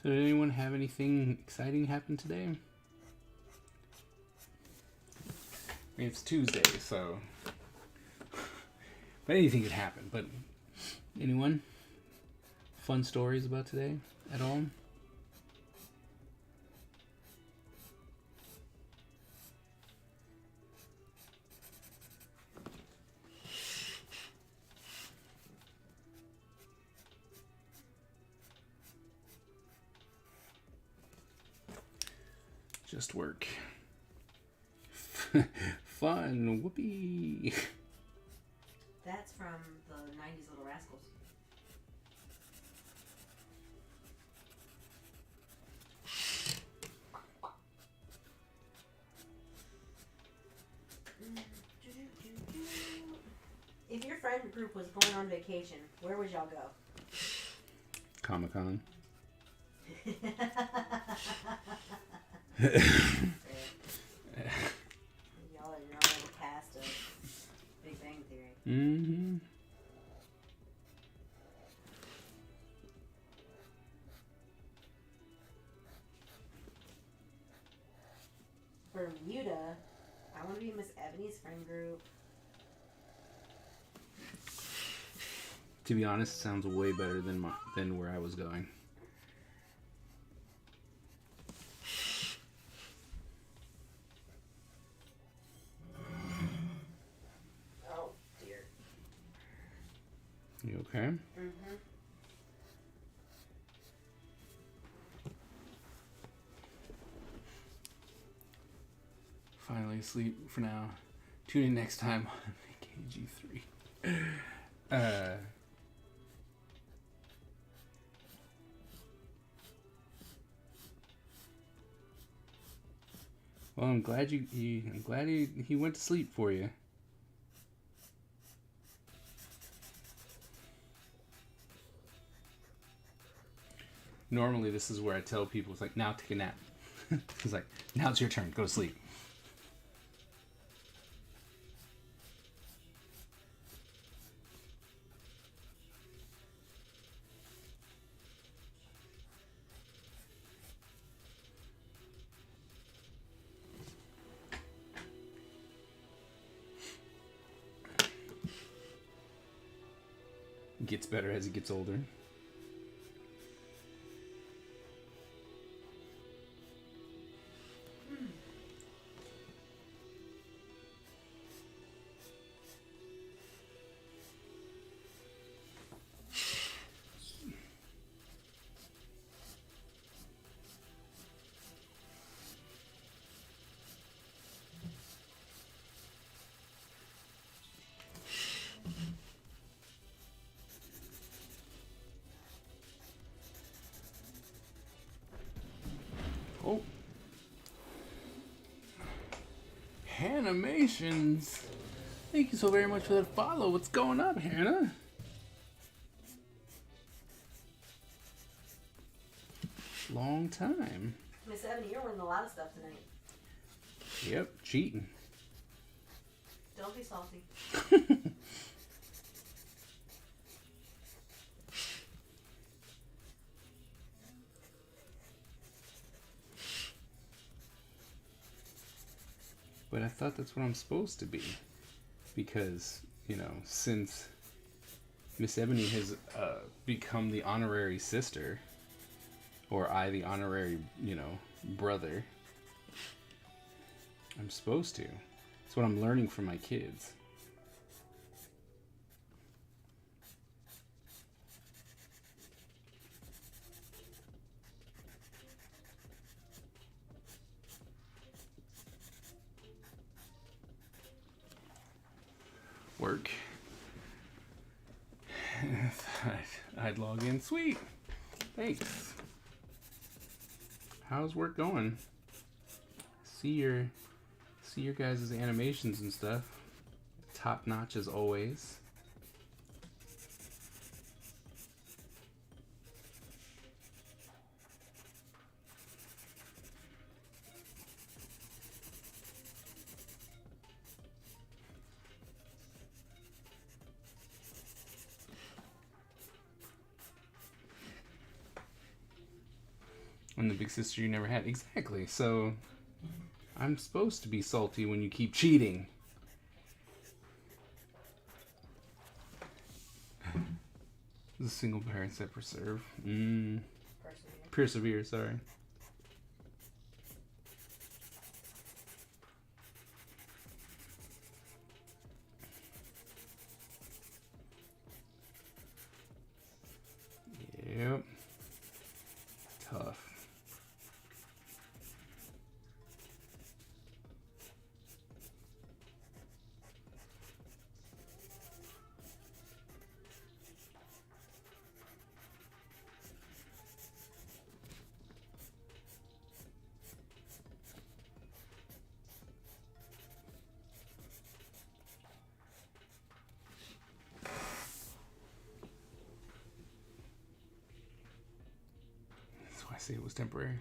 So did anyone have anything exciting happen today? I mean, it's Tuesday, so... But anything could happen. But anyone? Fun stories about today at all? Just work. Fun. Whoopee. That's from the 90s Little Rascals. If your friend group was going on vacation, where would y'all go? Comic-Con. Y'all are your own little cast of Big Bang Theory. Mm-hmm. Bermuda? I want to be Miss Ebony's friend group. To be honest, sounds way better than where I was going. Oh, dear. You okay? Mm-hmm. Finally asleep for now. Tune in next time on KG3. Well, I'm glad he went to sleep for you. Normally, this is where I tell people, it's like, now take a nap. It's like, now it's your turn. Go to sleep. Gets better as he gets older. Oh. Animations. Thank you so very much for that follow. What's going up, Hannah? Long time. Miss Ebony, you're winning a lot of stuff tonight. Yep, cheating. Don't be salty. But I thought that's what I'm supposed to be. Because, you know, since Miss Ebony has become the honorary sister, or I the honorary, you know, brother, I'm supposed to. It's what I'm learning from my kids. Work. I'd log in. Sweet. Thanks. How's work going? See your guys' animations and stuff. Top notch as always. And the big sister you never had. Exactly. So I'm supposed to be salty when you keep cheating. The single parent set preserve. Persevere, sorry. Yep. Tough. That's why I say it was temporary.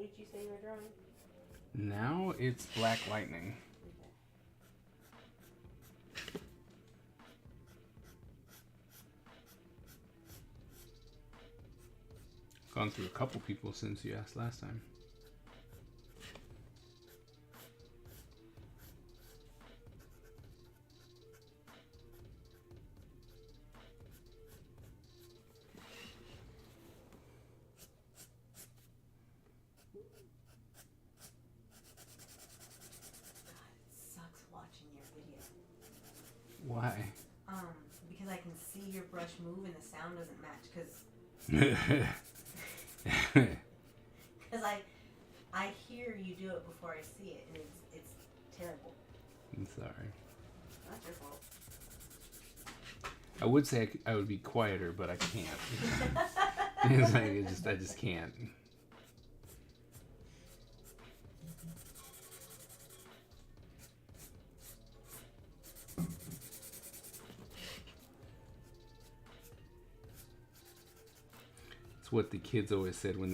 did you say you were drawing? Now it's Black Lightning. Gone through a couple people since you asked last time. Sucks watching your video. Why? Because I can see your brush move and the sound doesn't match. Because I hear you do it before I see it, and it's terrible. I'm sorry. Not your fault. I would say I would be quieter, but I can't. It's like I just can't. It's what the kids always said when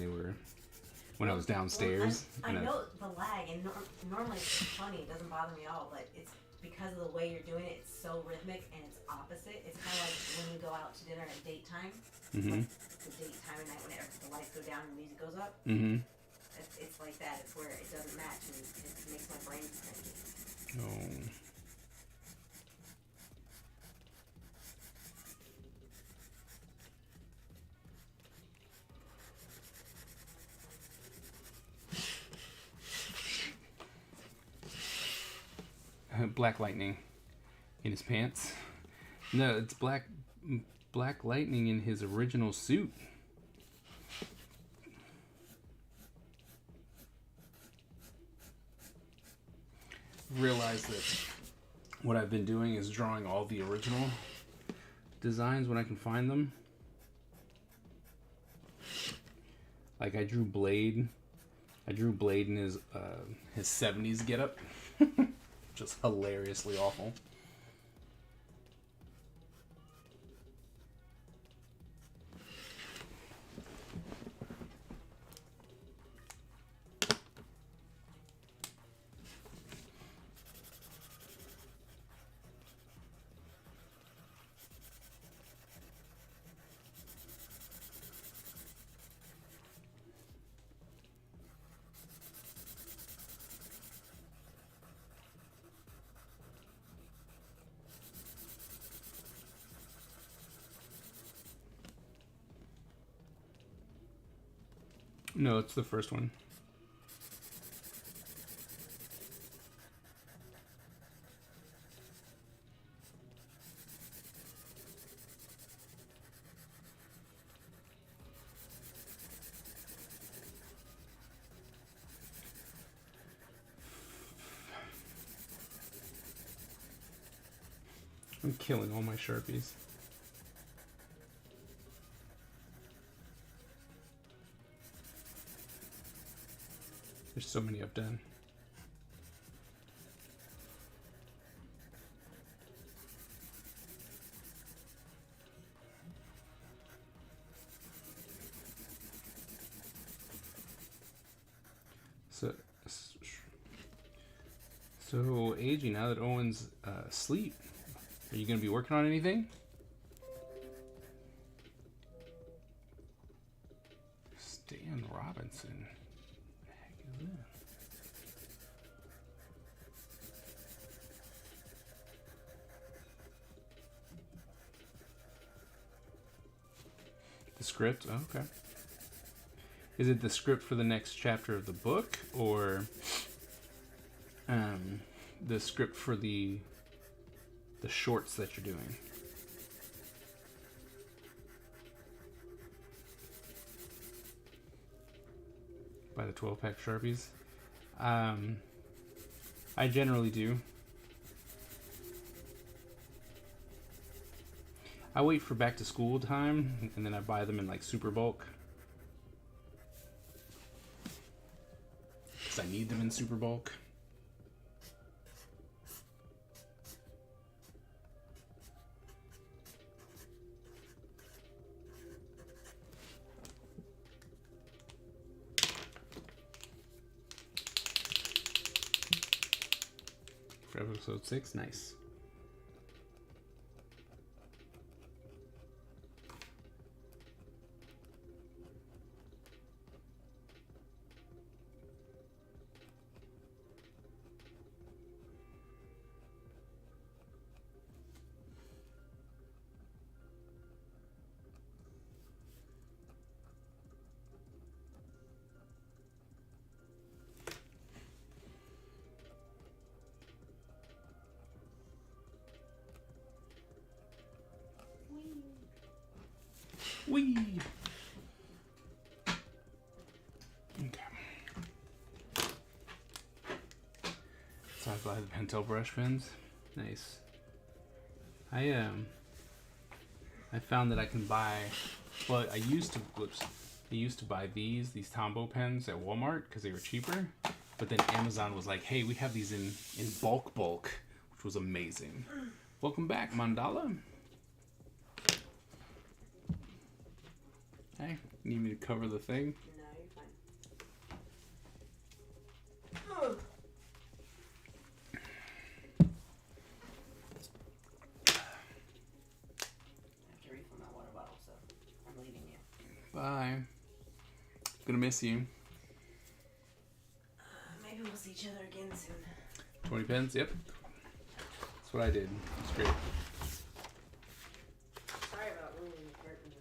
I was downstairs. Well, I know the lag, and normally it's funny. It doesn't bother me at all, but it's because of the way you're doing it. It's so rhythmic, and it's opposite. It's kind of like when we go out to dinner at date time. Mm-hmm. Like the date time at night when the lights go down and the music goes up. Mm-hmm. It's like that. It's where it doesn't match, and it makes my brain cranky. Oh. Black Lightning in his pants. No, it's Black Lightning in his original suit. Realize that what I've been doing is drawing all the original designs when I can find them. Like I drew Blade in his 70s getup. Just hilariously awful. No, it's the first one. I'm killing all my Sharpies. There's so many I've done. So AG, now that Owen's asleep, are you going to be working on anything? Stan Robinson. What the heck is that? The script? Oh, okay. Is it the script for the next chapter of the book, or the script for the shorts that you're doing? By the 12-pack Sharpies? I generally do. I wait for back to school time, and then I buy them in like super bulk. Because I need them in super bulk. for episode 6. Nice. Whee! Okay. So I buy the Pentel brush pens. Nice. I found that I can buy. Well, I used to buy these Tombow pens at Walmart because they were cheaper. But then Amazon was like, "Hey, we have these in bulk," which was amazing. Welcome back, Mandala. Hey, need me to cover the thing? No, you're fine. I have to refill my water bottle, so I'm leaving you. Bye. Gonna miss you. Maybe we'll see each other again soon. 20 pens? Yep. That's what I did. It's great. Sorry about ruining the curtain.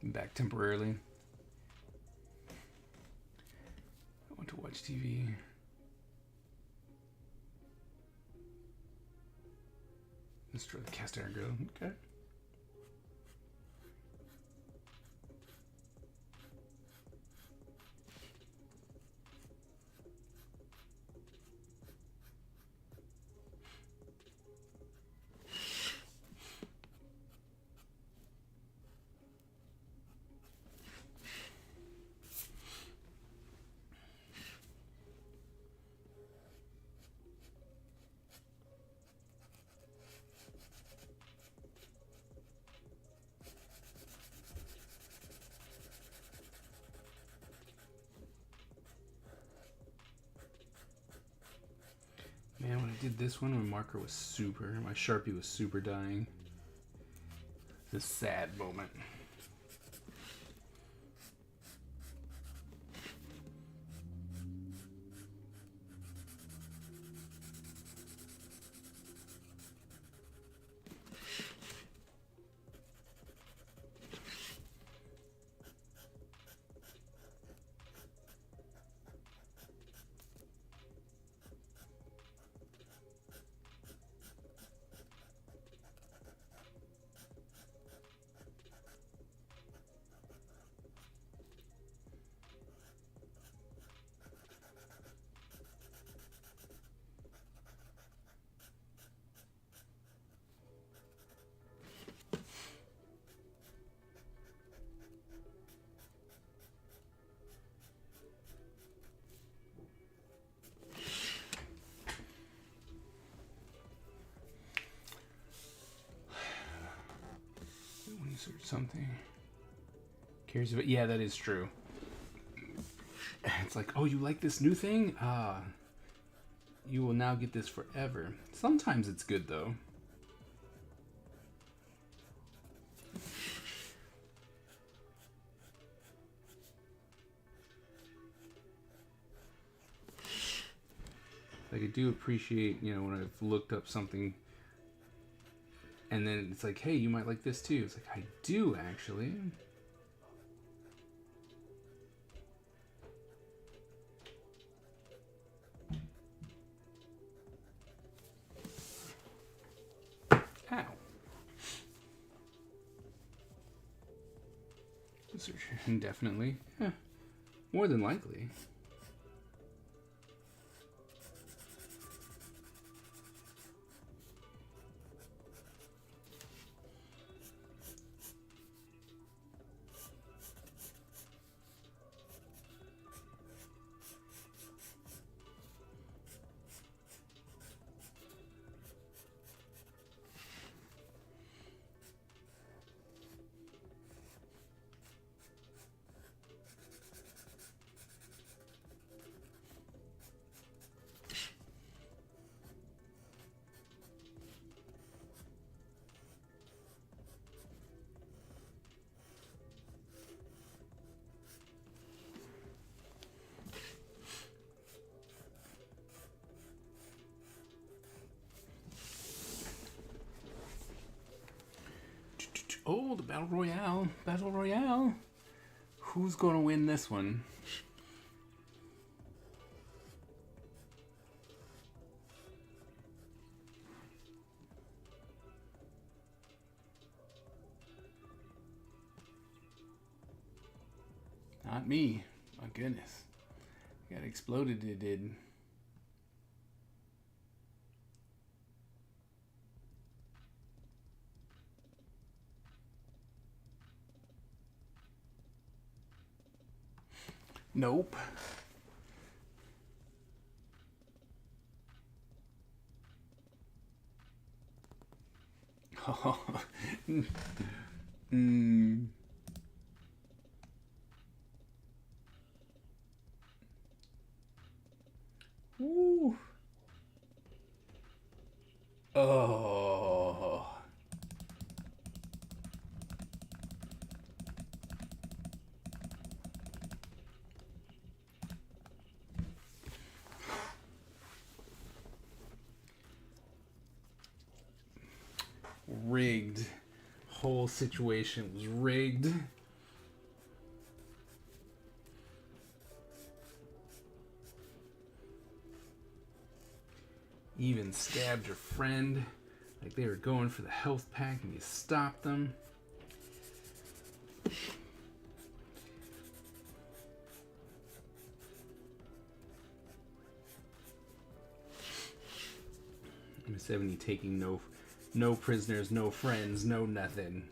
I'm back temporarily. I want to watch TV. Let's try the cast iron grill. Okay. Man, when I did this one, my marker was my Sharpie was super dying. It's a sad moment. Search something. Cares about? Yeah, that is true. It's like, oh, you like this new thing? You will now get this forever. Sometimes it's good though. Like I do appreciate, when I've looked up something and then it's like, hey, you might like this too. It's like, I do actually. Ow. Search indefinitely. Yeah, more than likely. Battle Royale. Battle Royale. Who's going to win this one? Not me. My goodness. Got exploded, it did. Nope. mm. Woo. Oh. Rigged. Whole situation was rigged. Even stabbed your friend like they were going for the health pack and you stopped them. I'm 70 taking no prisoners, no friends, no nothing.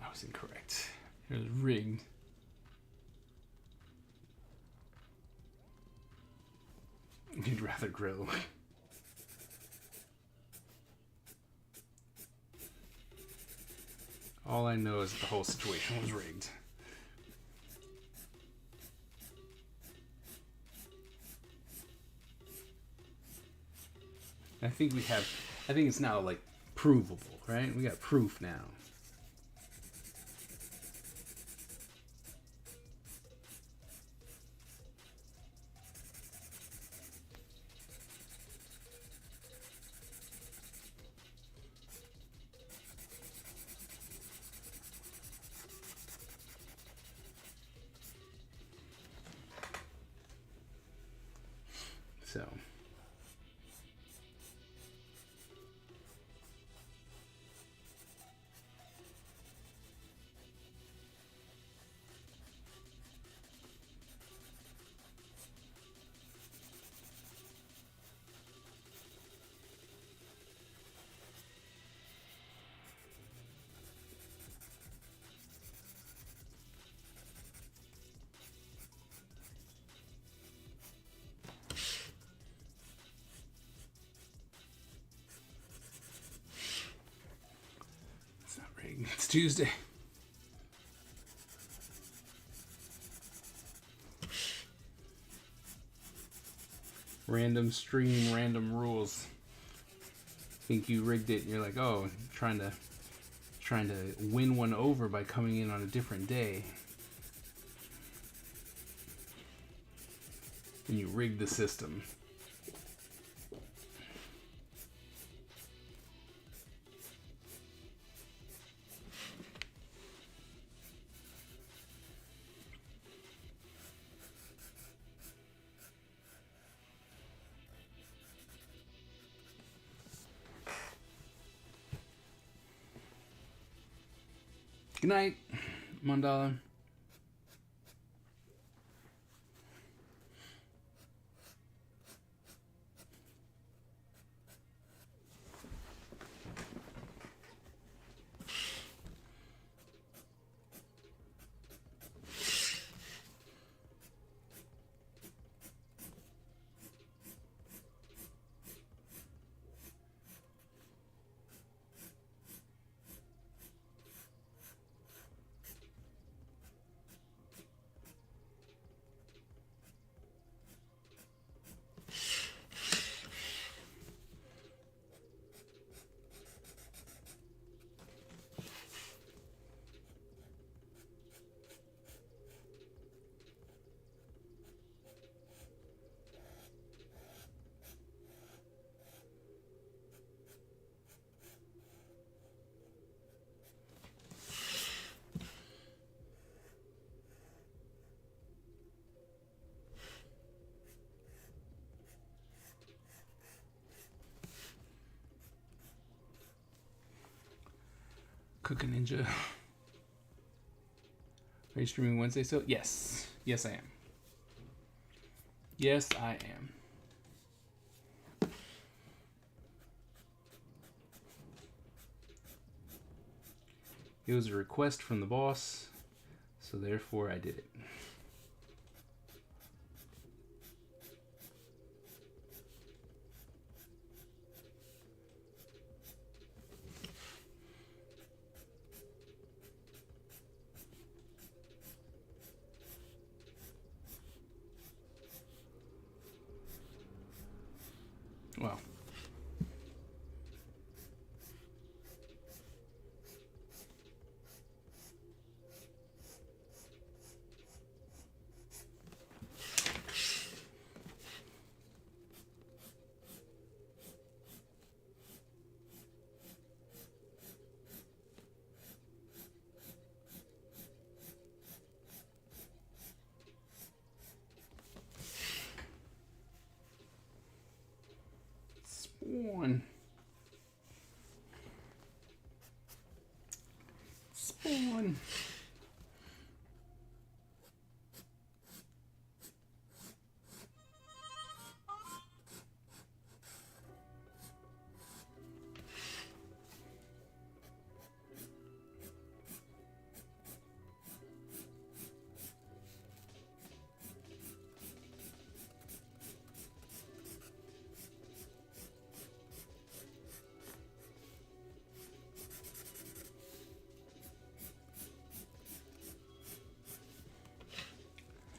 I was incorrect. It was rigged. You'd rather grill. All I know is that the whole situation was rigged. I think it's now like provable, right? We got proof now. So it's not rigged. It's Tuesday. Random stream, random rules. Think you rigged it and you're like, oh, trying to win one over by coming in on a different day. And you rigged the system. Good night, Mandala. Cooking Ninja. Are you streaming Wednesday still? Yes. Yes, I am. Yes, I am. It was a request from the boss, so therefore I did it. Well, spawn. Spawn.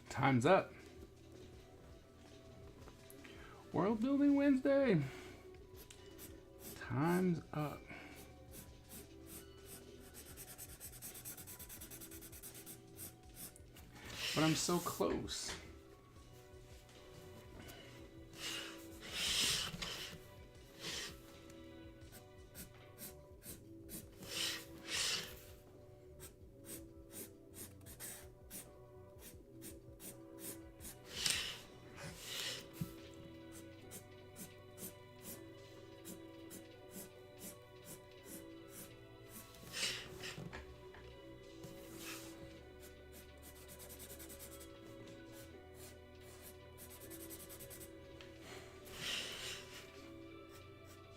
Time's up. World Building Wednesday. Time's up. But I'm so close.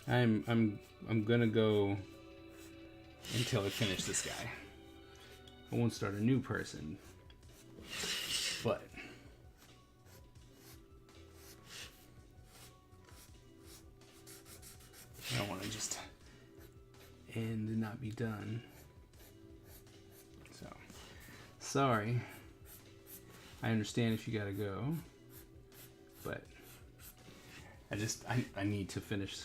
I'm gonna go until I finish this guy. I won't start a new person, but I don't want to just end and not be done. So sorry. I understand if you gotta go, but I need to finish.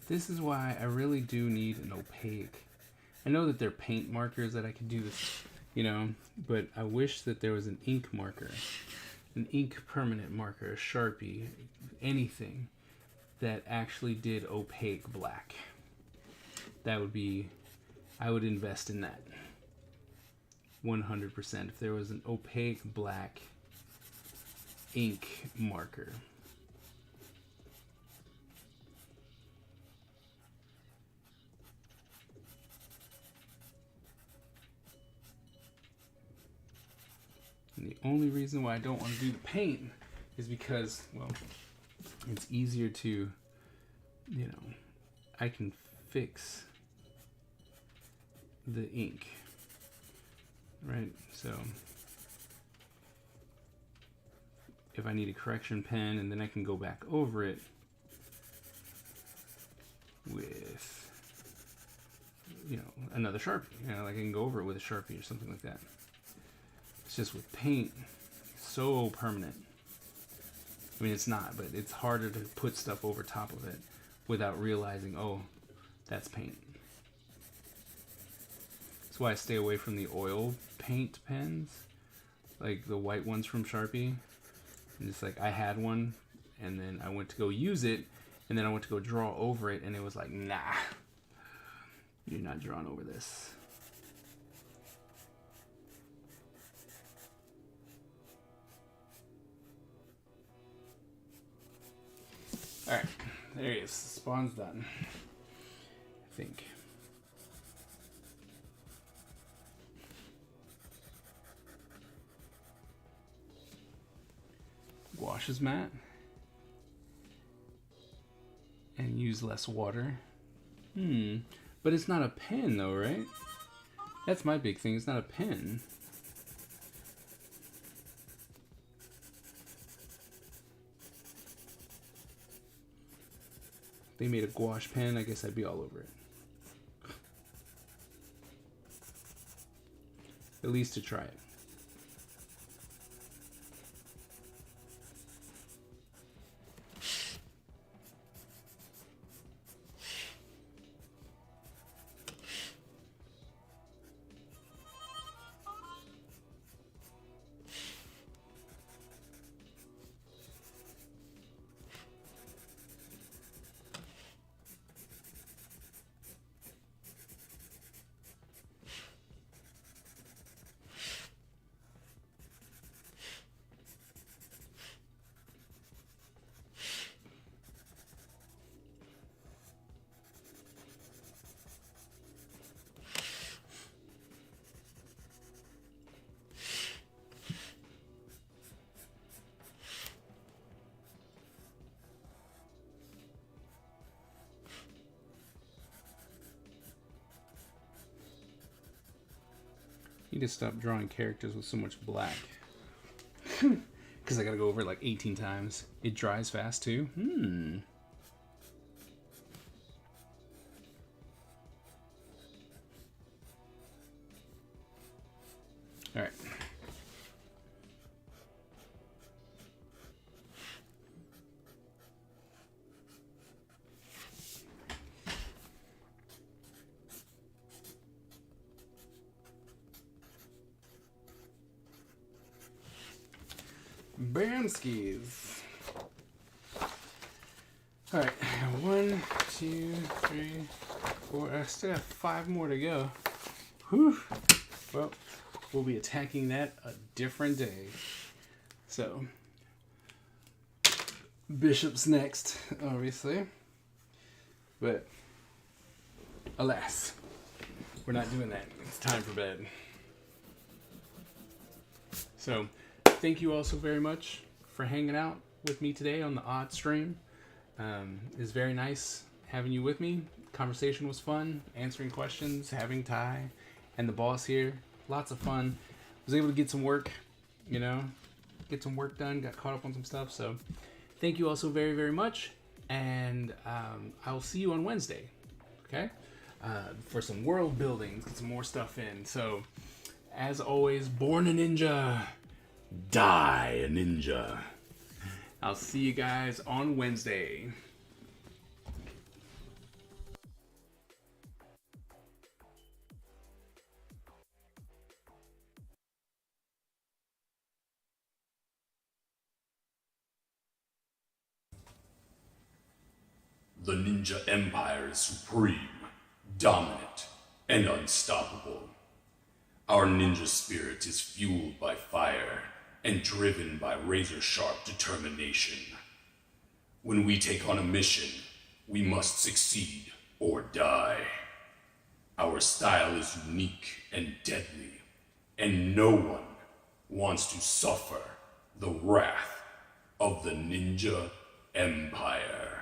This is why I really do need an opaque. I know that there are paint markers that I could do this, you know, but I wish that there was an ink marker, an ink permanent marker, a Sharpie, anything that actually did opaque black. That would be, I would invest in that 100% if there was an opaque black ink marker. And the only reason why I don't want to do the paint is because, well, it's easier to, you know, I can fix the ink, right? So if I need a correction pen, and then I can go back over it with, you know, another Sharpie. You know, like I can go over it with a Sharpie or something like that. It's just with paint, so permanent. I mean, it's not, but it's harder to put stuff over top of it without realizing, oh, that's paint. That's why I stay away from the oil paint pens, like the white ones from Sharpie. And it's like, I had one, and then I went to go use it, and then I went to go draw over it, and it was like, nah, you're not drawing over this. Alright, there he is. Spawn's done, I think. Washes matte. And use less water. But it's not a pen though, right? That's my big thing. It's not a pen. If they made a gouache pen, I guess I'd be all over it. At least to try it. You need to stop drawing characters with so much black. Because I gotta go over it like 18 times. It dries fast too. Alright. Bamskis. Alright, 1, 2, 3, 4. I still have 5 more to go. Whew. Well, we'll be attacking that a different day. So, Bishop's next, obviously. But, alas, we're not doing that. It's time for bed. So, thank you all so very much for hanging out with me today on the odd stream. It's very nice having you with me. Conversation was fun, answering questions, having Ty and the boss here. Lots of fun. Was able to get some work, you know, get some work done, got caught up on some stuff. So thank you all so very, very much. And I will see you on Wednesday, okay? For some world building, get some more stuff in. So as always, born a ninja, die a ninja. I'll see you guys on Wednesday. The Ninja Empire is supreme, dominant, and unstoppable. Our ninja spirit is fueled by fire and driven by razor-sharp determination. When we take on a mission, we must succeed or die. Our style is unique and deadly, and no one wants to suffer the wrath of the Ninja Empire.